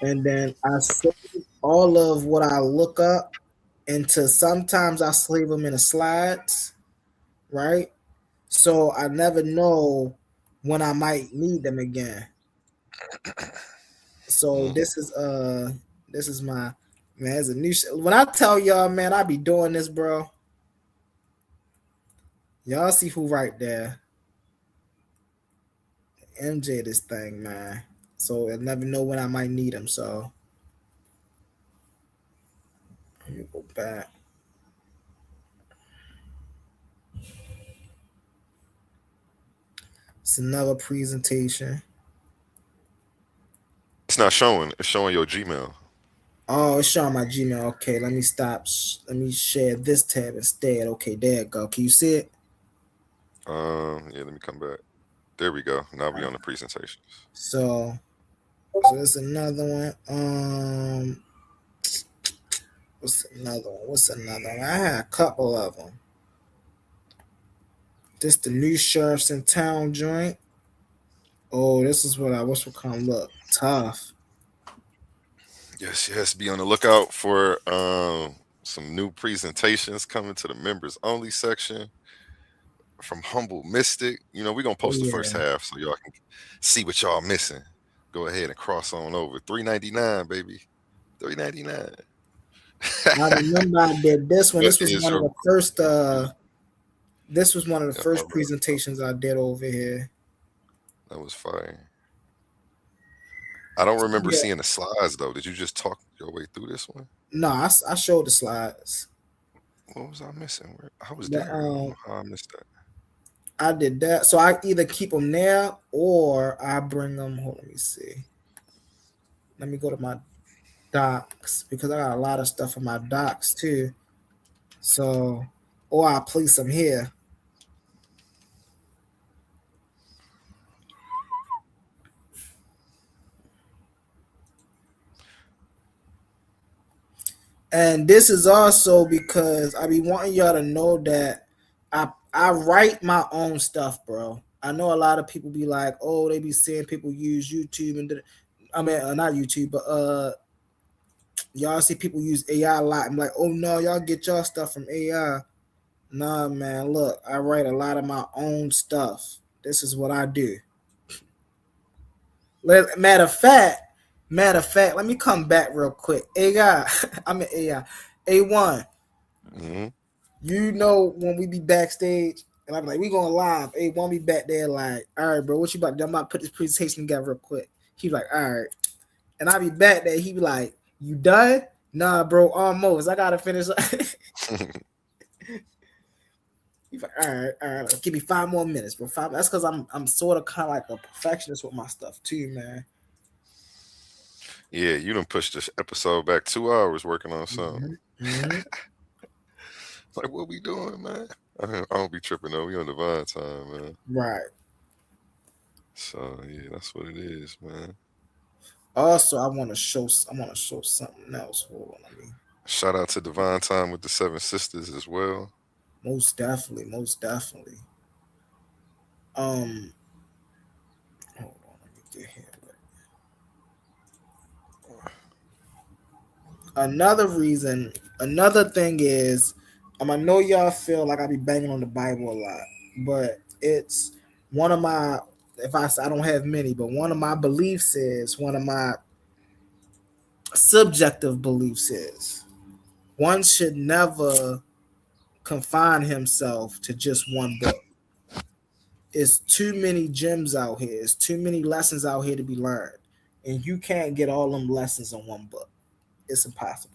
and then I save all of what I look up into. Sometimes I save them in the slides, right? So I never know when I might need them again. So Mm. this is my, man. It's a new when I tell y'all, man, I be doing this, bro. Y'all see who right there? MJ, this thing, man. So I never know when I might need them. So let me go back. It's another presentation. It's not showing. It's showing your Gmail. Oh, it's showing my Gmail. Okay, let me stop. Let me share this tab instead. Okay, there it go. Can you see it? Yeah. Let me come back. There we go. Now we on the presentations. So there's another one. What's another one? What's another one? I had a couple of them. This the new sheriffs in town joint. Oh, this is what I wish would come look tough. Yes, yes. Be on the lookout for some new presentations coming to the members only section. from Humble Mystic. You know, we're gonna Oh post the first yeah. half so y'all can see what y'all missing. Go ahead and cross on over. $3.99, baby. $3.99. I remember I did this one. What This was is one of your the first. This was one of the yeah, first presentations I did over here. that was fire. I don't remember Yeah. seeing the slides though. Did you just talk your way through this one? No, I showed the slides. What was I missing? Where I was The, there. I don't know how I missed that. I did that. So I either keep them there or I bring them. Hold on, let me see. Let me go to my docs because I got a lot of stuff in my docs too. So, or I place them here. And this is also because I be wanting y'all to know that I write my own stuff, bro. I know a lot of people be like, oh, they be seeing people use YouTube and I mean, not YouTube, but y'all see people use AI a lot. I'm like, oh no, y'all get y'all stuff from AI. Nah, man, look, I write a lot of my own stuff. This is what I do. Matter of fact, let me come back real quick. AI, I'm an AI. A1, Hmm. you know when we be backstage and I'm like, we going live. A1 be back there like, all right, bro, what you about to do? I'm about to put this presentation together real quick. He like, all right. And I be back there. He be like, you done? Nah, bro, almost. I gotta finish. He's like, all right, give me 5 more minutes, bro. Five. That's because I'm sort of kind of like a perfectionist with my stuff too, man. Yeah, you done pushed this episode back 2 hours working on something. Mm-hmm. Like, what we doing, man? I don't be tripping though. We on divine time, man. Right. So yeah, that's what it is, man. Also, I want to show something else. Hold on, let me. Shout out to Divine Time with the Seven Sisters as well. Most definitely, most definitely. Um, hold on, let me get here. Another thing is, I know y'all feel like I be banging on the Bible a lot, but it's one of my, if I don't have many, but one of my beliefs is, one of my subjective beliefs is, one should never confine himself to just one book. It's too many gems out here. It's too many lessons out here to be learned, and you can't get all them lessons in one book. It's impossible.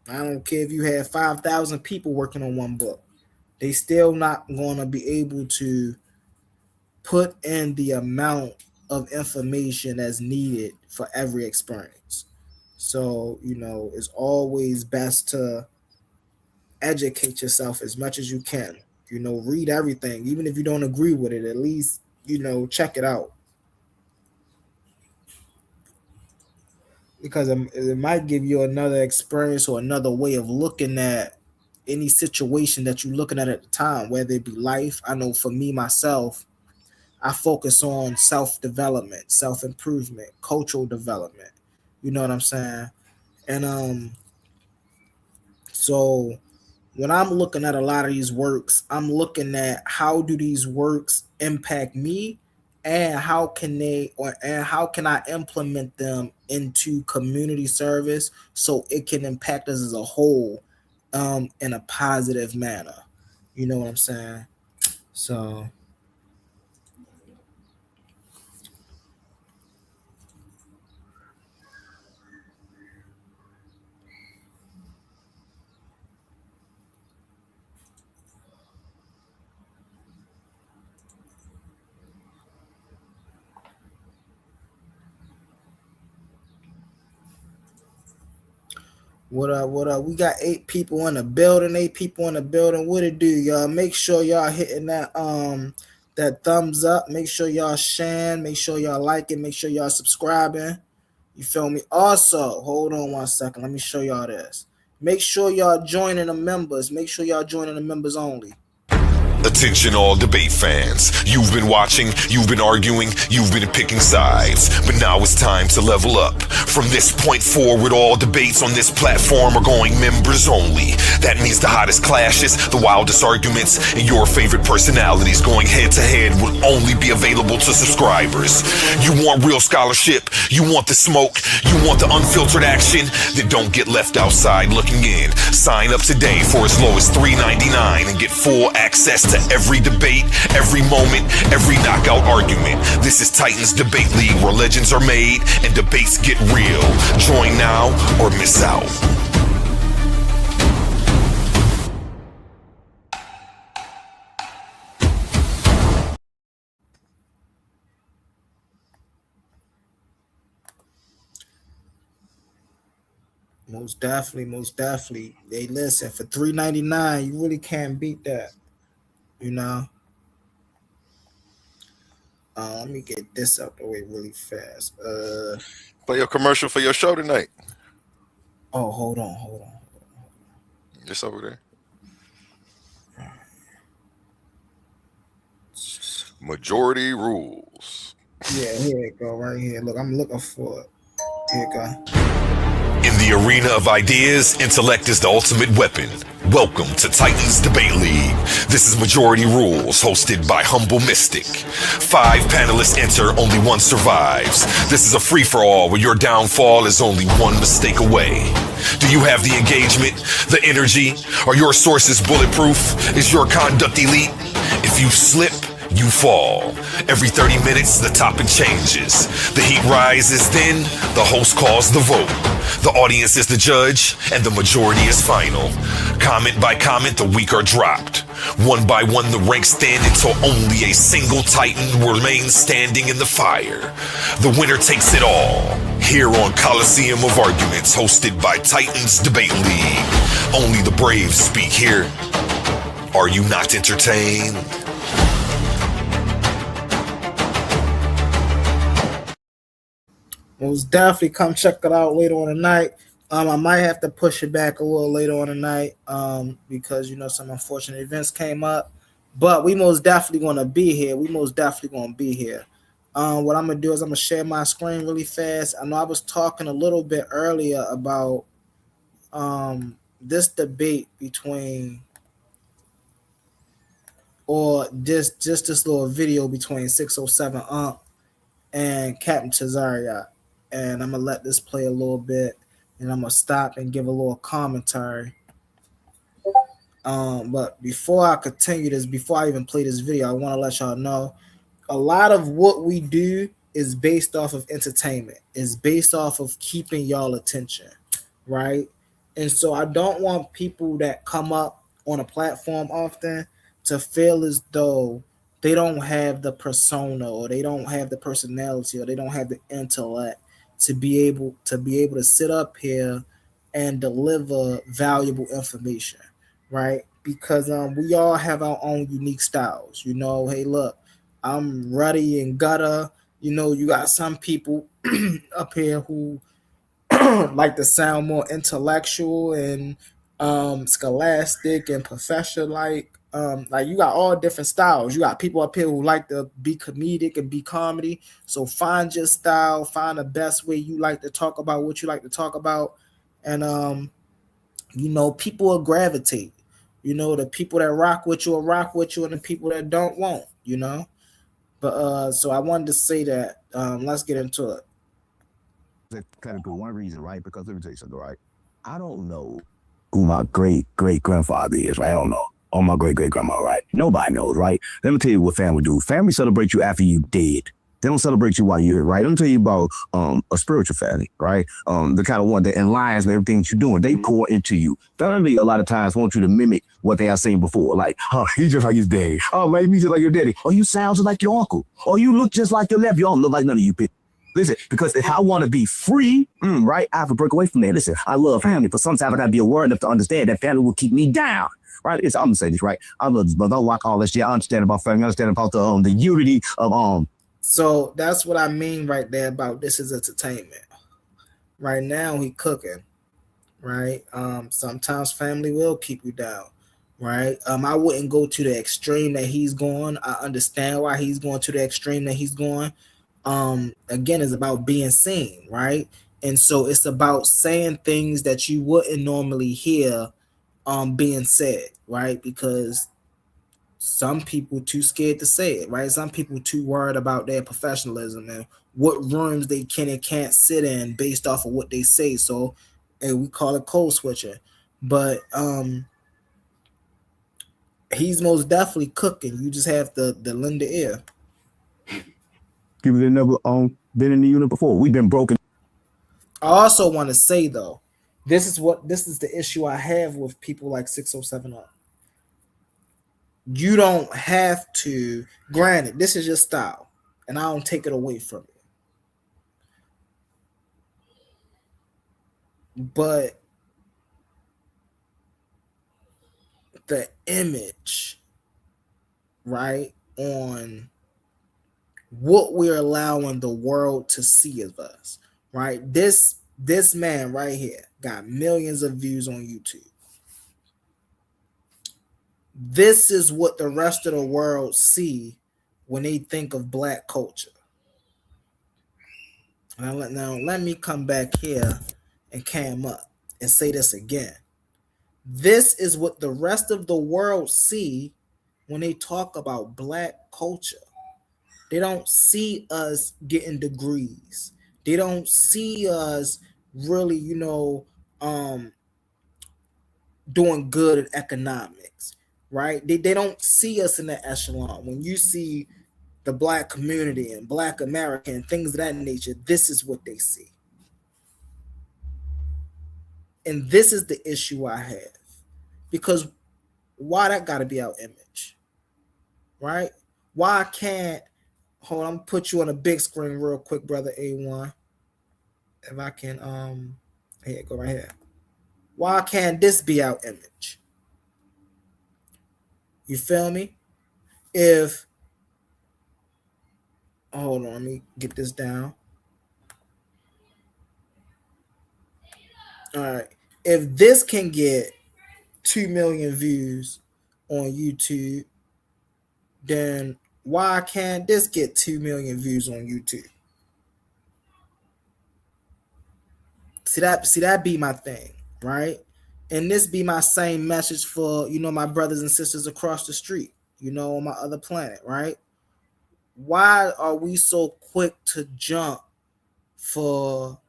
I don't care if you had 5,000 people working on one book. They still not going to be able to put in the amount of information that's needed for every experience. So, it's always best to educate yourself as much as you can. Read everything, even if you don't agree with it, at least, check it out. Because it might give you another experience or another way of looking at any situation that you're looking at the time, whether it be life. I know for me, myself, I focus on self development, self improvement, cultural development. You know what I'm saying? And so when I'm looking at a lot of these works, I'm looking at how do these works impact me, and how can I implement them into community service so it can impact us as a whole, in a positive manner. You know what I'm saying? So what up? What up? We got 8 people in the building. 8 people in the building. What it do, y'all? Make sure y'all hitting that thumbs up. Make sure y'all sharing. Make sure y'all liking. Make sure y'all subscribing. You feel me? Also, hold on 1 second. Let me show y'all this. Make sure y'all joining the members. Make sure y'all joining the members only. Attention all debate fans. You've been watching, you've been arguing, you've been picking sides. But now it's time to level up. From this point forward, all debates on this platform are going members only. That means the hottest clashes, the wildest arguments, and your favorite personalities going head to head will only be available to subscribers. You want real scholarship, you want the smoke, you want the unfiltered action, then don't get left outside looking in. Sign up today for as low as $3.99 and get full access to every debate, every moment, every knockout argument. This is Titans Debate League, where legends are made and debates get real. Join now or miss out. Most definitely, most definitely. They listen for $3.99. You really can't beat that. You know. Let me get this out the way really fast. Play your commercial for your show tonight. Oh, hold on. Just over there. Majority rules. Yeah, here it go, right here. Look, I'm looking for it. Here it go. In the arena of ideas, intellect is the ultimate weapon. Welcome to Titans Debate League. This is Majority Rules, hosted by Humble Mystic. 5 panelists enter, only one survives. This is a free-for-all where your downfall is only one mistake away. Do you have the engagement, the energy? Are your sources bulletproof? Is your conduct elite? If you slip, you fall. Every 30 minutes, the topic changes. The heat rises, then the host calls the vote. The audience is the judge, and the majority is final. Comment by comment, the weak are dropped. One by one, the ranks stand until only a single Titan remains standing in the fire. The winner takes it all. Here on Coliseum of Arguments, hosted by Titans Debate League. Only the brave speak here. Are you not entertained? Most definitely come check it out later on tonight. I might have to push it back a little later on tonight because some unfortunate events came up. But we most definitely gonna be here. What I'm gonna do is I'm gonna share my screen really fast. I know I was talking a little bit earlier about this debate between, or just this little video between 607 and Captain Tazariot. And I'm gonna let this play a little bit, and I'm gonna stop and give a little commentary. But before I continue this, before I even play this video, I want to let y'all know a lot of what we do is based off of entertainment. It's based off of keeping y'all attention, right? And so I don't want people that come up on a platform often to feel as though they don't have the persona, or they don't have the personality, or they don't have the intellect to be able to sit up here and deliver valuable information, right? Because we all have our own unique styles. Hey, look, I'm ruddy and gutter. You got some people up here who like to sound more intellectual and scholastic and professor like you got all different styles. You got people up here who like to be comedic and be comedy. So find your style, find the best way you like to talk about what you like to talk about, and people will gravitate. The people that rock with you will rock with you, and the people that don't won't. But so I wanted to say that. Let's get into it. That's kind of cool. One reason, right? Because let me tell you something, right? I don't know who my great grandfather is, right? I don't know. Or my great grandma, right? Nobody knows, right? Let me tell you what family do. Family celebrate you after you dead. They don't celebrate you while you're here, right? Let me tell you about a spiritual family, right? The kind of one that aligns with everything that you're doing. They pour into you. Family a lot of times want you to mimic what they have seen before. Like, oh, he's just like his daddy. Oh, man, he's just like your daddy. Oh, you sound just like your uncle. Oh, you look just like your nephew. You don't look like none of you people. Listen, because if I want to be free, right, I have to break away from that. Listen, I love family, but sometimes I got to be aware enough to understand that family will keep me down. Right? I'm gonna say this, right? I love this, but don't like all this shit. I understand about family. I understand about the unity of So that's what I mean right there about this is entertainment. Right now he cooking, right? Sometimes family will keep you down. right? I wouldn't go to the extreme that he's going. I understand why he's going to the extreme that he's going. Again, it's about being seen, right? And so it's about saying things that you wouldn't normally hear being said, right? Because some people too scared to say it, right? Some people too worried about their professionalism and what rooms they can and can't sit in based off of what they say. So, and we call it code switching. But he's most definitely cooking. You just have to lend the ear. People that never been in the unit before. We've been broken. I also want to say though, this is the issue I have with people like 6070. You don't have to. Granted, this is your style, and I don't take it away from you. But the image, right, on what we're allowing the world to see of us, right? This man right here got millions of views on YouTube. This is what the rest of the world see when they think of black culture. Now let me come back here and cam up and say this again. This is what the rest of the world see when they talk about black culture. They don't see us getting degrees. They don't see us really, doing good in economics, right? They don't see us in the echelon. When you see the black community and black America and things of that nature, this is what they see. And this is the issue I have. Because why that gotta be our image? Right? Why can't hold on, I'm put you on a big screen real quick, brother A1. If I can here, go right here. Why can't this be our image? You feel me? If hold on, let me get this down. All right. If this can get 2 million views on YouTube, then why can't this get 2 million views on YouTube? See that be my thing, right? And this be my same message for, my brothers and sisters across the street, on my other planet, right? Why are we so quick to jump for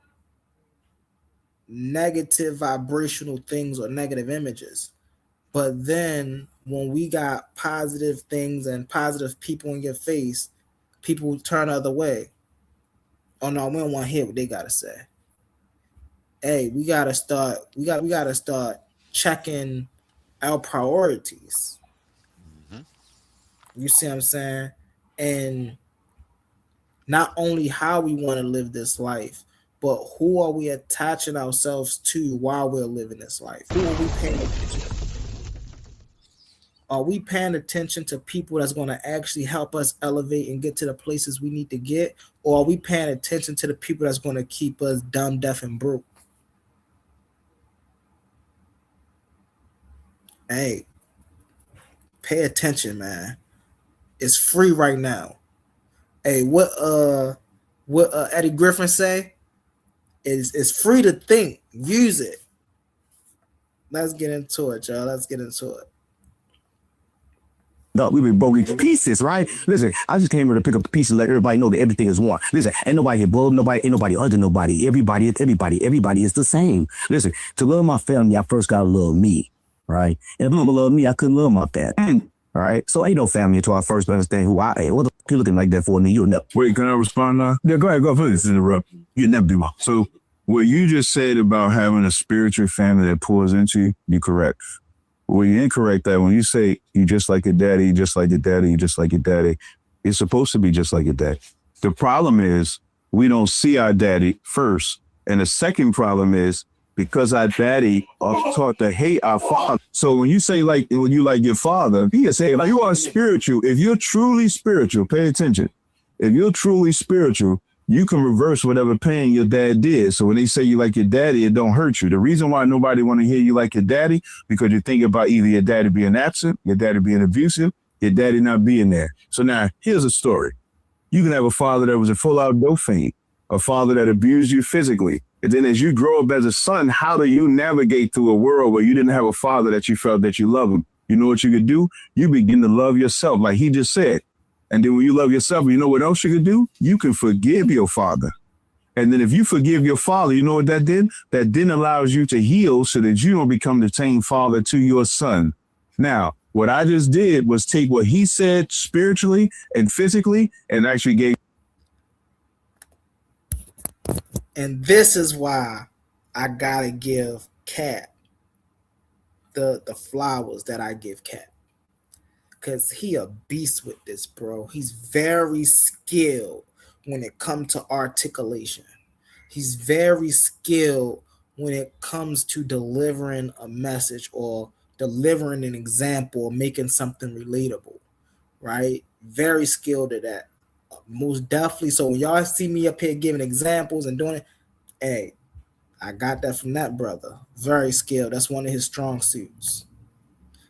negative vibrational things or negative images? But then when we got positive things and positive people in your face, people turn the other way. Oh no, we don't want to hear what they gotta say. Hey, we gotta start checking our priorities. Mm-hmm. You see what I'm saying? And not only how we want to live this life, but who are we attaching ourselves to while we're living this life? Who are we paying attention to? Are we paying attention to people that's going to actually help us elevate and get to the places we need to get? Or are we paying attention to the people that's going to keep us dumb, deaf, and broke? Hey, pay attention, man. It's free right now. Hey, what Eddie Griffin say? It's free to think. Use it. Let's get into it, y'all. Let's get into it. No, we been broken to pieces, right? Listen, I just came here to pick up the pieces and let everybody know that everything is one. Listen, ain't nobody above nobody, ain't nobody under nobody. Everybody is the same. Listen, to love my family, I first gotta love me, right? And if I don't love me, I couldn't love my family. All right, so ain't no family until I first understand who I am. What the fuck you looking like that for me? You'll never. Wait, can I respond now? Yeah, go ahead, please interrupt. You'll never do. So what you just said about having a spiritual family that pours into you, you're correct. Well, you're incorrect that when you say you just like your daddy, just like your daddy, you just like your daddy, it's supposed to be just like your daddy. The problem is we don't see our daddy first. And the second problem is because our daddy are taught to hate our father. So when you say when you like your father, he is saying like you are spiritual. If you're truly spiritual, pay attention. If you're truly spiritual, you can reverse whatever pain your dad did. So when they say you like your daddy, it don't hurt you. The reason why nobody want to hear you like your daddy, because you think about either your daddy being absent, your daddy being abusive, your daddy not being there. So now here's a story. You can have a father that was a full-out dope fiend, a father that abused you physically. And then as you grow up as a son, how do you navigate through a world where you didn't have a father that you felt that you love him? You know what you could do? You begin to love yourself, like he just said. And then when you love yourself, you know what else you can do? You can forgive your father. And then if you forgive your father, you know what that did? That then allows you to heal so that you don't become the same father to your son. Now, what I just did was take what he said spiritually and physically and actually gave. And this is why I gotta give Cap the flowers that I give Cap. Cause he a beast with this, bro. He's very skilled when it comes to articulation. He's very skilled when it comes to delivering a message or delivering an example or making something relatable, right? Very skilled at that. Most definitely. So when y'all see me up here giving examples and doing it, hey, I got that from that brother. Very skilled. That's one of his strong suits.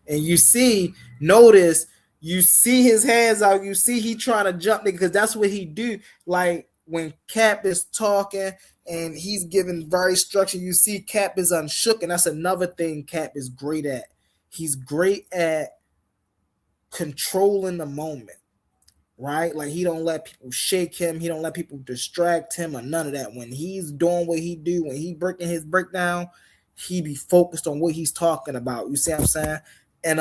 And you see, notice, you see his hands out. You see he trying to jump because that's what he do. Like when Cap is talking and he's giving very structure, you see Cap is unshook. And that's another thing Cap is great at. He's great at controlling the moment, right? Like he don't let people shake him. He don't let people distract him or none of that. When he's doing what he do, when he breaking his breakdown, he be focused on what he's talking about. You see what I'm saying? And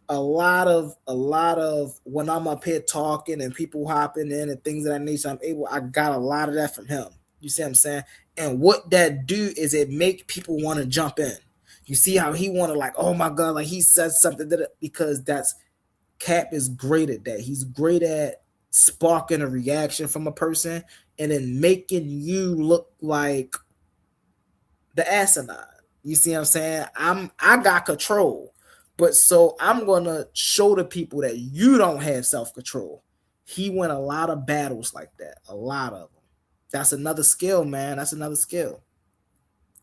a lot of when I'm up here talking and people hopping in and things of that nature, I got a lot of that from him. You see what I'm saying? And what that do is it make people want to jump in. You see how he want to like, oh my God, like he said something because that's Cap is great at that. He's great at sparking a reaction from a person and then making you look like the asinine. You see what I'm saying? I got control. But so I'm going to show the people that you don't have self-control. He won a lot of battles like that. A lot of them. That's another skill, man. That's another skill.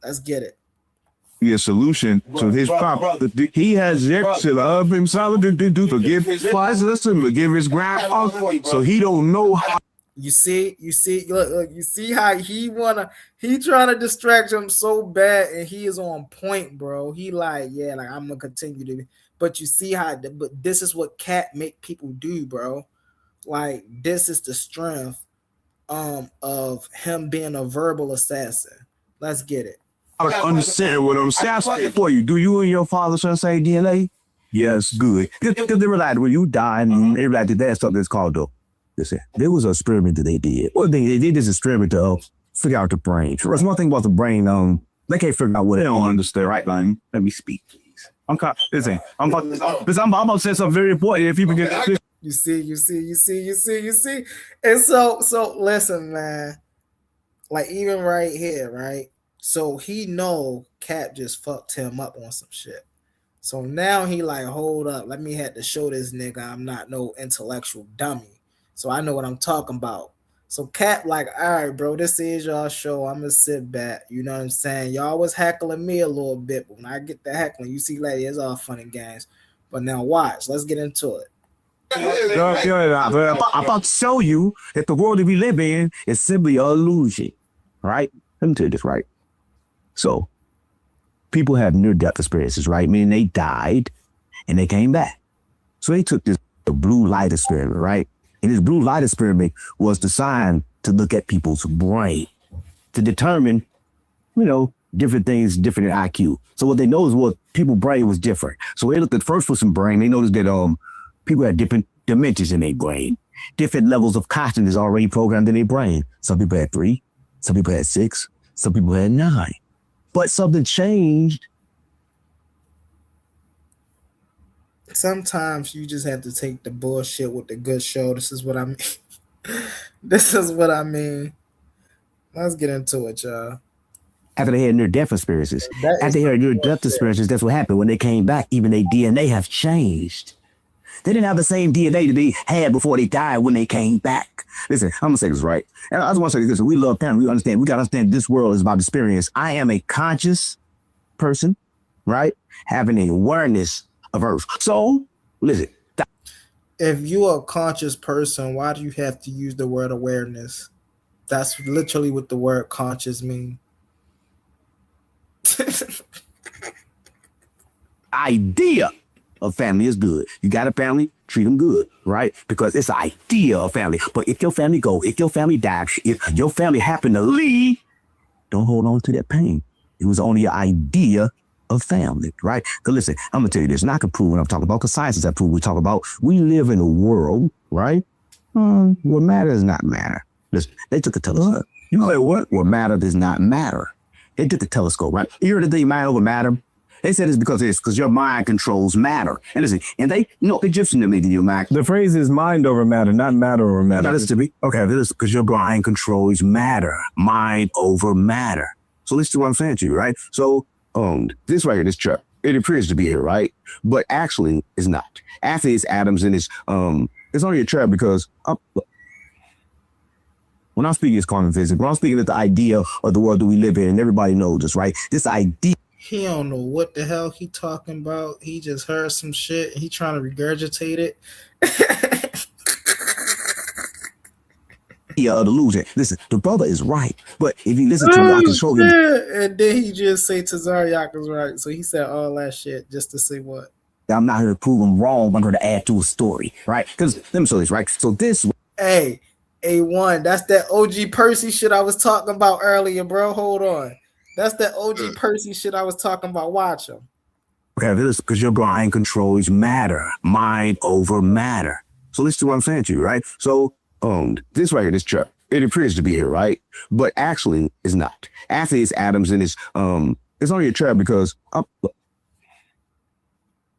Let's get it. Be a solution to his problem. He has yet to love himself to forgive his fathers, listen, forgive his grandfather. So he don't know how. You see, look, you see how he trying to distract him so bad, and he is on point, bro. He like, yeah, like I'm gonna continue to, but you see but this is what Cat make people do, bro. Like this is the strength of him being a verbal assassin. Let's get it. Understand what I'm saying for you. Do you and your father share the same DNA? Yes, good. Because they realized when you die, and they realized that there's something that's called there was an experiment that they did. One thing they did this experiment to figure out the brain. There's one thing about the brain, they can't figure out what they don't understand, right? Like, let me speak, please. I'm about to say something very important. If people get you see. And so listen, man. Like even right here, right? So he know Cap just fucked him up on some shit. So now he like, hold up, let me have to show this nigga I'm not no intellectual dummy. So I know what I'm talking about. So Cap like, all right, bro, this is y'all show. I'm gonna sit back. You know what I'm saying? Y'all was heckling me a little bit, but when I get the heckling, you see later, it's all fun and games. But now watch, let's get into it. I'm about to show you that the world that we live in is simply an illusion, right? Let me tell you this, right? So people have near-death experiences, right? Meaning they died and they came back. So they took this blue light experiment, right? And this blue light experiment was designed to look at people's brain to determine, different things, different in IQ. So what they know is what people's brain was different. So they looked at first with some brain. They noticed that people had different dimensions in their brain, different levels of consciousness already programmed in their brain. Some people had 3, some people had 6, some people had 9. But something changed. Sometimes you just have to take the bullshit with the good show. This is what I mean. This is what I mean. Let's get into it, y'all. After they had near-death experiences, that's what happened. When they came back, even their DNA have changed. They didn't have the same DNA that they had before they died when they came back. Listen, I'm gonna say this right. And I just want to say this. We love family. We understand. We gotta understand this world is about experience. I am a conscious person, right? Having an awareness of Earth. So, listen. If you're a conscious person, why do you have to use the word awareness? That's literally what the word conscious means. Idea of family is good. You got a family, treat them good, right? Because it's an idea of family. But if your family go, if your family die, if your family happen to leave, don't hold on to that pain. It was only an idea of family, right? Because listen, I'm gonna tell you this, and I can prove what I'm talking about, because science is that prove we talk about. We live in a world, right? Where matter does not matter. Listen, they took a telescope. You know what? Where matter does not matter. They took a telescope, right? You heard the thing, mind over matter? They said it's because your mind controls matter. And listen, and they, Egyptian to me, your mind. The phrase is mind over matter, not matter over matter. Now listen to me. Okay, this is because your mind controls matter. Mind over matter. So listen to what I'm saying to you, right? So this right here, this chart, it appears to be here, right? But actually, it's not. Actually, it's atoms and it's only a chart because when I'm speaking, it's quantum physics. When I'm speaking, it's the idea of the world that we live in, and everybody knows this, right? This idea. He don't know what the hell he talking about. He just heard some shit. And he trying to regurgitate it. Yeah, the illusion. Listen, the brother is right, but if you listen to me, I can show you. And then he just say Tazariak is right. So he said all that shit just to say what? I'm not here to prove him wrong. I'm here to add to a story, right? Because let me show this, right? So this. Hey, A1, that's that OG Percy shit I was talking about earlier, bro. Hold on. That's that OG Percy shit I was talking about. Watch him. Okay, this is because your mind controls matter, mind over matter. So listen to what I'm saying to you, right? So this right here, this chart, it appears to be here, right? But actually, it's not. Actually, it's atoms and it's only a chart because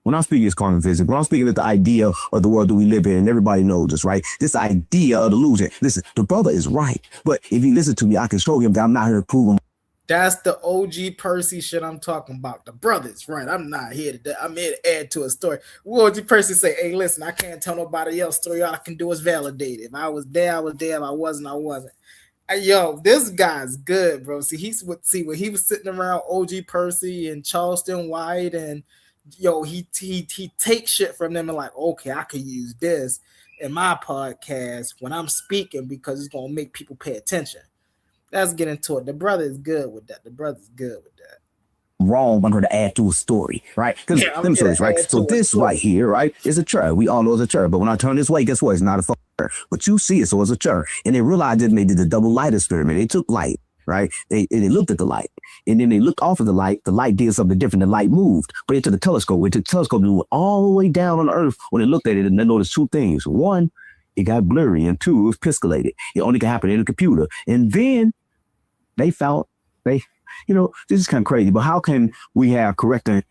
when I'm speaking, it's quantum physics. When I'm speaking, it's the idea of the world that we live in, and everybody knows this, right? This idea of the illusion. Listen, the brother is right, but if you listen to me, I can show him that I'm not here to prove him. That's the OG Percy shit I'm talking about. The brother's right. I'm not here to. I'm here to add to a story. What OG Percy say? Hey, listen, I can't tell nobody else story. All I can do is validate it. If I was there, I was there. If I wasn't, I wasn't. Yo, this guy's good, bro. See when he was sitting around OG Percy and Charleston White, and he takes shit from them and like, okay, I could use this in my podcast when I'm speaking because it's gonna make people pay attention. Let's get into it. The brother is good with that. Wrong, I'm going to add to a story, right? Because let me show this, right? So this right here, right, is a chart. We all know it's a chart, but when I turn this way, guess what? It's not a chart. But you see it, so it's a chart. And they realized that they did the double light experiment. They took light, right? They looked at the light, and then they looked off of the light did something different. The light moved, but they took the telescope. They took the telescope and went all the way down on the Earth. When they looked at it, and they noticed two things. One, it got blurry, and two, it was pixelated. It only can happen in a computer. And then they found this is kind of crazy, but how can we have correcting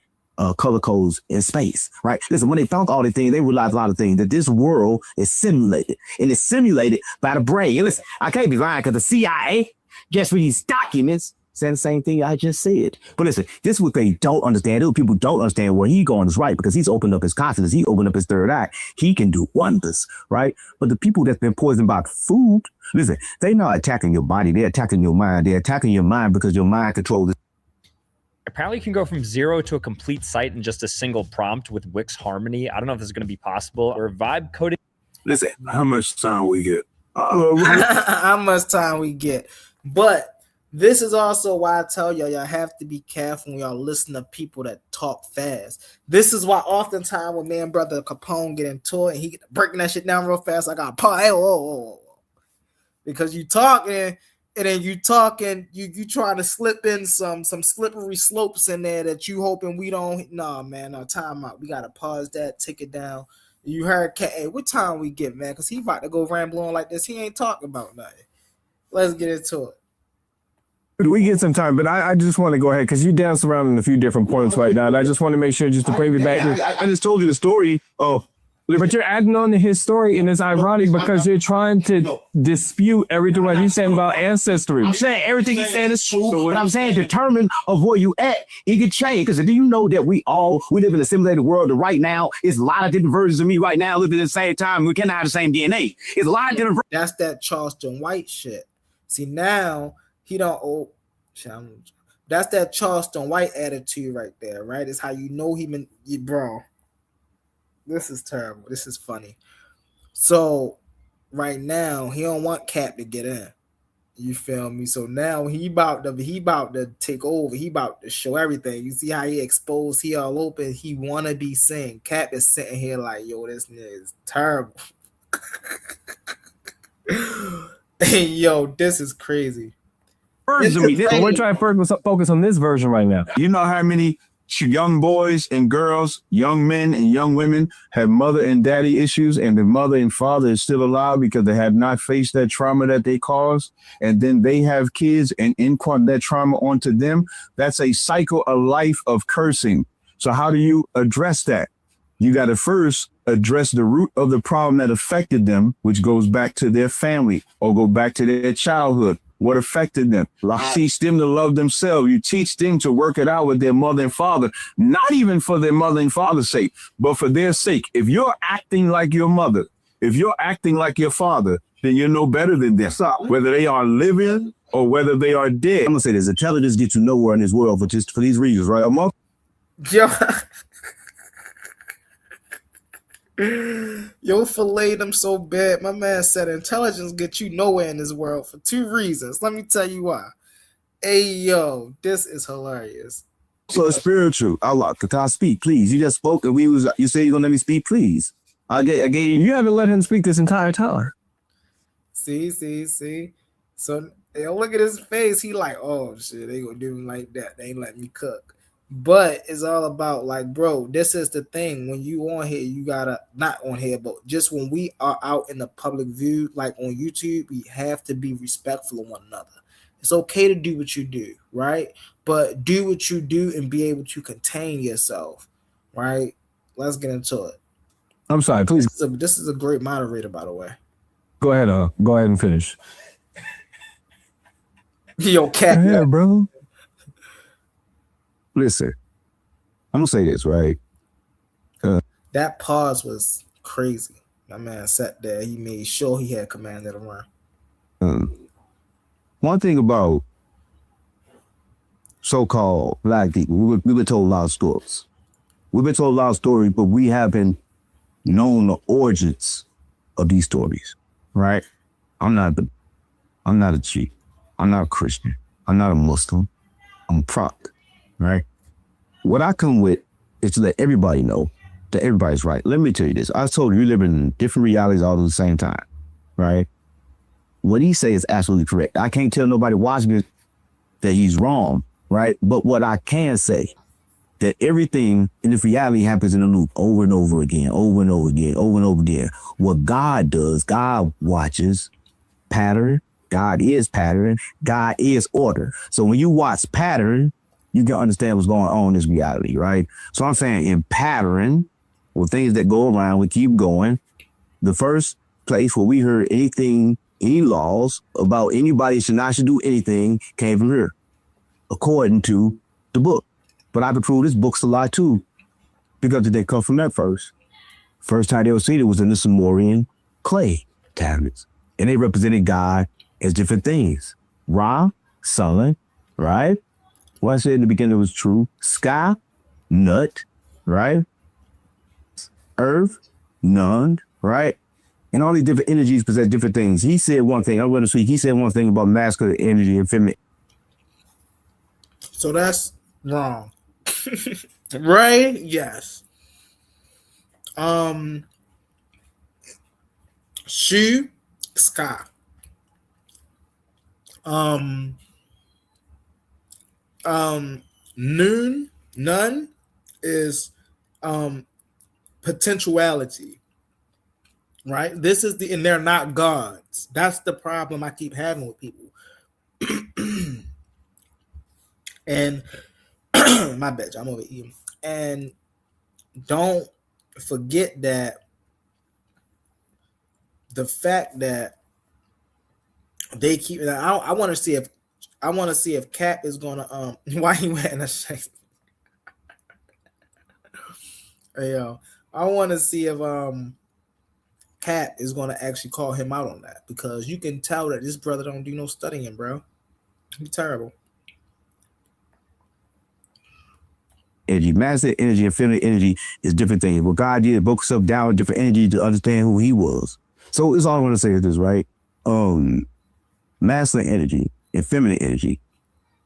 color codes in space, right? Listen, when they found all the things, they realized a lot of things, that this world is simulated, and it's simulated by the brain. And listen, I can't be lying because the CIA just released documents saying the same thing I just said. But listen, this is what they don't understand. Those people don't understand where he's going is right, because he's opened up his consciousness. He opened up his third eye. He can do wonders, right? But the people that's been poisoned by food, listen, they're not attacking your body. They're attacking your mind. They're attacking your mind because your mind controls it. Apparently you can go from 0 to a complete site in just a single prompt with Wix Harmony. I don't know if this is going to be possible. Or vibe coding. Listen, how much time we get? How much time we get? But this is also why I tell y'all have to be careful when y'all listen to people that talk fast. This is why oftentimes when me and brother Capone get into it and he get breaking that shit down real fast, I got pause. Because you talking and then you talking, you trying to slip in some slippery slopes in there that you hoping we don't. Nah, man, no, time out. We gotta pause that, take it down. You heard Kat, hey, what time we get, man? Because he about to go rambling like this. He ain't talking about nothing. Let's get into it. We get some time, but I just want to go ahead because you dance around in a few different points right now, and I just want to make sure just to bring me back. I just told you the story. Oh, But you're adding on to his story, and it's ironic because you're trying to dispute everything what he's saying about ancestry. I'm saying everything he's saying is true, but I'm saying determine of where you at, it can change. Because do you know that we live in a simulated world, and right now, it's a lot of different versions of me right now living at the same time. We cannot have the same DNA. It's a lot of different. That's that Charleston White shit. See, now he don't that's that Charleston White attitude right there, right? It's how you know he been, bro. This is terrible. This is funny. So right now he don't want Cap to get in. You feel me? So now he about to take over. He about to show everything. You see how he exposed, he all open. He wanna be seen. Cap is sitting here like, yo, this nigga is terrible. Hey, yo, this is crazy. Versions of me. We're trying to focus on this version right now. You know how many young boys and girls, young men and young women have mother and daddy issues, and the mother and father is still alive because they have not faced that trauma that they caused, and then they have kids and impart that trauma onto them. That's a cycle of life of cursing. So how do you address that? You got to first address the root of the problem that affected them, which goes back to their family or go back to their childhood. What affected them? Teach them to love themselves. You teach them to work it out with their mother and father, not even for their mother and father's sake, but for their sake. If you're acting like your mother, if you're acting like your father, then you're no better than them, whether they are living or whether they are dead. I'm gonna say this: intelligence gets you nowhere in this world for these reasons, right? Yo, filleted them so bad. My man said intelligence gets you nowhere in this world for 2 reasons. Let me tell you why. Hey, yo, this is hilarious. So it's spiritual. Allah, can I speak, please? You just spoke and you said you're gonna let me speak, please. I gave you haven't let him speak this entire time. See. So yo, look at his face. He like, oh shit, they gonna do him like that. They ain't let me cook. But it's all about like, bro, this is the thing. When you on here, you gotta not on here, but just when we are out in the public view, like on YouTube, we have to be respectful of one another. It's okay to do what you do, right? But do what you do and be able to contain yourself, right? Let's get into it. I'm sorry, please. This is a great moderator, by the way. Go ahead and finish. Yo, Cat, yeah, bro. Listen, I'm gonna say this, right? That pause was crazy. My man sat there. He made sure he had command of the run. One thing about so-called black people, we've been told a lot of stories. We've been told a lot of stories, but we haven't known the origins of these stories, right? I'm not a Jew. I'm not a Christian. I'm not a Muslim. I'm a prophet. Right? What I come with is to let everybody know that everybody's right. Let me tell you this. I told you, live in different realities all at the same time. Right? What he say is absolutely correct. I can't tell nobody watching it that he's wrong. Right? But what I can say, that everything in this reality happens in a loop over and over again, over and over again, over and over again. What God does, God watches pattern. God is pattern. God is order. So when you watch pattern, you can understand what's going on in this reality, right? So I'm saying in pattern, with things that go around, we keep going. The first place where we heard anything, any laws about anybody should do anything came from here, according to the book. But I can prove this book's a lie too, because they come from that first. First time they were seen it was in the Sumerian clay tablets. And they represented God as different things. Ra, sun, right? What I said in the beginning was true. Sky, nut, right? Earth, none, right? And all these different energies possess different things. He said one thing, I'm going to speak, he said one thing about masculine energy and feminine. So that's wrong. Right? Yes. Shu, sky. None is potentiality, right? This is and they're not gods. That's the problem I keep having with people. And my bad, I'm over eating. And don't forget that the fact that they keep. I want to see if Cap is gonna why he wearing a shirt. Hey, yo, I want to see if Cap is gonna actually call him out on that, because you can tell that this brother don't do no studying, bro. He's terrible. Energy, masculine energy and feminine energy is different things. What God did, broke himself down with different energy to understand who he was. So it's all I want to say is this, right? Masculine energy and feminine energy,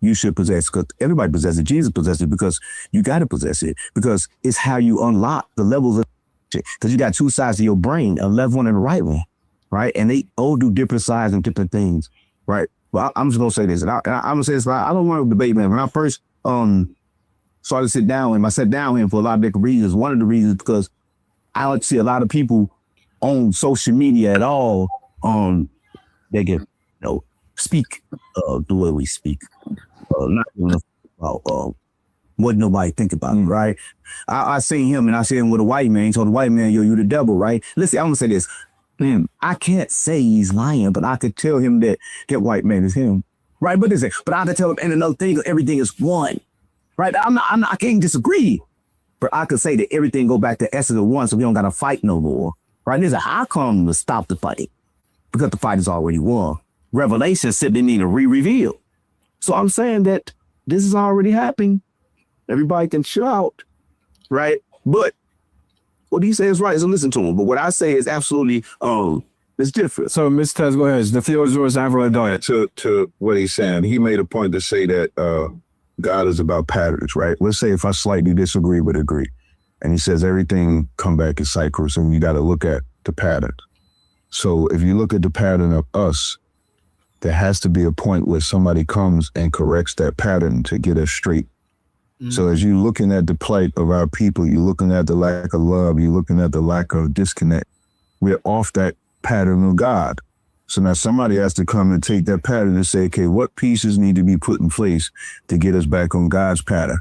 you should possess, because everybody possesses it. Jesus possessed it, because you got to possess it, because it's how you unlock the levels of shit. Because you got two sides of your brain, a left one and a right one, right? And they all do different sides and different things, right? Well, I'm just gonna say this, and I'm gonna say this. I don't want to debate, man. When I first started to sit down with him, I sat down with him for a lot of different reasons. One of the reasons because I like to see a lot of people on social media at all. They get speak the way we speak, not about what nobody think about, right? I seen him and I seen him with a white man. He told the white man, "Yo, you the devil," right? Listen, I'm gonna say this. Man, I can't say he's lying, but I could tell him that white man is him, right? But I could tell him, and another thing, everything is one, right? I can't disagree, but I could say that everything go back to essence of one, so we don't gotta fight no more, right? Listen, how come to stop the fighting? Because the fight is already won. Revelation simply need to re-reveal. So I'm saying that this is already happening. Everybody can shout, right? But what he says is right, so listen to him. But what I say is absolutely, it's different. So, Mr. Tez, go ahead. The floor is yours. To what he's saying, he made a point to say that God is about patterns, right? Let's say if I slightly disagree but agree. And he says everything come back in cycles, and you got to look at the pattern. So if you look at the pattern of us, there has to be a point where somebody comes and corrects that pattern to get us straight. So as you're looking at the plight of our people, you're looking at the lack of love, you're looking at the lack of disconnect, we're off that pattern of God. So now somebody has to come and take that pattern and say, okay, what pieces need to be put in place to get us back on God's pattern?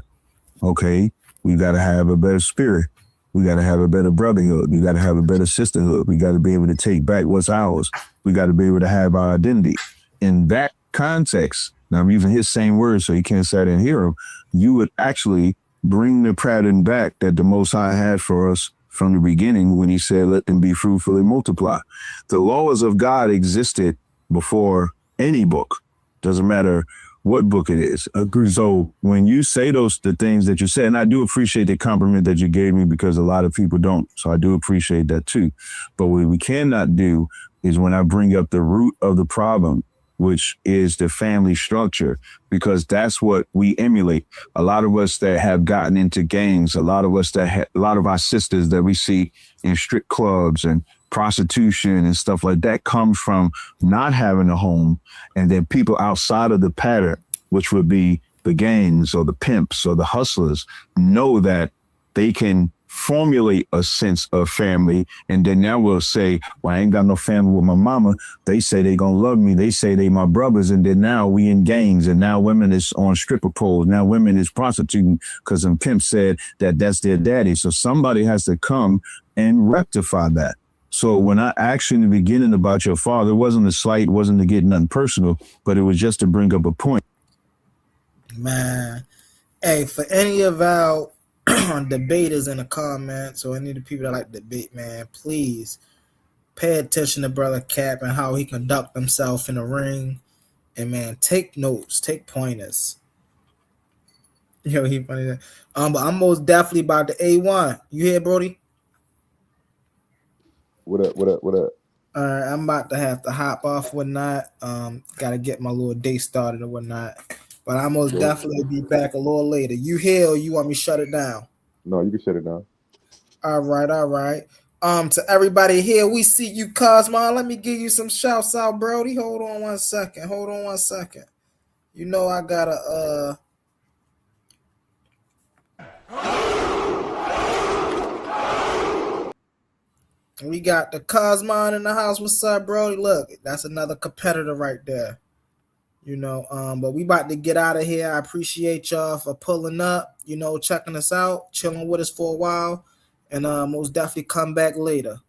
Okay, we got to have a better spirit. We got to have a better brotherhood. We got to have a better sisterhood. We got to be able to take back what's ours. We got to be able to have our identity. In that context, now I'm using his same words so you can't sit and hear him, you would actually bring the pattern back that the Most High had for us from the beginning when he said, let them be fruitful and multiply. The laws of God existed before any book. Doesn't matter what book it is. So when you say the things that you said, and I do appreciate the compliment that you gave me because a lot of people don't. So I do appreciate that too. But what we cannot do is when I bring up the root of the problem, which is the family structure, because that's what we emulate. A lot of us that have gotten into gangs, a lot of us a lot of our sisters that we see in strip clubs and prostitution and stuff like that comes from not having a home. And then people outside of the pattern, which would be the gangs or the pimps or the hustlers, know that they can formulate a sense of family, and then now we'll say, well, I ain't got no family with my mama. They say they gonna love me. They say they my brothers, and then now we in gangs, and now women is on stripper poles. Now women is prostituting because some pimp said that that's their daddy. So somebody has to come and rectify that. So when I asked you in the beginning about your father, it wasn't a slight, it wasn't to get nothing personal, but it was just to bring up a point. Man, hey, for any of our debaters in the comments or any of the people that like to debate, man, please pay attention to Brother Cap and how he conduct himself in the ring. And man, take notes, take pointers. Yo, he funny. But I'm most definitely about the A1. You hear, Brody? What up? What up? What up? All right, I'm about to have to hop off whatnot. Gotta get my little day started or whatnot. But I most definitely be back a little later. You here or you want me to shut it down? No, you can shut it down. All right. To everybody here, we see you, Cosmo. Let me give you some shouts out, Brody. Hold on one second. You know I gotta we got the Cosmo in the house. What's up, Brody? Look, that's another competitor right there. You know, but we about to get out of here. I appreciate y'all for pulling up, checking us out, chilling with us for a while, and most definitely come back later.